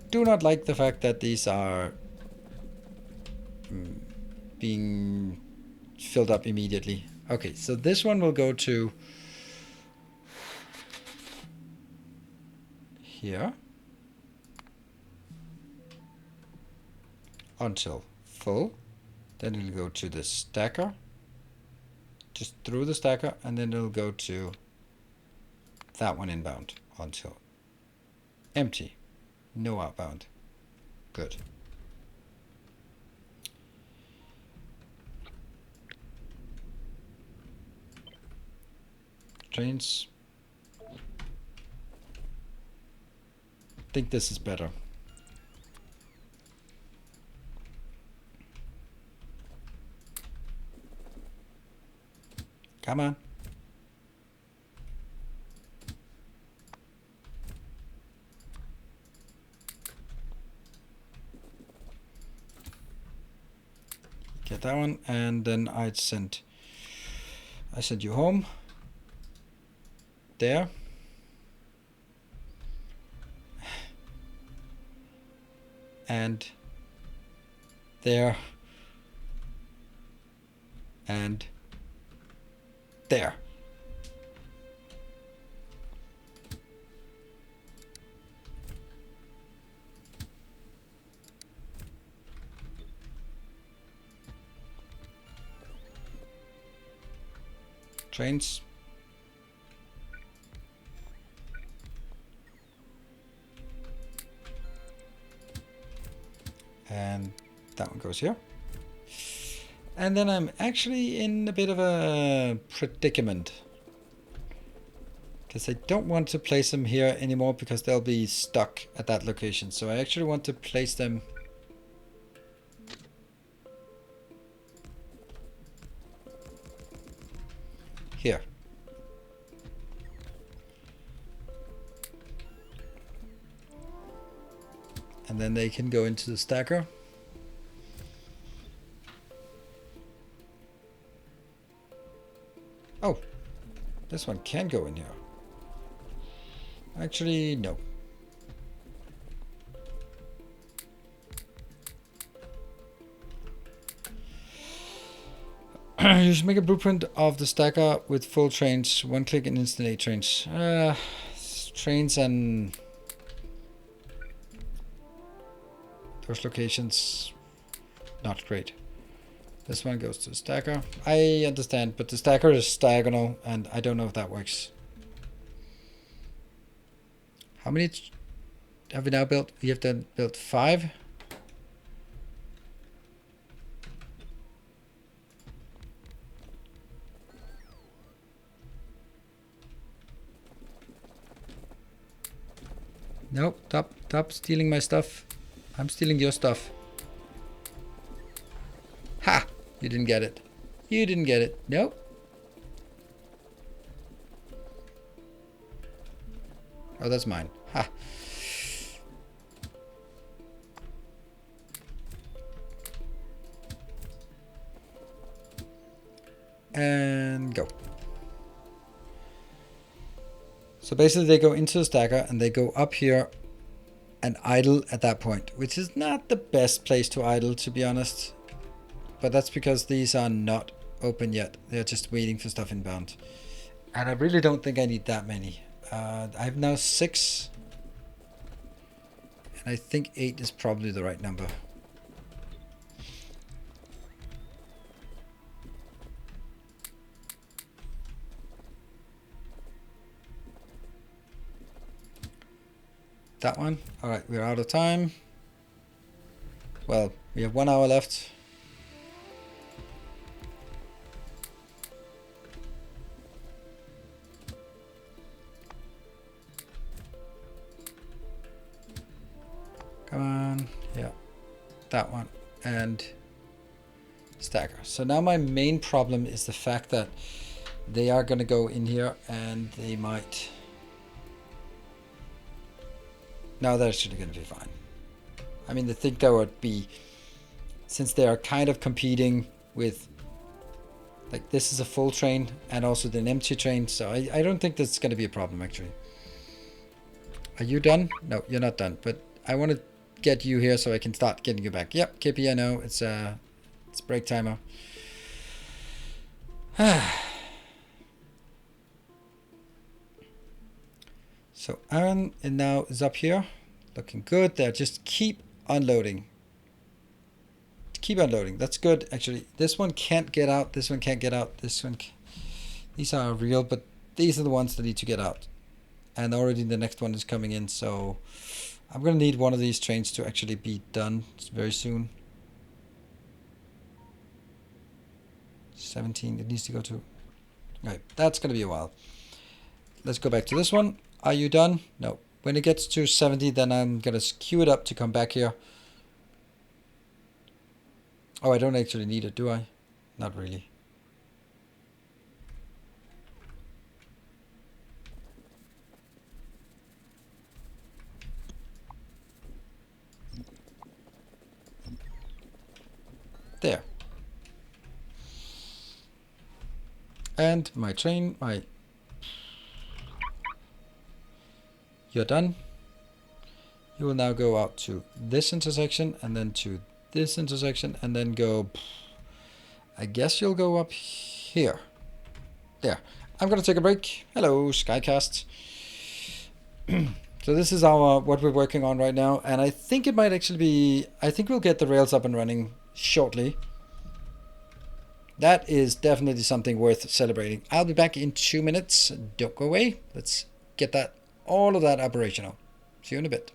Do not like the fact that these are being filled up immediately. Okay, so this one will go to here until full. Then it'll go to the stacker, just through the stacker, and then it'll go to that one inbound until empty. No outbound. Good. Trains. I think this is better. Come on. Get that one, and then I send you home. There. And there. And there. trains. And that one goes here. And then I'm actually in a bit of a predicament, because I don't want to place them here anymore because they'll be stuck at that location. So I actually want to place them here. And then they can go into the stacker. Oh, this one can go in here. Actually, no. You should make a blueprint of the stacker with full trains, one click and instantly trains. Trains and those locations, not great. This one goes to the stacker. I understand, but the stacker is diagonal, and I don't know if that works. How many have we now built? We have then built 5. Nope, stop stealing my stuff. I'm stealing your stuff. Ha! You didn't get it. You didn't get it. Nope. Oh, that's mine. Ha! And go. So basically they go into the stacker and they go up here and idle at that point, which is not the best place to idle, to be honest. But that's because these are not open yet. They're just waiting for stuff inbound. And I really don't think I need that many. I have now 6. And I think 8 is probably the right number. That one. All right, we're out of time. Well, we have 1 hour left. Come on. Yeah. That one. And stacker. So now my main problem is the fact that they are going to go in here and they might... No, they're actually going to be fine. I mean, I think that would be... Since they are kind of competing with... Like, this is a full train and also an empty train. So I don't think that's going to be a problem, actually. Are you done? No, you're not done. But I want to get you here so I can start getting you back. Yep, KP, I know. It's break timer. So Aaron now is up here. Looking good there. Just keep unloading. Keep unloading. That's good, actually. This one can't get out. This one can't get out. This one... These are real, but these are the ones that need to get out. And already the next one is coming in, so... I'm going to need one of these trains to actually be done very soon. 17, it needs to go to... Right, that's going to be a while. Let's go back to this one. Are you done? No. When it gets to 70, then I'm going to queue it up to come back here. Oh, I don't actually need it, do I? Not really. There. And my train, You're done. You will now go out to this intersection and then to this intersection and then go... I guess you'll go up here. There. I'm going to take a break. Hello, Skycast. So this is what we're working on right now, and I think it might actually be... I think we'll get the rails up and running shortly. that is definitely something worth celebrating. I'll be back in 2 minutes. Don't go away. Let's get all of that operational. See you in a bit.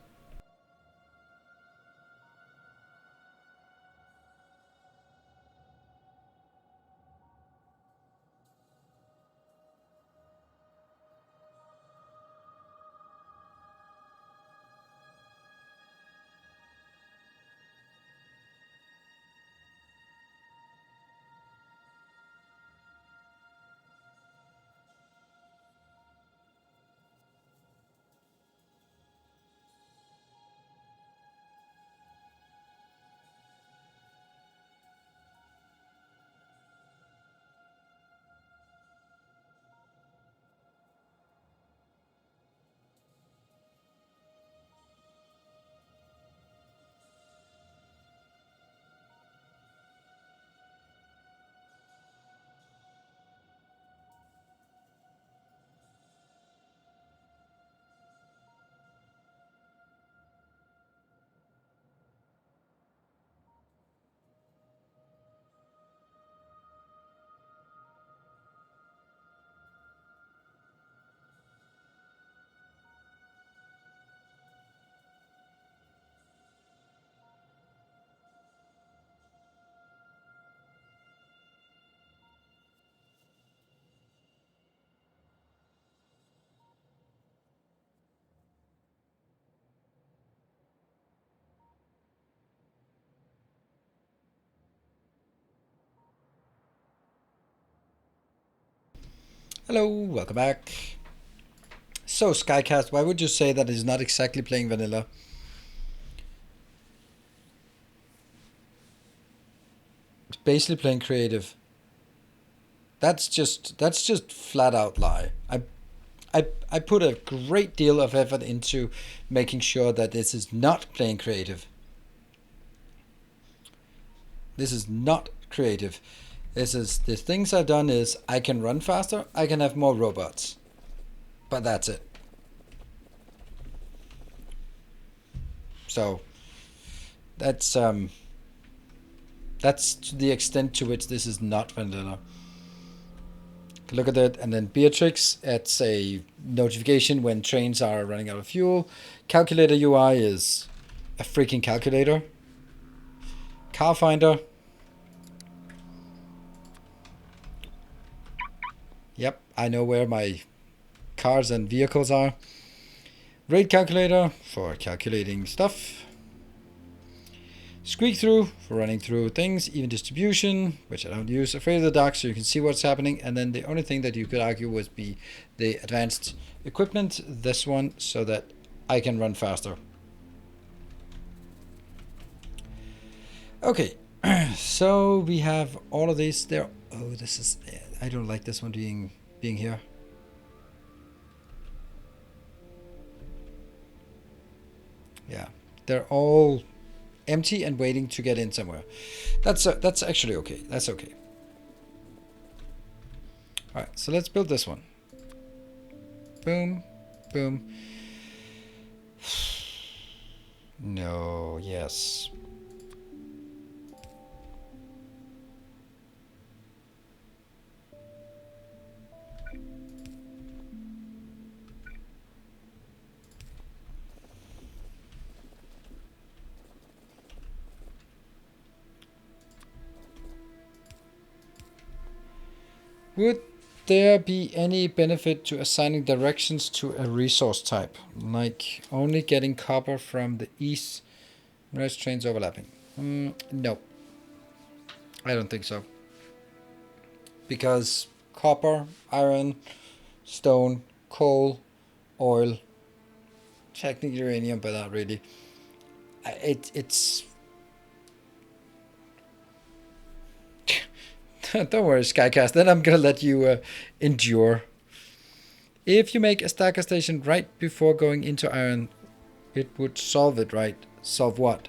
Hello, welcome back. So, Skycast, why would you say that is not exactly playing vanilla? It's basically playing creative. That's just flat out lie. I put a great deal of effort into making sure that this is not playing creative. This is not creative. This is the things I've done is I can run faster, I can have more robots. But that's it. So that's to the extent to which this is not vanilla. Look at that, and then Beatrix, it's a notification when trains are running out of fuel. Calculator UI is a freaking calculator. Car finder. Yep, I know where my cars and vehicles are. Rate calculator for calculating stuff. Squeak through for running through things. Even distribution, which I don't use. Afraid of the dark, so you can see what's happening. And then the only thing that you could argue would be the advanced equipment. This one, so that I can run faster. Okay, so we have all of these there. Oh, this is, I don't like this one being here. Yeah, they're all empty and waiting to get in somewhere. That's actually okay. That's okay. All right, so let's build this one. Boom, boom. No, yes. Would there be any benefit to assigning directions to a resource type, like only getting copper from the east, west trains overlapping? No, I don't think so. Because copper, iron, stone, coal, oil, technically uranium, but not really. It's don't worry, Skycast. Then I'm gonna let you endure. If you make a stacker station right before going into iron, it would solve it, right? Solve what?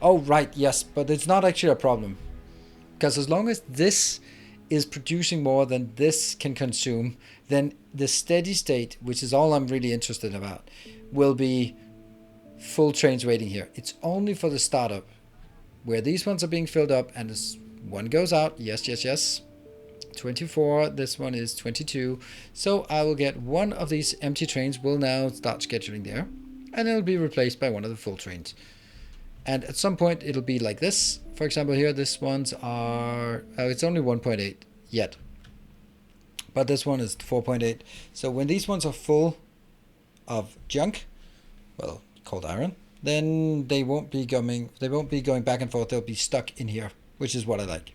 Oh, right, yes, but it's not actually a problem. Because as long as this is producing more than this can consume, then the steady state, which is all I'm really interested about, will be full trains waiting here. It's only for the startup, where these ones are being filled up and is One goes out. Yes, yes, yes. 24. This one is 22. So I will get one of these empty trains will now start scheduling there. And it'll be replaced by one of the full trains. And at some point it'll be like this. For example, here, this ones are... it's only 1.8 yet. But this one is 4.8. So when these ones are full of junk, well, called iron, then they won't be going back and forth. They'll be stuck in here, which is what I like.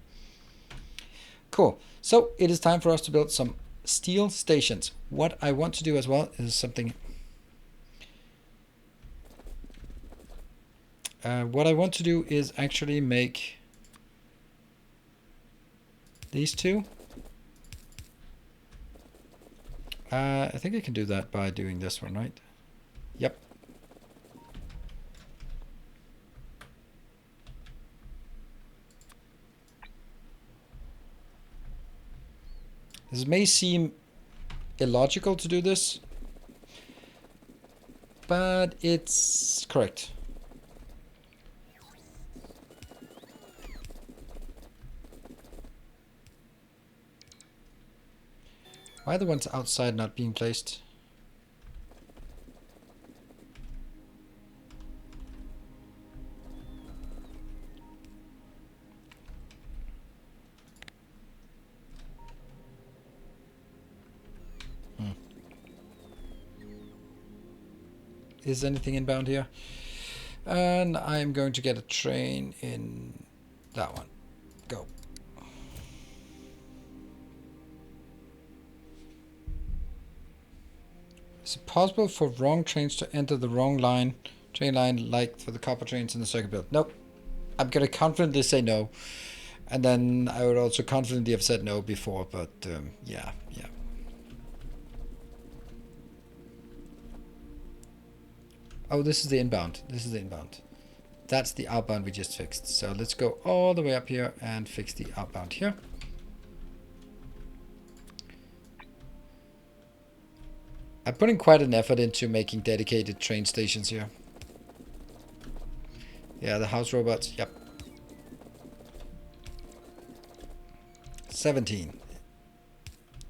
Cool. So it is time for us to build some steel stations. What I want to do as well is something... what I want to do is actually make these two. I think I can do that by doing this one, right? Yep. This may seem illogical to do this, but it's correct. Why are the ones outside not being placed? Is anything inbound here? And I'm going to get a train in that one. Go. Is it possible for wrong trains to enter the wrong train line, like for the copper trains in the circuit build? Nope. I'm going to confidently say no. And then I would also confidently have said no before, but yeah. Oh, this is the inbound. This is the inbound. That's the outbound we just fixed. So let's go all the way up here and fix the outbound here. I'm putting quite an effort into making dedicated train stations here. Yeah, the house robots, yep. 17.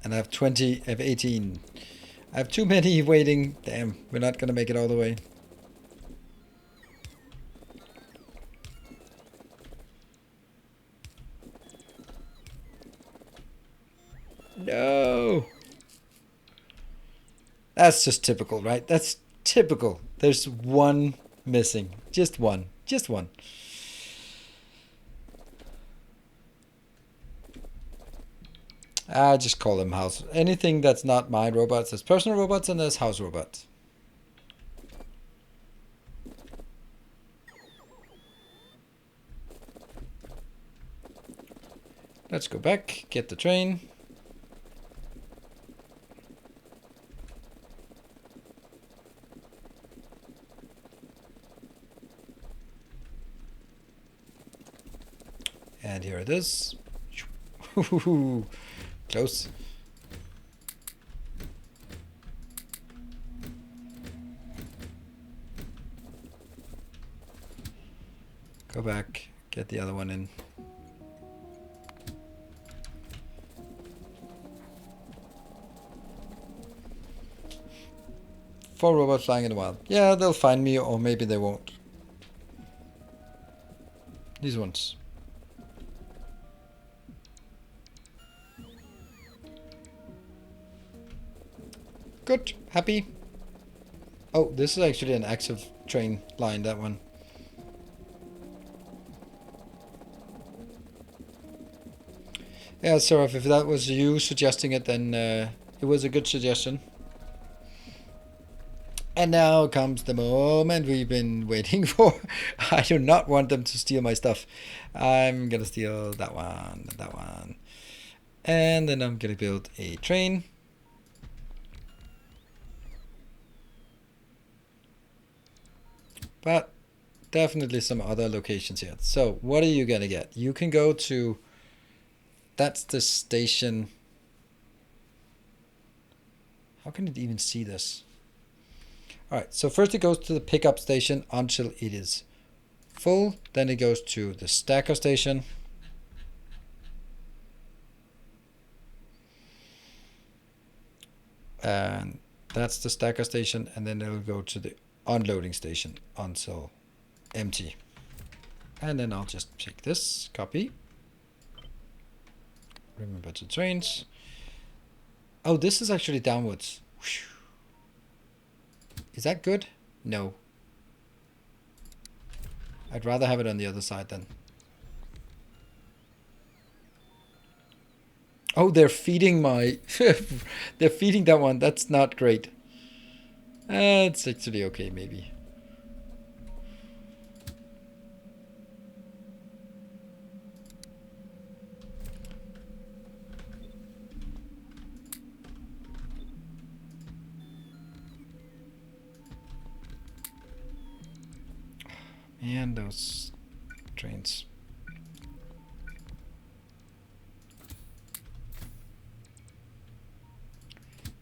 And I have 20, I have 18. I have too many waiting. Damn, we're not going to make it all the way. No! That's just typical, right? That's typical. There's one missing. Just one. Just one. I just call them house. Anything that's not my robots, there's personal robots and there's house robots. Let's go back, get the train. And here it is. Close. Go back, get the other one in. Four robots flying in the wild. Yeah, they'll find me, or maybe they won't. These ones. Good. Happy. Oh, this is actually an active train line, that one. Yeah, so if that was you suggesting it, then it was a good suggestion. And now comes the moment we've been waiting for. I do not want them to steal my stuff. I'm gonna steal that one, and that one. And then I'm gonna build a train. But definitely some other locations here. So what are you gonna get? You can go to... That's the station. How can it even see this? Alright, so first it goes to the pickup station until it is full. Then it goes to the stacker station. And that's the stacker station, and then it'll go to the unloading station until empty. And then I'll just take this, copy. Remember to trains. Oh, this is actually downwards. Is that good? No. I'd rather have it on the other side then. Oh, they're feeding my... they're feeding that one. That's not great. It's actually okay, maybe. And those trains.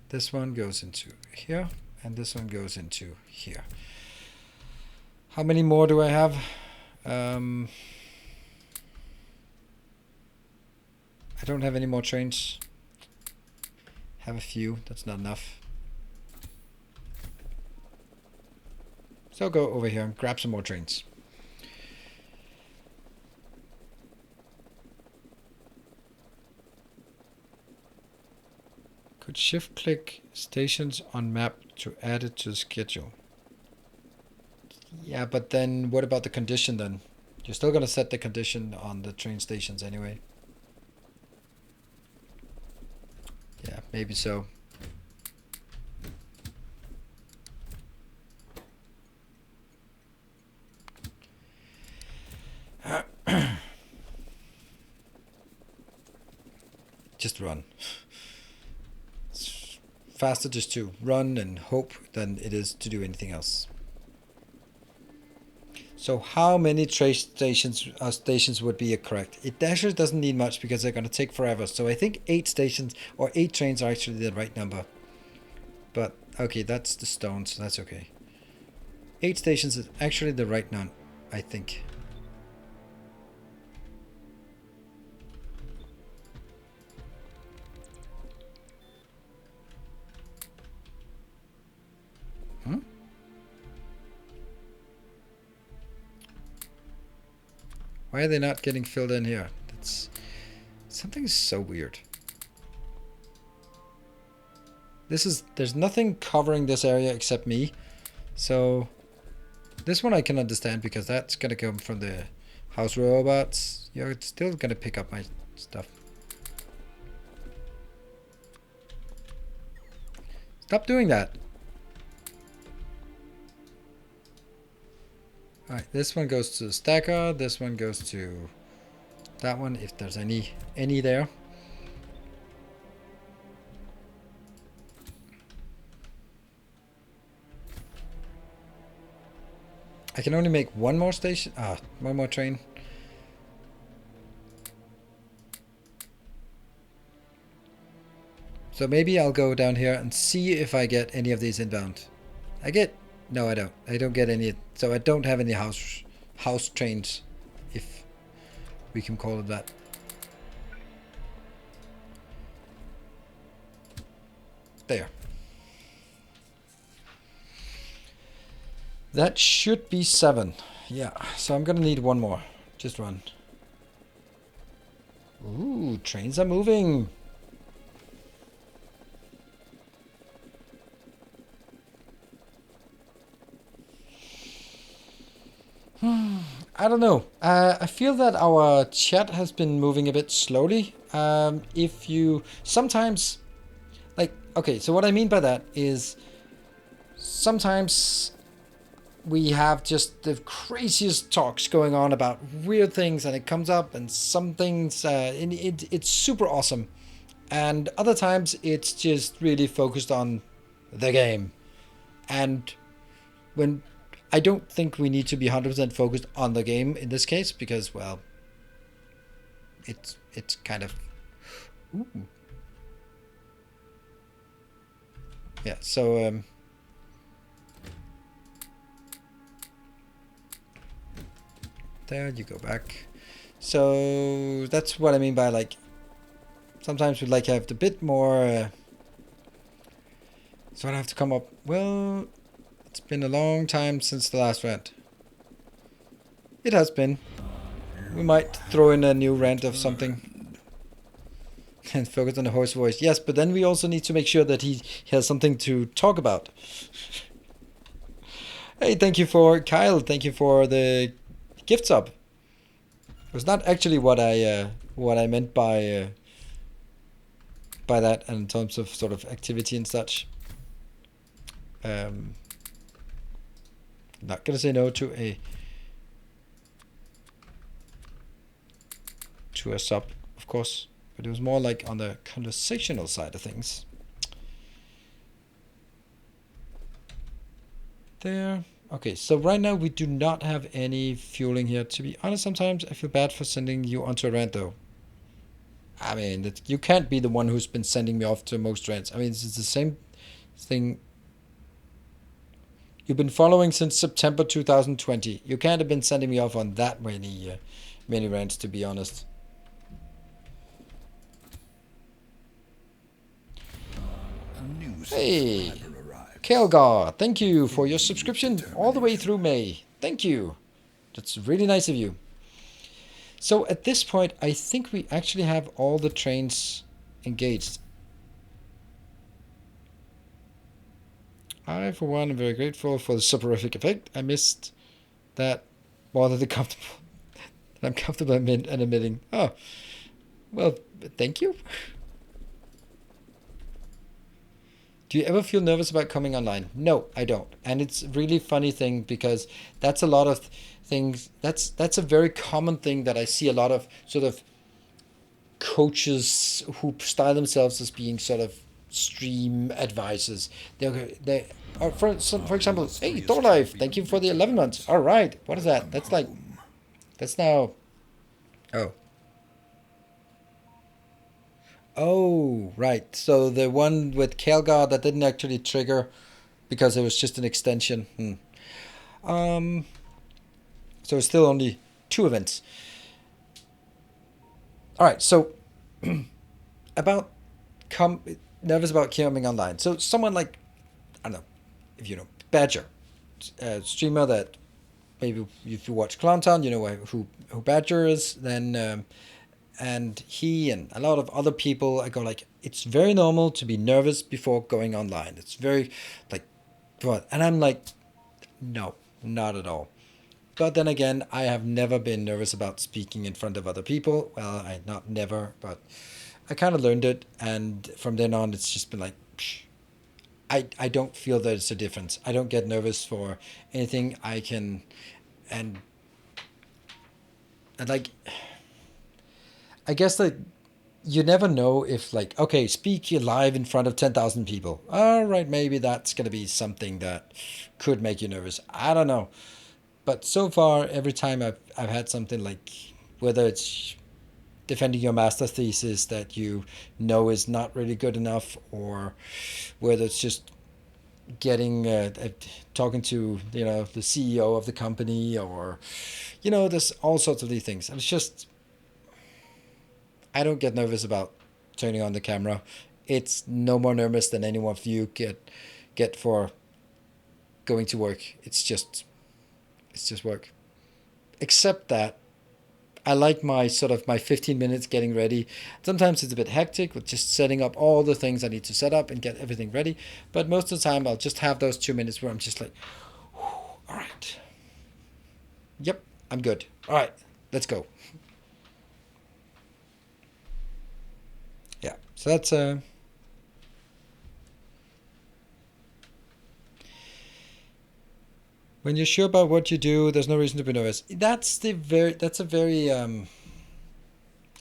This one goes into here, and this one goes into here. How many more do I have? I don't have any more trains. Have a few, that's not enough. So I'll go over here and grab some more trains. Could shift click stations on map to add it to the schedule. Yeah, but then what about the condition then? You're still gonna set the condition on the train stations anyway. Yeah, maybe so. Just run. It's faster just to run and hope than it is to do anything else. So how many train stations would be correct? It actually doesn't need much because they're going to take forever. So I think 8 stations or 8 trains are actually the right number. But okay, that's the stone, so that's okay. 8 stations is actually the right number, I think. Why are they not getting filled in here? That's something is so weird. There's nothing covering this area except me. So this one I can understand because that's gonna come from the house robots. You're still gonna pick up my stuff. Stop doing that. Alright, this one goes to the stacker, this one goes to that one, if there's any there. I can only make one more station, one more train. So maybe I'll go down here and see if I get any of these inbound. No, I don't. I don't get any. So I don't have any house trains, if we can call it that. There. That should be 7. Yeah. So I'm gonna need one more. Just run. Ooh, trains are moving. I don't know. I feel that our chat has been moving a bit slowly. If you sometimes, like, okay, so what I mean by that is sometimes we have just the craziest talks going on about weird things, and it comes up, and some things, it's super awesome. And other times it's just really focused on the game. And when I don't think we need to be 100% focused on the game in this case because, well, it's kind of... Ooh. Yeah, so... there, you go back. So that's what I mean by, like, sometimes we'd like to have a bit more... So I have to come up. Well, it's been a long time since the last rant. It has been. We might throw in a new rant of something and focus on the host voice. Yes, but then we also need to make sure that he has something to talk about. Hey, thank you for Kyle. Thank you for the gift sub. It was not actually what I meant by that in terms of sort of activity and such. Not gonna say no to a sub, of course, but it was more like on the conversational side of things. There. Okay, so right now we do not have any fueling here. To be honest, sometimes I feel bad for sending you onto a rant, though. I mean, you can't be the one who's been sending me off to most rants. I mean, it's the same thing. You've been following since September 2020. You can't have been sending me off on that many rants, to be honest. Hey, Kelgar, thank you for your subscription all the way through May. Thank you. That's really nice of you. So at this point, I think we actually have all the trains engaged. I, for one, am very grateful for the soporific effect. I missed that more than comfortable. I'm comfortable and admitting. Oh, well, thank you. Do you ever feel nervous about coming online? No, I don't. And it's a really funny thing because that's a lot of things. That's a very common thing that I see a lot of sort of coaches who style themselves as being sort of stream advisors. They are, for example, hey, Thorlife, thank you for the 11 months. All right, what is that? That's like, that's now, oh. Oh, right. So the one with Kelgar that didn't actually trigger because it was just an extension. So it's still only 2 events. All right. So about nervous about coming online. So someone like, I don't know if you know Badger, a streamer that maybe if you watch Clowntown, you know who Badger is. Then and he and a lot of other people, I go like, it's very normal to be nervous before going online. It's very like, and I'm like, no, not at all. But then again, I have never been nervous about speaking in front of other people. Well, I not never, but I kind of learned it, and from then on, it's just been like, psh, I don't feel that it's a difference. I don't get nervous for anything. I can, and like, I guess like you never know if like, okay, speak live in front of 10,000 people. All right, maybe that's going to be something that could make you nervous. I don't know. But so far, every time I've had something like, whether it's defending your master thesis that you know is not really good enough, or whether it's just getting talking to the CEO of the company, or there's all sorts of these things. And it's just, I don't get nervous about turning on the camera. It's no more nervous than any one of you get for going to work. It's just work. Except that I like my 15 minutes getting ready. Sometimes it's a bit hectic with just setting up all the things I need to set up and get everything ready. But most of the time I'll just have those 2 minutes where I'm just like, all right. Yep, I'm good. All right, let's go. Yeah, so that's when you're sure about what you do, there's no reason to be nervous. That's a very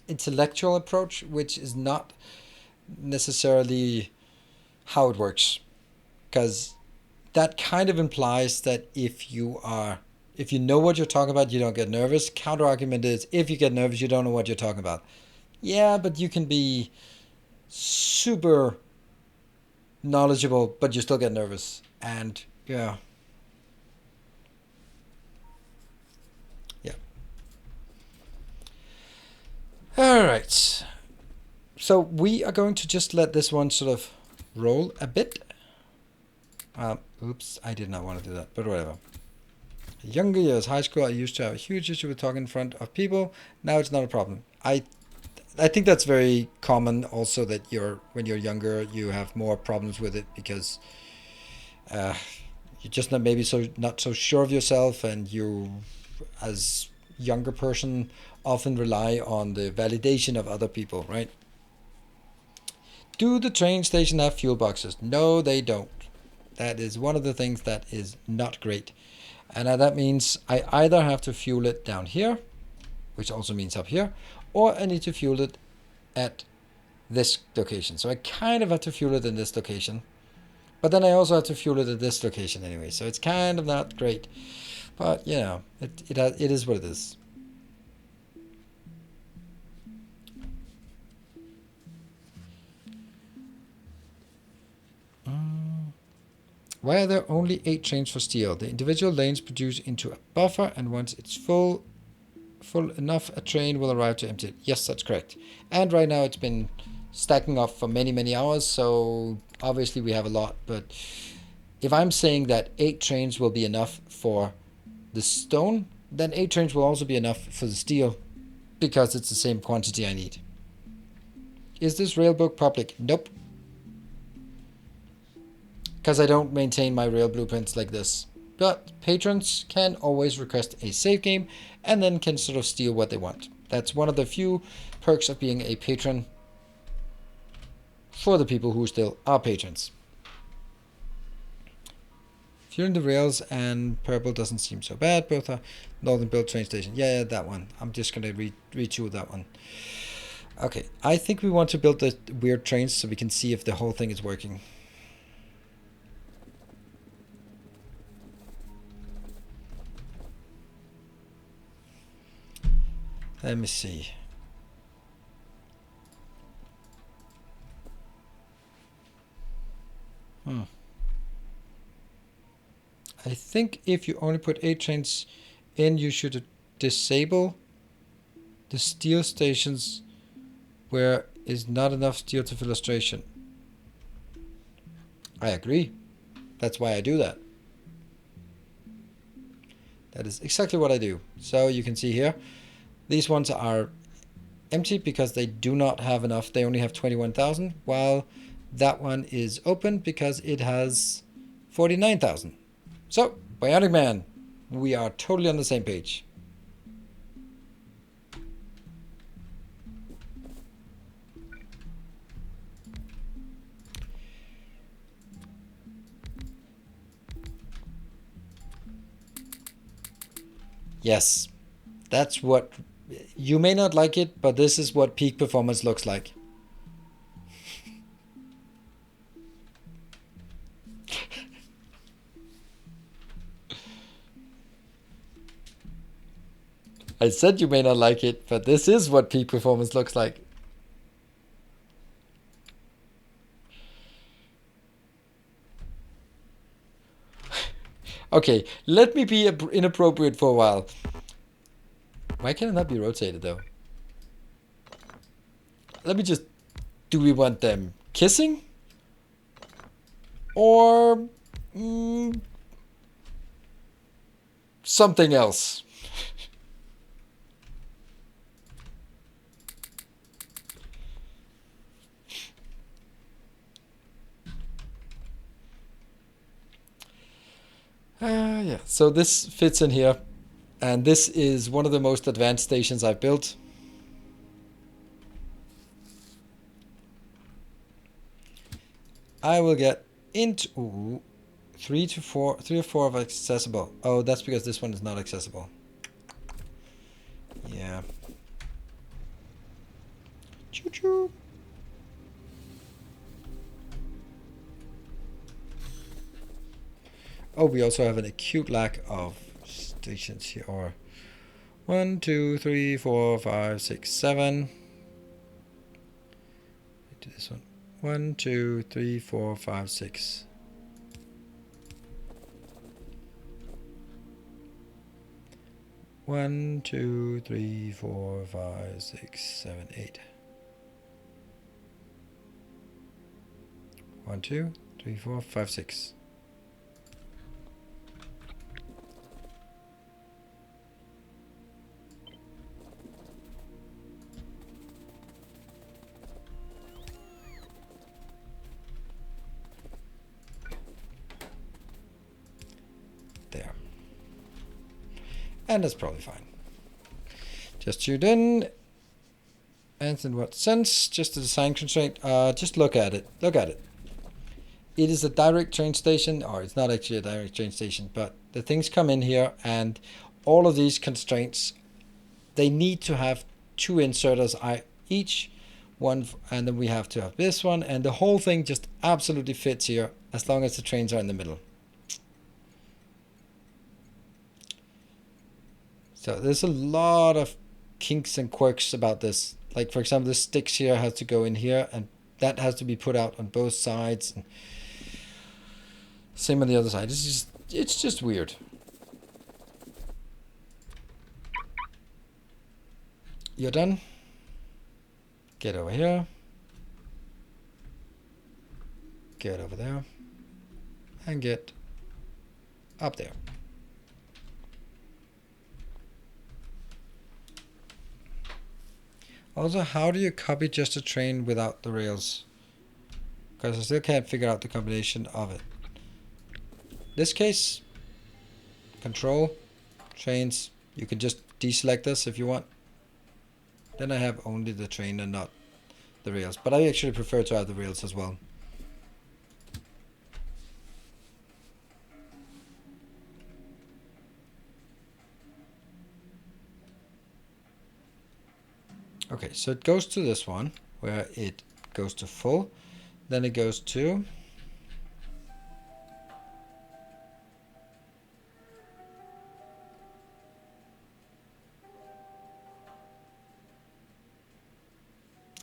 intellectual approach, which is not necessarily how it works, because that kind of implies that if you know what you're talking about, you don't get nervous. Counter argument is, if you get nervous, you don't know what you're talking about. Yeah, but you can be super knowledgeable, but you still get nervous. And yeah. All right. So we are going to just let this one sort of roll a bit. Oops, I did not want to do that, but whatever. Younger years, high school, I used to have a huge issue with talking in front of people. Now it's not a problem. I think that's very common also, that when you're younger you have more problems with it because you're just not so sure of yourself, and you, as younger person, often rely on the validation of other people, right? Do the train station have fuel boxes? No, they don't. That is one of the things that is not great. And that means I either have to fuel it down here, which also means up here, or I need to fuel it at this location. So I kind of have to fuel it in this location, but then I also have to fuel it at this location anyway. So it's kind of not great, but you know, it is what it is. Why are there only 8 trains for steel? The individual lanes produce into a buffer, and once it's full enough, a train will arrive to empty it. Yes, that's correct. And right now it's been stacking up for many hours, so obviously we have a lot. But if I'm saying that 8 trains will be enough for the stone, then 8 trains will also be enough for the steel, because it's the same quantity I need. Is this railbook public? Nope. Because I don't maintain my rail blueprints like this. But patrons can always request a save game and then can sort of steal what they want. That's one of the few perks of being a patron for the people who still are patrons. Fueling the rails and purple doesn't seem so bad. Both are Northern Build train station. Yeah, that one. I'm just going to read that one. Okay, I think we want to build the weird trains so we can see if the whole thing is working. Let me see. I think if you only put 8 trains in, you should disable the steel stations where is not enough steel to fill a station. I agree. That's why I do that. That is exactly what I do. So you can see here, these ones are empty because they do not have enough. They only have 21,000, while that one is open because it has 49,000. So, Bionic Man, we are totally on the same page. Yes, that's what... You may not like it, but this is what peak performance looks like. I said you may not like it, but this is what peak performance looks like. Okay, let me be inappropriate for a while. Why can it not be rotated, though? Let me just... Do we want them kissing? Or... something else? Yeah, so this fits in here. And this is one of the most advanced stations I've built. I will get into 3 or 4 of accessible. Oh, that's because this one is not accessible. Yeah. Choo choo. Oh, we also have an acute lack of stations here. Or 1, 2, 3, 4, 5, 6, 7. Do this one. 1, 2, 3, 4, 5, 6. One, 2, 3, 4, 5, 6, 7, 8. 1, 2, 3, 4, 5, 6. And that's probably fine. Just tuned in. And in what sense? Just a design constraint. Just look at it. Look at it. It is a direct train station, or it's not actually a direct train station, but the things come in here, and all of these constraints, they need to have two inserters each one, and then we have to have this one, and the whole thing just absolutely fits here as long as the trains are in the middle. So there's a lot of kinks and quirks about this. Like, for example, this sticks here has to go in here, and that has to be put out on both sides. And same on the other side. It's just weird. You're done. Get over here. Get over there. And get up there. Also, how do you copy just a train without the rails? Because I still can't figure out the combination of it. This case, control, trains, you can just deselect this if you want. Then I have only the train and not the rails. But I actually prefer to have the rails as well. Okay, so it goes to this one, where it goes to full. Then it goes to...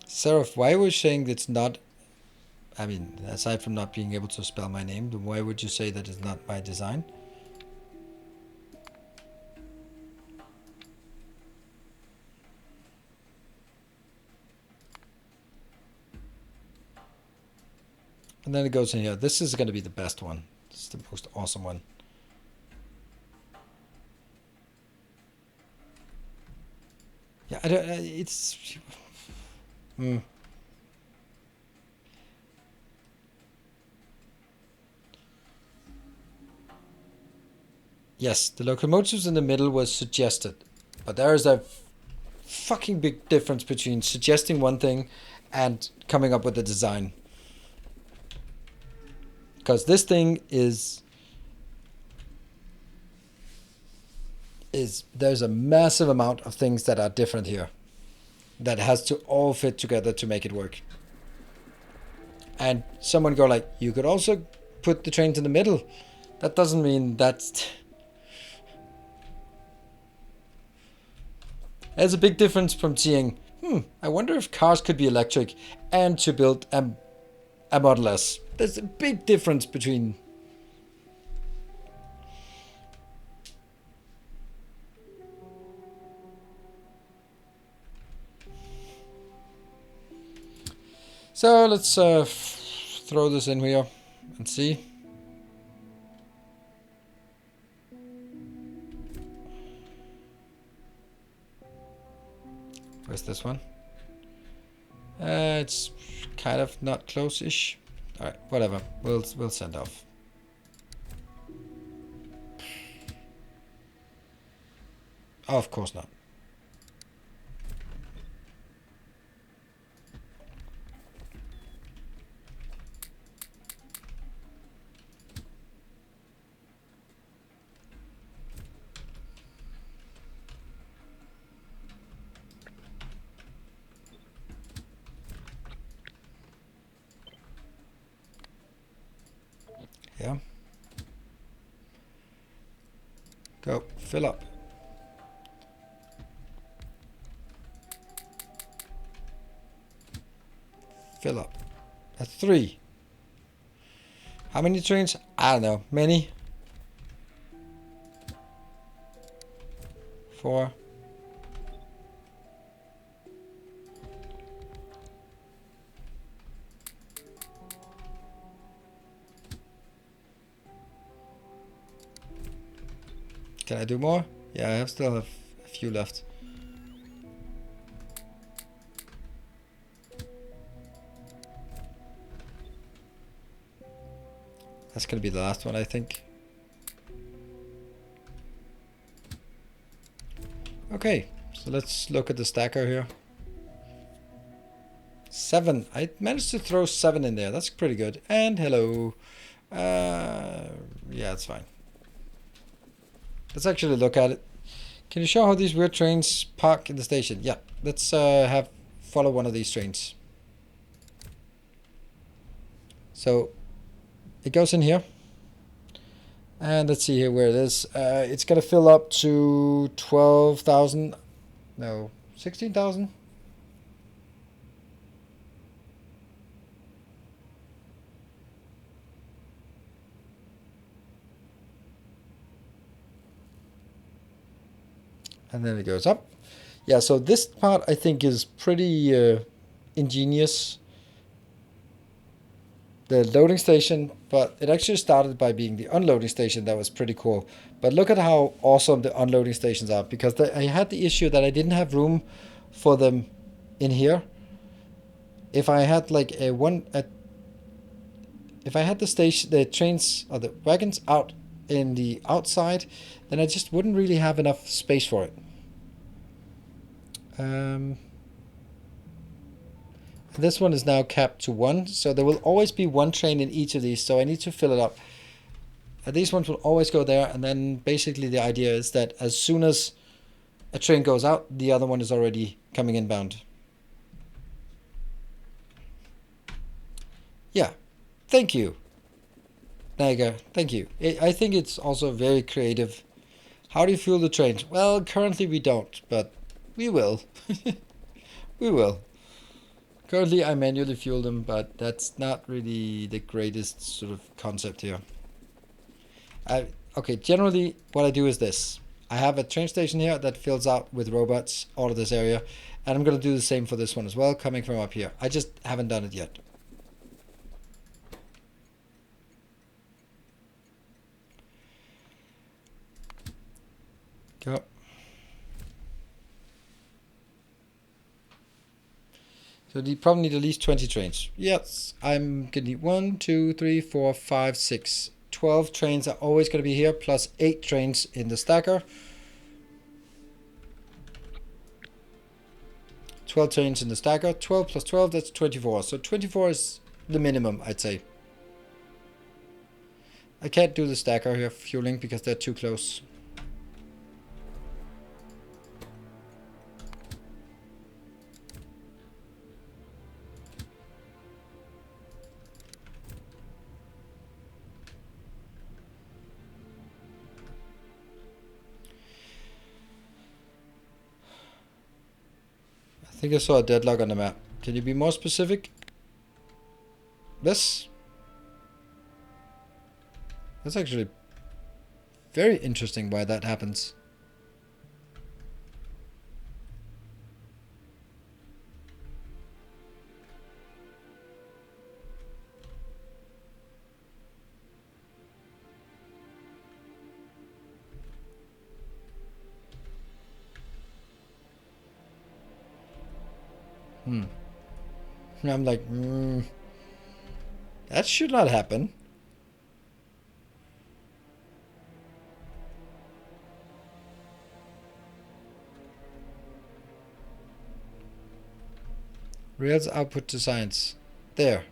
Seraph, why were you saying it's not... I mean, aside from not being able to spell my name, then why would you say that it's not my design? And then it goes in here. This is going to be the best one. It's the most awesome one. Yeah, I don't... it's... Yes, the locomotives in the middle was suggested. But there is a fucking big difference between suggesting one thing and coming up with a design. Because this thing is there's a massive amount of things that are different here that has to all fit together to make it work. And someone go like, you could also put the trains in the middle. That doesn't mean that's... There's a big difference from seeing, I wonder if cars could be electric, and to build a Model S. There's a big difference between... So let's throw this in here and see. Where's this one? It's kind of not close-ish. All right, whatever. We'll send off. Oh, of course not. Yeah. Go, fill up. Fill up. That's 3. How many trains? I don't know. Many? 4. Can I do more? Yeah, I still have a few left. That's gonna be the last one, I think. Okay, so let's look at the stacker here. 7. I managed to throw 7 in there. That's pretty good. And hello. Yeah, it's fine. Let's actually look at it. Can you show how these weird trains park in the station? Yeah, let's follow one of these trains. So it goes in here. And let's see here where it is. It's going to fill up to 12,000. No, 16,000. And then it goes up. Yeah, so this part I think is pretty ingenious. The loading station, but it actually started by being the unloading station. That was pretty cool. But look at how awesome the unloading stations are, because I had the issue that I didn't have room for them in here. If I had like if I had the trains or the wagons out in the outside, then I just wouldn't really have enough space for it. This one is now capped to 1, so there will always be 1 train in each of these, so I need to fill it up. These ones will always go there, and then basically the idea is that as soon as a train goes out, the other one is already coming inbound. Yeah, thank you, Naga, thank you. I think it's also very creative. How do you fuel the trains? Well, currently we don't, but we will. We will. Currently I manually fuel them, but that's not really the greatest sort of concept here. Okay, generally what I do is this. I have a train station here that fills out with robots all of this area, and I'm going to do the same for this one as well, coming from up here. I just haven't done it yet. Go. So you probably need at least 20 trains. Yes, I'm going to need 1, 2, 3, 4, 5, 6. 12 trains are always going to be here, plus 8 trains in the stacker. 12 trains in the stacker. 12 plus 12, that's 24. So 24 is the minimum, I'd say. I can't do the stacker here fueling because they're too close. I think I saw a deadlock on the map. Can you be more specific? This? That's actually very interesting why that happens. And I'm like, that should not happen. Rails output to science. There.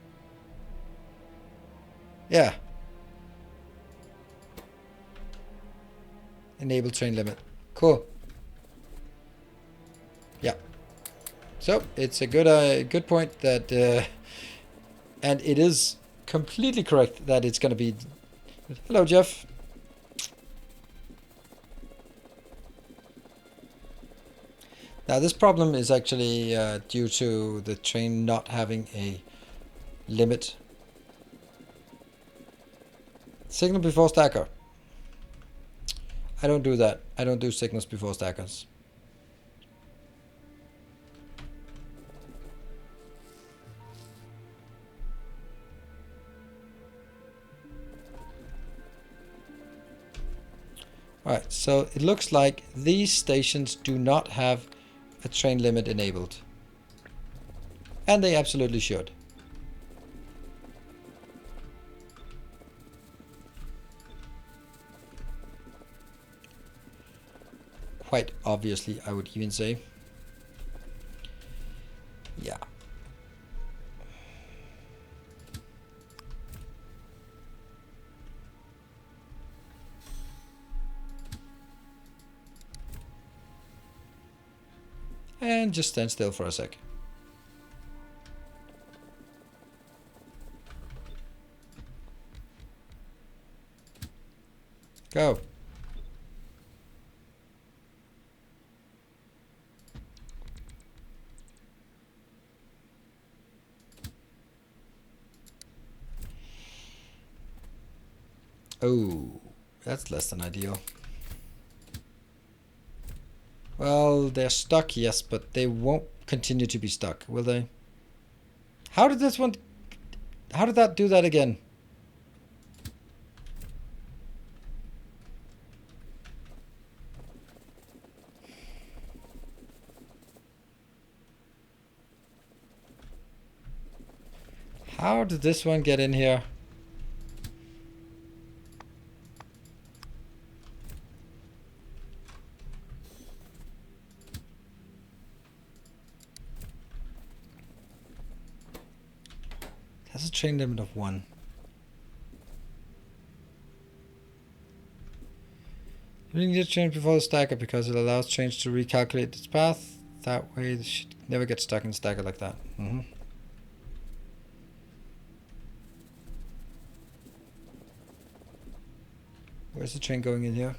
Yeah. Enable train limit. Cool. Yeah. So it's a good point that, and it is completely correct that it's going to be. Hello, Jeff. Now this problem is actually due to the train not having a limit. Signal before stacker. I don't do that. I don't do signals before stackers. Alright, so it looks like these stations do not have a train limit enabled. And they absolutely should. Quite obviously, I would even say. Yeah. And just stand still for a sec. Go. Oh, that's less than ideal. Well, they're stuck, yes, but they won't continue to be stuck, will they? How did this one... How did that do that again? How did this one get in here? It has a train limit of 1. You need to change before the stacker because it allows trains to recalculate its path. That way they should never get stuck in the stacker like that. Where's the train going in here?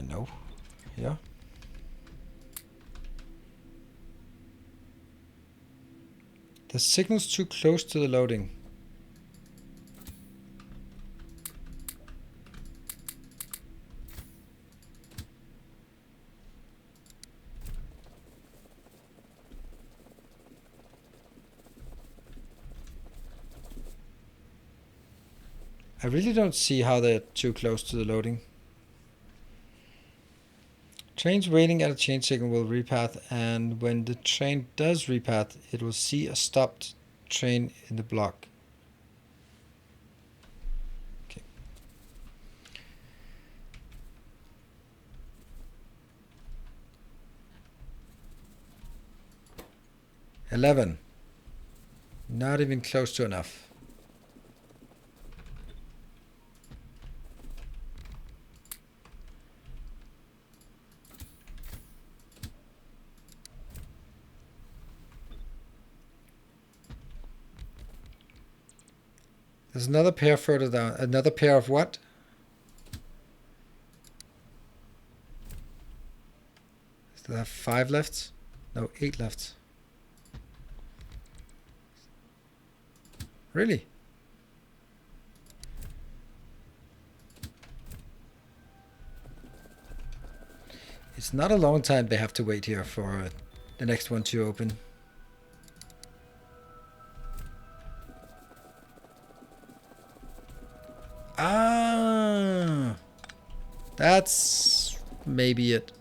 No. Yeah. The signal's too close to the loading. I really don't see how they're too close to the loading. Trains waiting at a change signal will repath, and when the train does repath, it will see a stopped train in the block. Okay. $11. Not even close to enough. There's another pair further down. Another pair of what? Still have 5 left? No, 8 left. Really? It's not a long time they have to wait here for the next one to open. Ah, that's maybe it.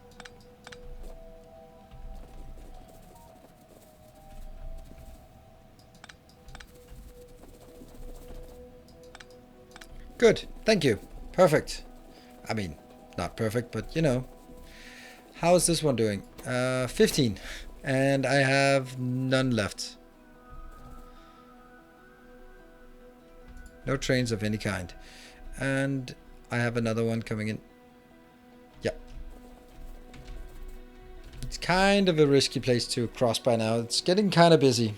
Good, thank you. Perfect. I mean, not perfect, but you know. How's this one doing? 15. And I have none left. No trains of any kind. And I have another one coming in. Yep. It's kind of a risky place to cross by now. It's getting kind of busy.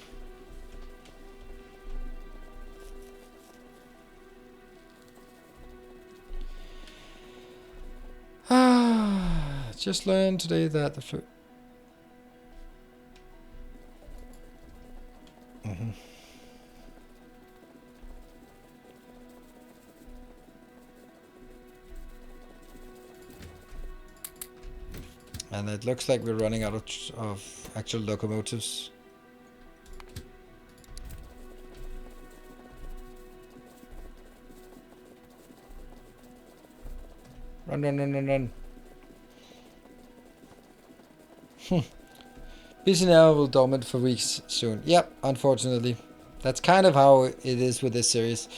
Just learned today that the flu... And it looks like we're running out of actual locomotives. Run, run, run, run, run. Busy now, will dormant for weeks soon. Yep, unfortunately. That's kind of how it is with this series.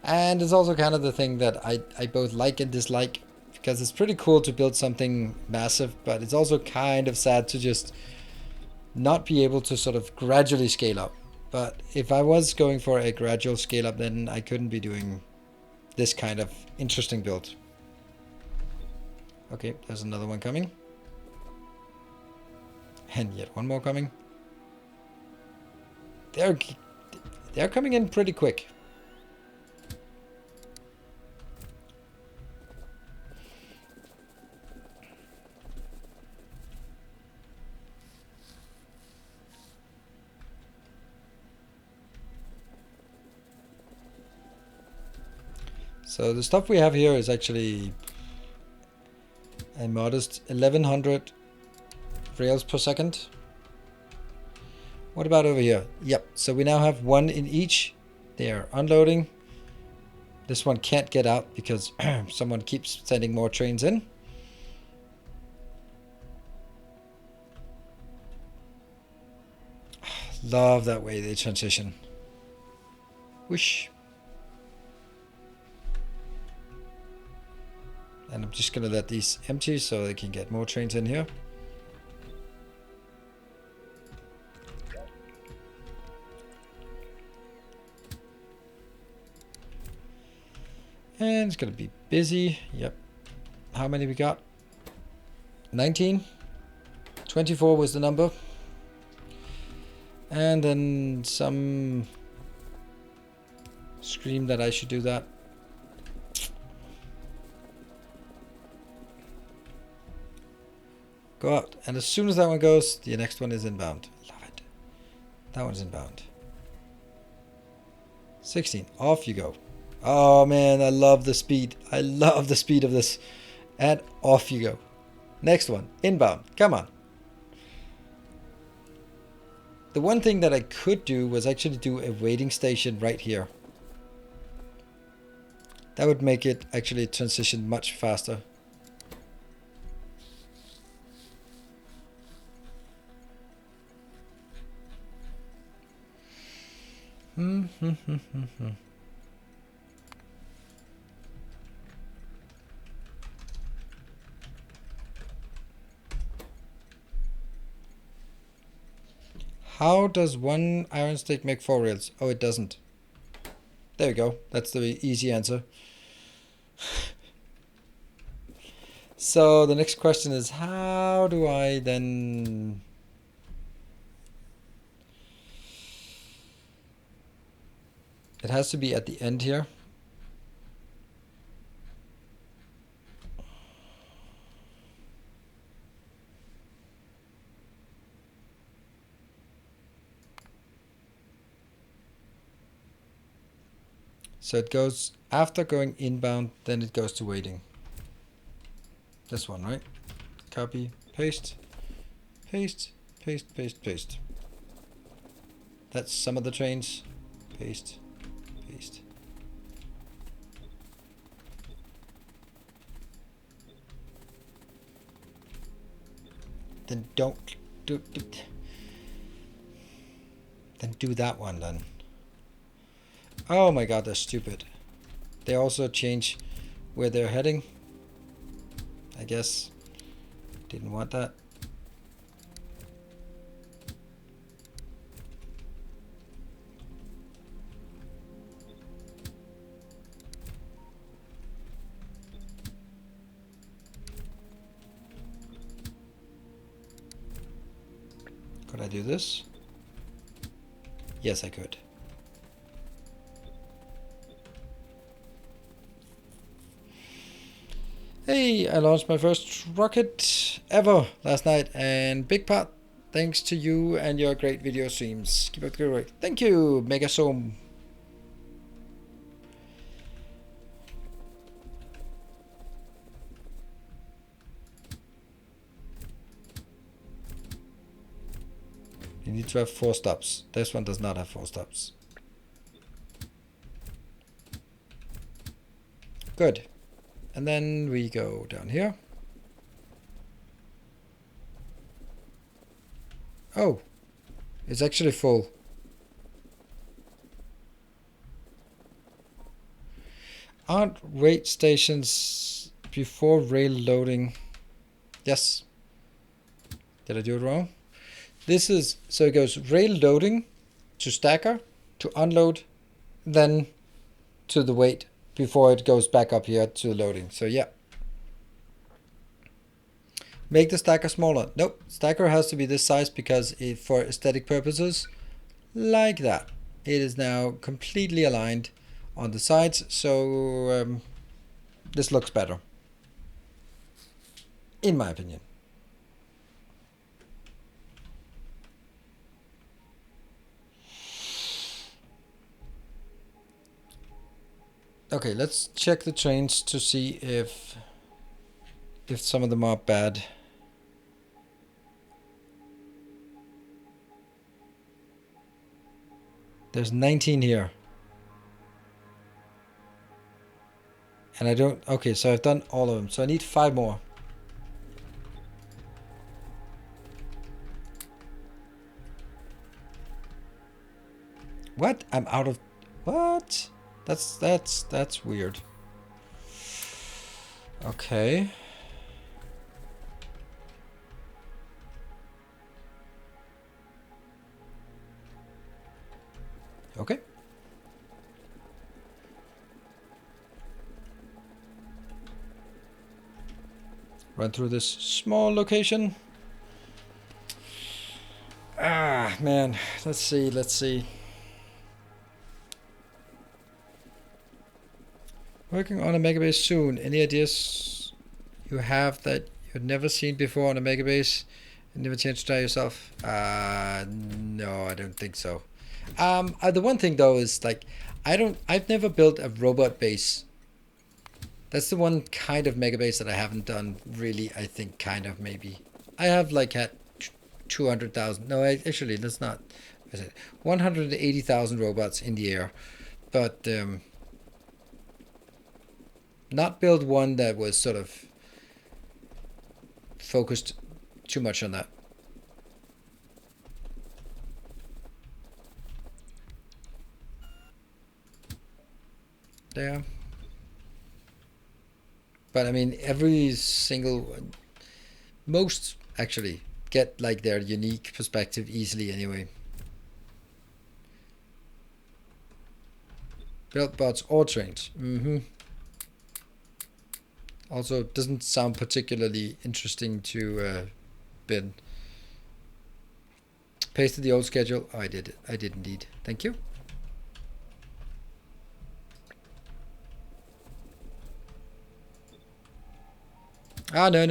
And it's also kind of the thing that I both like and dislike. Because it's pretty cool to build something massive, but it's also kind of sad to just not be able to sort of gradually scale up. But if I was going for a gradual scale up, then I couldn't be doing this kind of interesting build. Okay, there's another one coming. And yet one more coming. They're coming in pretty quick. So the stuff we have here is actually a modest 1100 rails per second. What about over here? Yep, so we now have one in each. They are unloading. This one can't get out because someone keeps sending more trains in. Love that way they transition. Whoosh. And I'm just gonna let these empty so they can get more trains in here. And it's gonna be busy. Yep. How many we got? 19. 24 was the number. And then some scream that I should do that. Go out. And as soon as that one goes, the next one is inbound. Love it. That one's inbound. 16. Off you go. Oh man, I love the speed. I love the speed of this. And off you go. Next one. Inbound. Come on. The one thing that I could do was actually do a waiting station right here. That would make it actually transition much faster. How does one iron stick make 4 rails? Oh, it doesn't. There we go. That's the easy answer. So the next question is, how do I then... It has to be at the end here. So it goes after going inbound, then it goes to waiting. This one, right? Copy, paste, paste, paste, paste, paste. That's some of the trains. Paste, paste. Then don't do. Then do that one then. Oh my god, they're stupid. They also change where they're heading. I guess didn't want that. Could I do this? Yes, I could. Hey, I launched my first rocket ever last night, and big part thanks to you and your great video streams. Keep up the good work. Thank you, Megabase. You need to have 4 stops. This one does not have 4 stops. Good. And then we go down here. Oh, it's actually full. Aren't wait stations before rail loading? Yes. Did I do it wrong? This is, so it goes rail loading to stacker, to unload, then to the wait before it goes back up here to loading. So yeah. Make the stacker smaller. Nope, stacker has to be this size because for aesthetic purposes, like that. It is now completely aligned on the sides, so this looks better, in my opinion. Okay, let's check the trains to see if some of them are bad. There's 19 here. And I don't... Okay, so I've done all of them. So I need 5 more. What? I'm out of... What? That's weird. Okay. Okay. Run through this small location. Ah, man. Let's see. Working on a Megabase soon. Any ideas you have that you've never seen before on a Megabase and never changed to try yourself? No, I don't think so. The one thing though is like, I've never built a robot base. That's the one kind of Megabase that I haven't done really, I think, kind of, maybe. I have like had 200,000, no, actually, that's not, 180,000 robots in the air, but not build one that was sort of focused too much on that. There. But I mean, every single, most actually get like their unique perspective easily anyway. Build bots or trains. Also, doesn't sound particularly interesting to bin. Pasted the old schedule. Oh, I did. I did indeed. Thank you. Ah, no.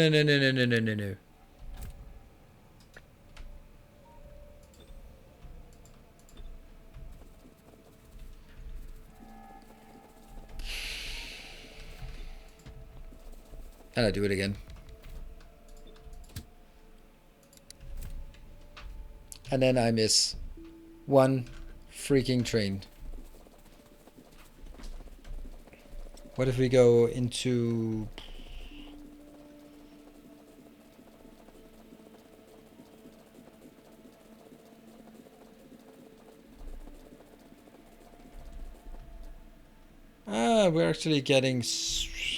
And I do it again. And then I miss one freaking train. What if we go into... we're actually getting...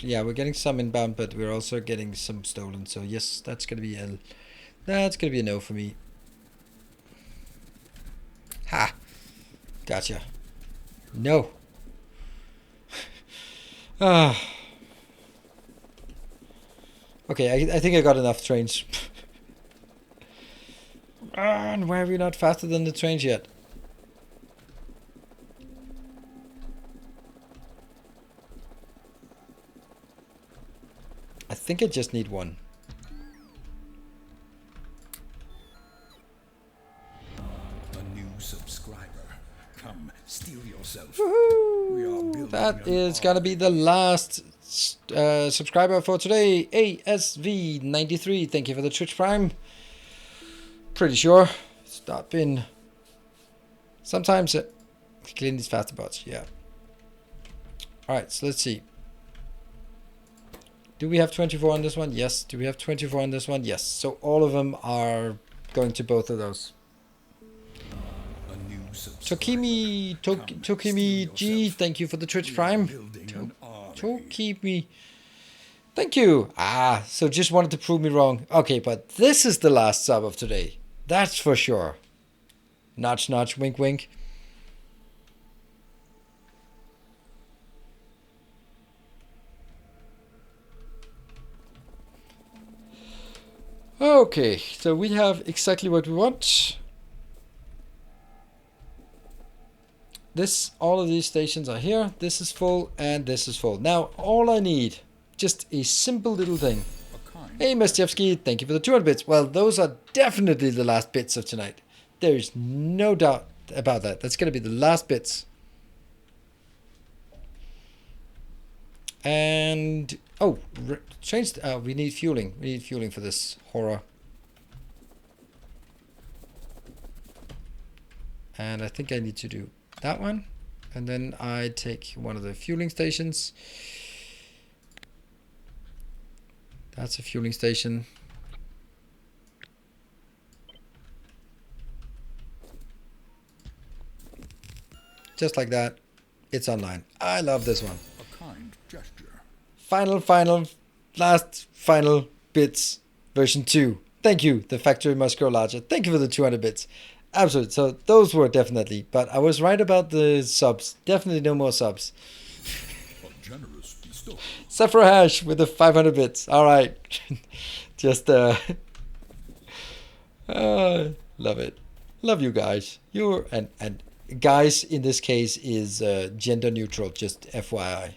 Yeah, we're getting some inbound, but we're also getting some stolen. So yes, that's gonna be a no for me. Ha! Gotcha. No. Okay, I think I got enough trains. And why are we not faster than the trains yet? I think I just need one. A new subscriber. Come, steal yourself. Woohoo! That is gonna be the last subscriber for today. ASV93. Thank you for the Twitch Prime. Pretty sure it's not been. Sometimes clean these faster bots. Yeah. All right. So let's see. Do we have 24 on this one? Yes. Do we have 24 on this one? Yes. So all of them are going to both of those. Tokimi G, thank you for the Twitch Prime. Building an army. Tokimi. Thank you. Ah, so just wanted to prove me wrong. Okay, but this is the last sub of today. That's for sure. Notch, notch, wink, wink. Okay, so we have exactly what we want. All of these stations are here. This is full and this is full. Now, all I need, just a simple little thing. Hey, Mestievsky, thank you for the 200 bits. Well, those are definitely the last bits of tonight. There's no doubt about that. That's going to be the last bits. And, oh, changed. We need fueling. We need fueling for this horror. And I think I need to do that one. And then I take one of the fueling stations. That's a fueling station. Just like that. It's online. I love this one. A kind gesture. Final, last final bits version 2. Thank you. The factory must grow larger. Thank you for the 200 bits. Absolutely. So those were definitely, but I was right about the subs. Definitely no more subs. Generous bestow. Sephora Hash with the 500 bits. All right. Just love it. Love you guys. You're and guys in this case is gender neutral, just FYI.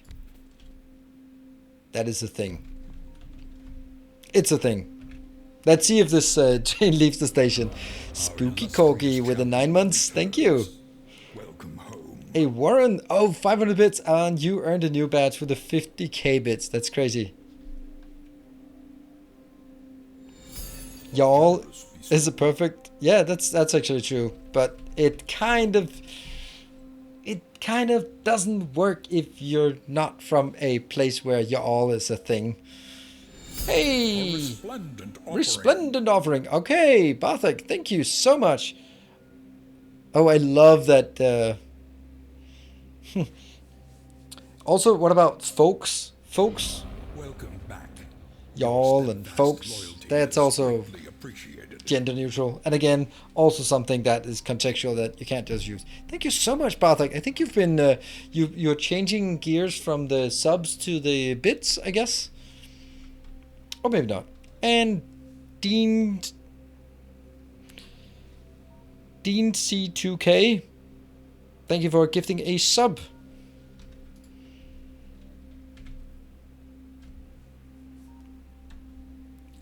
That is a thing. It's a thing. Let's see if this train leaves the station. Spooky Corgi with the 9 months. Thank you. Welcome home. Hey, Warren. Oh, 500 bits. And you earned a new badge with the 50k bits. That's crazy. Y'all is a perfect. Yeah, that's actually true. But it kind of doesn't work if you're not from a place where y'all is a thing. Hey! Resplendent offering. Okay, Barthik, thank you so much. Oh, I love that. Also, what about folks? Folks? Welcome back. Y'all and folks. That's also gender neutral. And again, also something that is contextual that you can't just use. Thank you so much, Barthik. I think you've been you're changing gears from the subs to the bits, I guess. Or maybe not. And Dean C2K, thank you for gifting a sub.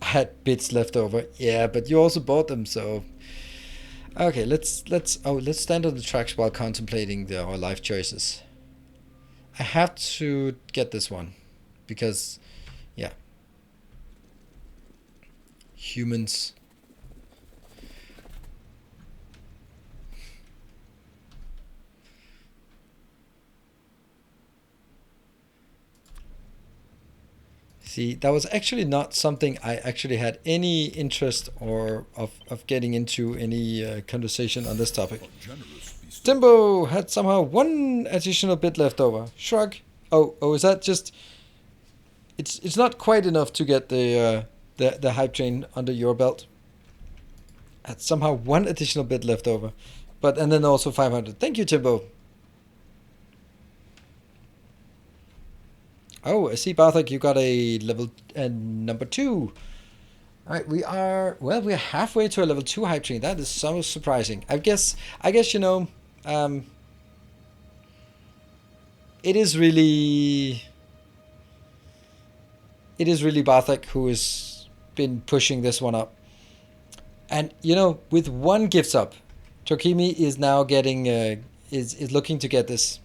I had bits left over. Yeah, but you also bought them, so okay, let's stand on the tracks while contemplating our life choices. I have to get this one because yeah. Humans. See, that was actually not something I actually had any interest or of getting into any conversation on this topic. Timbo had somehow 1 additional bit left over. Shrug. Oh, is that just? It's not quite enough to get the hype train under your belt. Had somehow 1 additional bit left over, and then also 500. Thank you, Timbo. Oh, I see, Barthik, you got a level number 2. All right, we're halfway to a level 2 hype train. That is so surprising. I guess you know, it is really Barthik who has been pushing this one up. And you know, with 1 gift sub, Tokimi is now getting is looking to get this.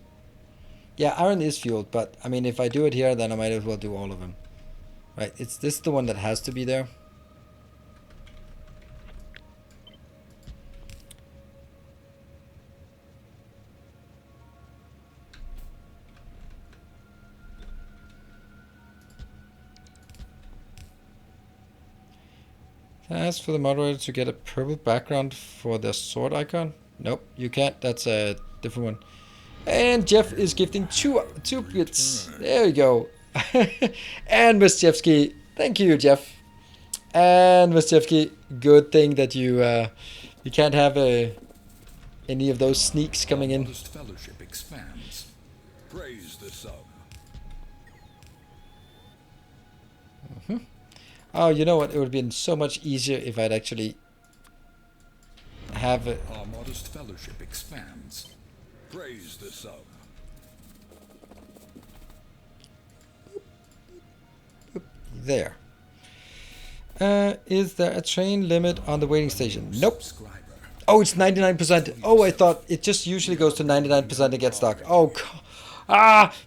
Yeah, Iron is fueled, but I mean, if I do it here, then I might as well do all of them. Right? It's this the one that has to be there. Ask for the moderator to get a purple background for their sword icon. Nope, you can't. That's a different one. And Jeff is gifting two bits. There we go. And Mischevsky, thank you, Jeff. And Mischevsky, good thing that you can't have any of those sneaks coming in. Modest fellowship expands. Praise the sum. Oh, you know what? It would have been so much easier if I'd actually have it. Our modest fellowship expands. Praise the sum. There. Is there a train limit on the waiting station? Nope. Subscriber. Oh, it's 99%. Oh, I thought it just usually goes to 99% and gets stuck. Oh,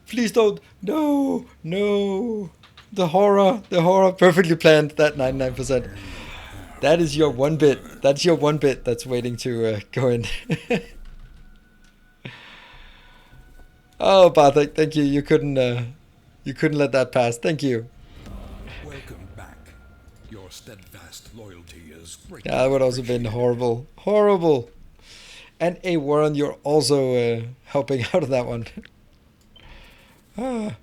please don't. No, no. The horror, perfectly planned, that 99%. That is your one bit. That's your one bit that's waiting to go in. Oh, Bartek, thank you. You couldn't let that pass. Thank you. Welcome back. Your steadfast loyalty is greatly Yeah, that would also been horrible. Horrible. And A. Warren, you're also helping out of that one. Our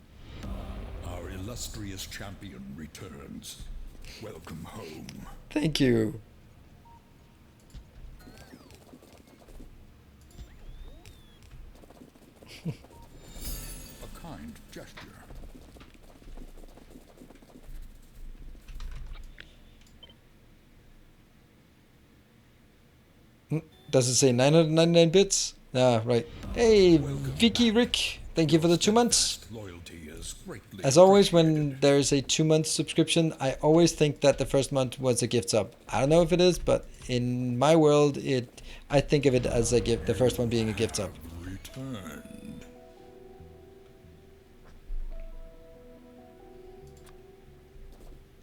illustrious champion returns. Welcome home. Thank you. A kind gesture. Does it say 999 bits? Ah, right. Hey, Vicky Rick, thank you for the 2 months. Loyalty is greatly As always, when appreciated. there is a 2 month subscription, I always think that the first month was a gift sub. I don't know if it is, but in my world, I think of it as a gift. The first one being a gift sub. Returned.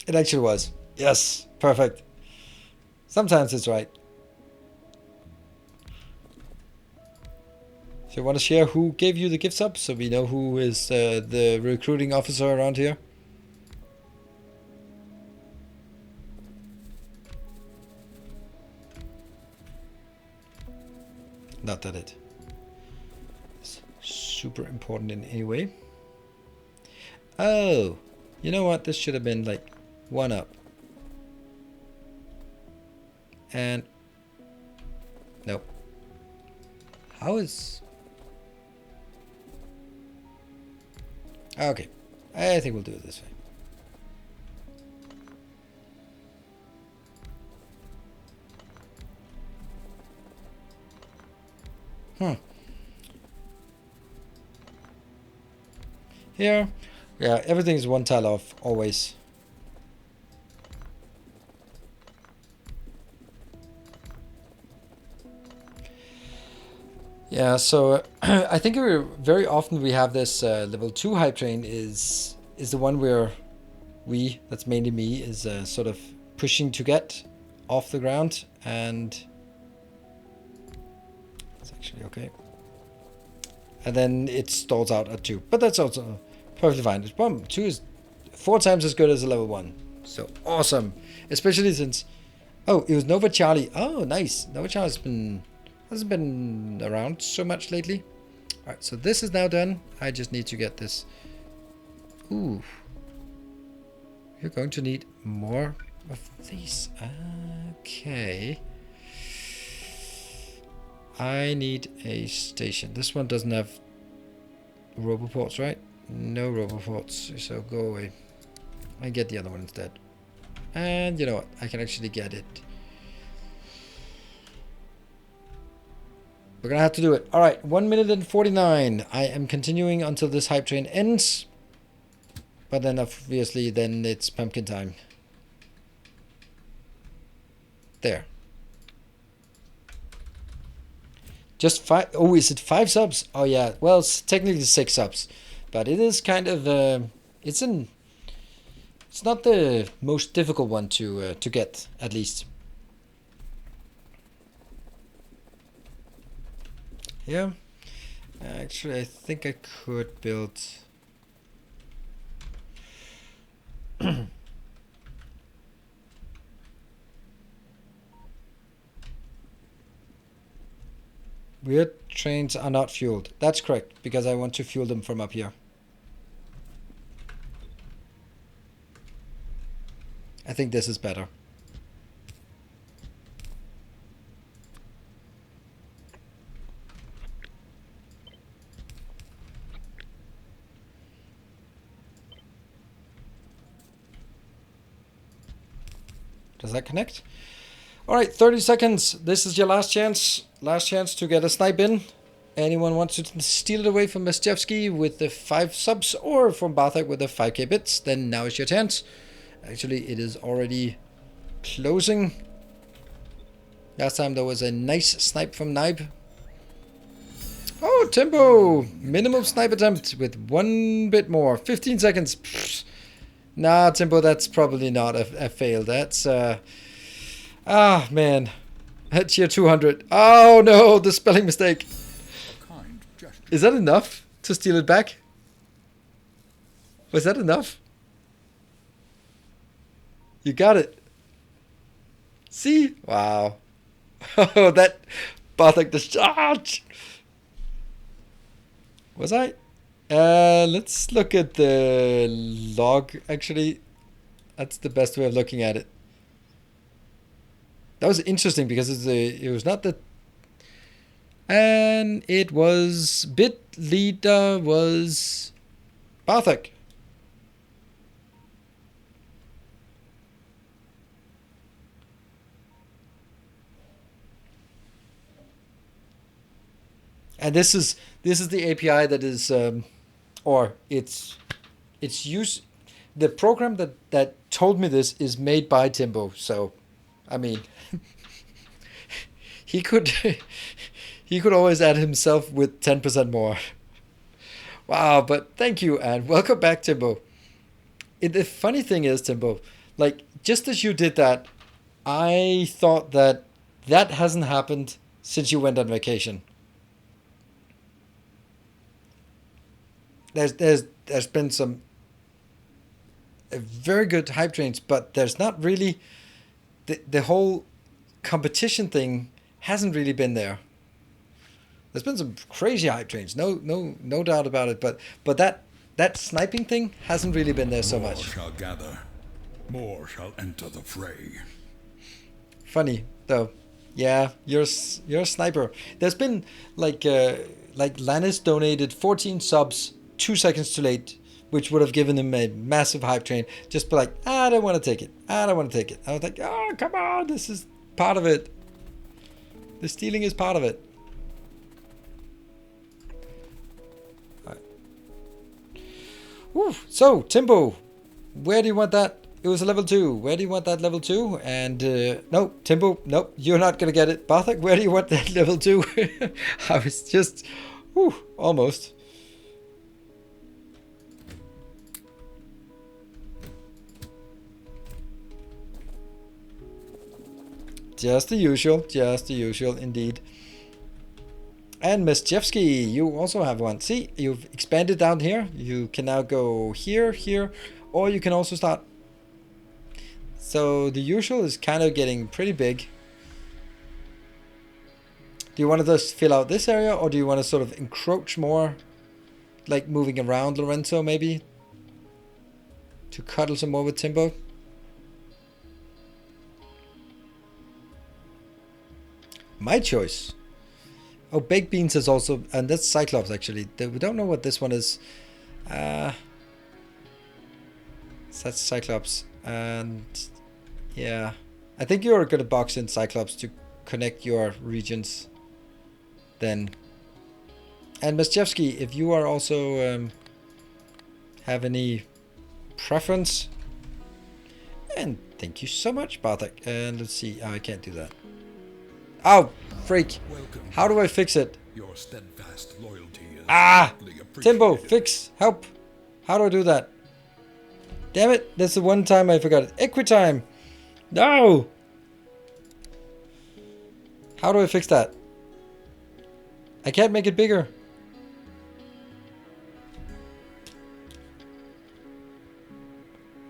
It actually was. Yes, perfect. Sometimes it's right. So you want to share who gave you the gift sub, so we know who is the recruiting officer around here? Not that it's super important in any way. Oh, you know what? This should have been like 1 up. And nope. How is... Okay, I think we'll do it this way. Here, yeah, everything is 1 tile off, always. Yeah, so I think very often we have this level 2 hype train is the one where that's mainly me, is sort of pushing to get off the ground, and it's actually okay. And then it stalls out at 2, but that's also perfectly fine. It's 2 is 4 times as good as a level 1, so awesome. Especially since, oh, it was Nova Charlie. Oh, nice. Nova Charlie's hasn't been around so much lately. All right, so this is now done. I just need to get this. Ooh, you're going to need more of these. Okay. I need a station. This one doesn't have roboports, right? No roboports, so go away. I get the other one instead. And you know what? I can actually get it. We're gonna have to do it. All right, 1 minute and 49. I am continuing until this hype train ends. But then obviously then it's pumpkin time. There. Just 5. Oh, is it 5 subs? Oh yeah. Well, it's technically 6 subs, but it is kind of it's not the most difficult one to get, at least. Yeah. Actually, I think I could build. Weird trains are not fueled. That's correct, because I want to fuel them from up here. I think this is better. Does that connect? All right, 30 seconds. This is your last chance. Last chance to get a snipe in. Anyone wants to steal it away from Mestevsky with the 5 subs or from Bartek with the 5k bits, then now is your chance. Actually, it is already closing. Last time there was a nice snipe from Nibe. Oh, Timbo! Minimum snipe attempt with 1 bit more. 15 seconds. Pfft. Nah, Timbo, that's probably not a fail. That's, man. That's your 200. Oh, no, the spelling mistake. Is that enough to steal it back? Was that enough? You got it. See? Wow. Oh, that Bartek discharge. Was I? Let's look at the log, actually. That's the best way of looking at it. That was interesting because it was not the... And it was... Bit leader was... Bartek. And this is the API that is... or it's used... The program that told me this is made by Timbo, so... I mean... he could... he could always add himself with 10% more. Wow, but thank you, and welcome back, Timbo. The funny thing is, Timbo, like, just as you did that, I thought that hasn't happened since you went on vacation. There's been some very good hype trains, but there's not really... The whole competition thing hasn't really been there. There's been some crazy hype trains, no doubt about it. But that sniping thing hasn't really been there so much. More shall gather, more shall enter the fray. Funny though, yeah, you're a sniper. There's been like Lannis donated 14 subs 2 seconds too late, which would have given him a massive hype train. Just be like, I don't want to take it. I don't want to take it. I was like, oh come on, this is part of it. The stealing is part of it. Woo. So, Timbo, where do you want that? It was a level 2. Where do you want that level 2? And, no, Timbo, nope, you're not going to get it. Bartek, where do you want that level 2? I was just, almost. Just the usual, indeed. And Mestevsky, you also have one. See, you've expanded down here. You can now go here, or you can also start. So the usual is kind of getting pretty big. Do you want to just fill out this area, or do you want to sort of encroach more? Like moving around Lorenzo, maybe? To cuddle some more with Timbo? My choice. Oh, Baked Beans is also... And that's Cyclops, actually. We don't know what this one is. So that's Cyclops. And... yeah. I think you're going to box in Cyclops to connect your regions. Then. And Mestevsky, if you are also... have any preference... And thank you so much, Bartek. And let's see. Oh, I can't do that. Oh, freak. How do I fix it? Your steadfast loyalty is Timbo, fix, help. How do I do that? Damn it, that's the one time I forgot it. Equitime. No. How do I fix that? I can't make it bigger.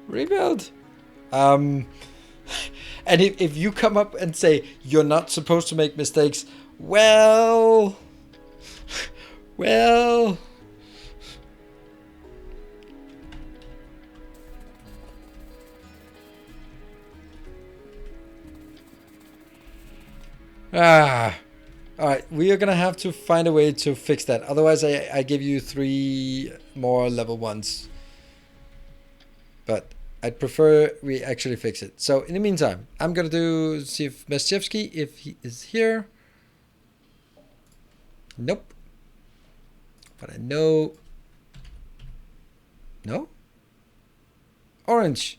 Rebuild. And if you come up and say, you're not supposed to make mistakes, well, Well... Alright, we are gonna have to find a way to fix that. Otherwise, I give you 3 more level 1s. But I'd prefer we actually fix it. So in the meantime, I'm gonna see if Meshchevsky, if he is here. Nope. But I know... No? Orange.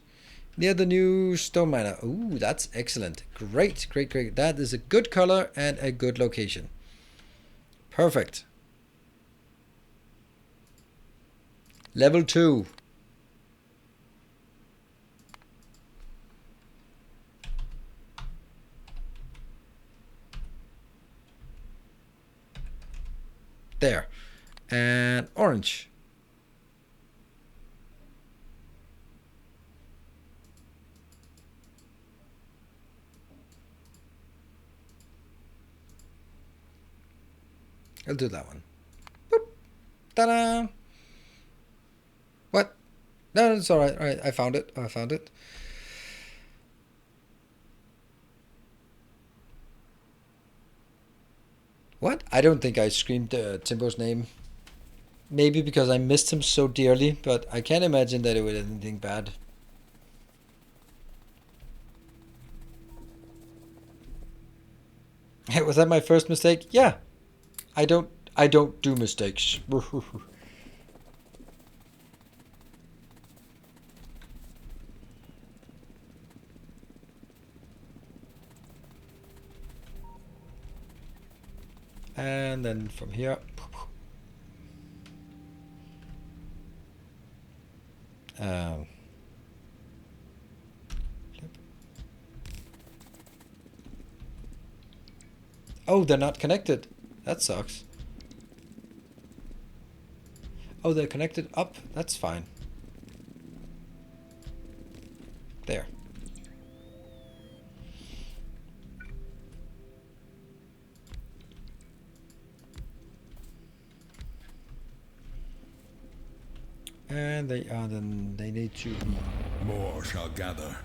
Near the new stone miner. Ooh, that's excellent. Great, great, great. That is a good color and a good location. Perfect. Level 2. There. And orange. I'll do that one. Boop. Ta-da! What? No, it's alright. Alright, I found it. I found it. What? I don't think I screamed Timbo's name. Maybe because I missed him so dearly, but I can't imagine that it was anything bad. Hey, was that my first mistake? Yeah. I don't do mistakes. And then from here. Oh, they're not connected. That sucks. Oh, they're connected up. That's fine. There. And then they need to... More shall gather.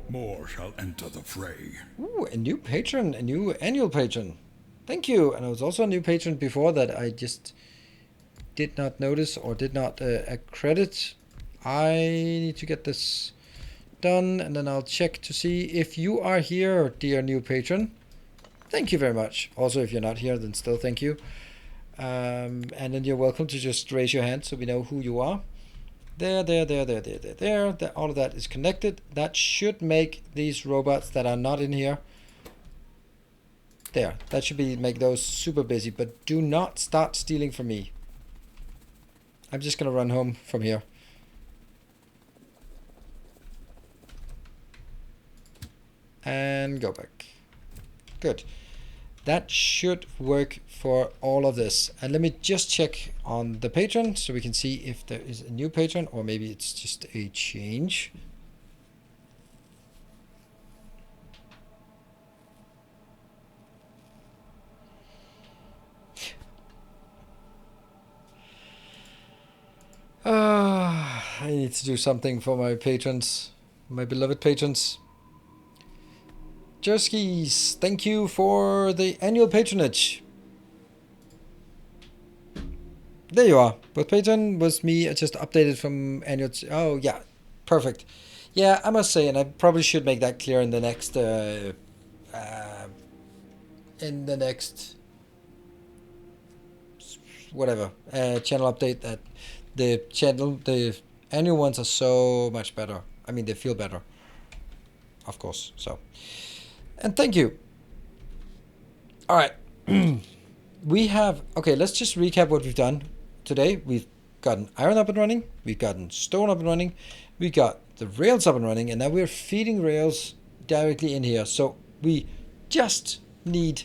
More shall enter the fray. Ooh, a new patron, a new annual patron. Thank you. And I was also a new patron before that I just did not notice or did not accredit. I need to get this done and then I'll check to see if you are here, dear new patron. Thank you very much. Also, if you're not here, then still thank you. And then you're welcome to just raise your hand so we know who you are. There. All of that is connected. That should make these robots that are not in here. There. That should make those super busy. But do not start stealing from me. I'm just going to run home from here. And go back. Good. That should work for all of this. And let me just check on the patron so we can see if there is a new patron or maybe it's just a change. I need to do something for my patrons, my beloved patrons. Jerskis, thank you for the annual patronage. There you are. Both patron was me. I just updated from annual. Oh yeah, perfect. Yeah, I must say, and I probably should make that clear in the next whatever channel update, that the annual ones are so much better. I mean, they feel better, of course. So. And thank you. All right. We have... Okay, let's just recap what we've done today. We've gotten iron up and running. We've gotten stone up and running. We got the rails up and running. And now we're feeding rails directly in here. So we just need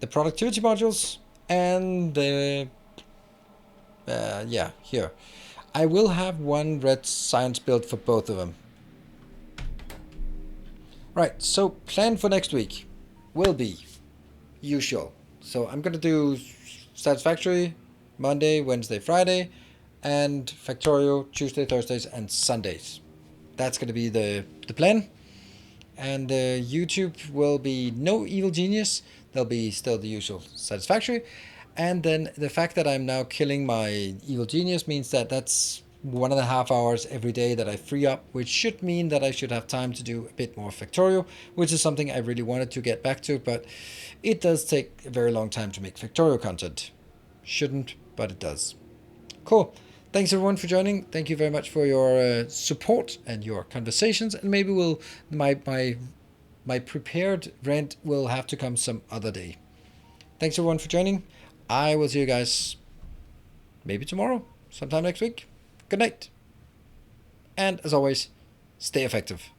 the productivity modules and the... yeah, here. I will have one red science build for both of them. Right, so plan for next week will be usual. So I'm gonna do Satisfactory Monday, Wednesday, Friday, and Factorio Tuesday, Thursdays, and Sundays. That's gonna be the plan. And YouTube will be no evil genius. There'll be still the usual Satisfactory. And then the fact that I'm now killing my evil genius means that that's 1.5 hours every day that I free up, which should mean that I should have time to do a bit more Factorio, which is something I really wanted to get back to, but it does take a very long time to make Factorio content. Shouldn't, but it does. Cool. Thanks everyone for joining. Thank you very much for your support and your conversations. And maybe my prepared rant will have to come some other day. Thanks everyone for joining. I will see you guys maybe tomorrow, sometime next week. Good night. And as always, stay effective.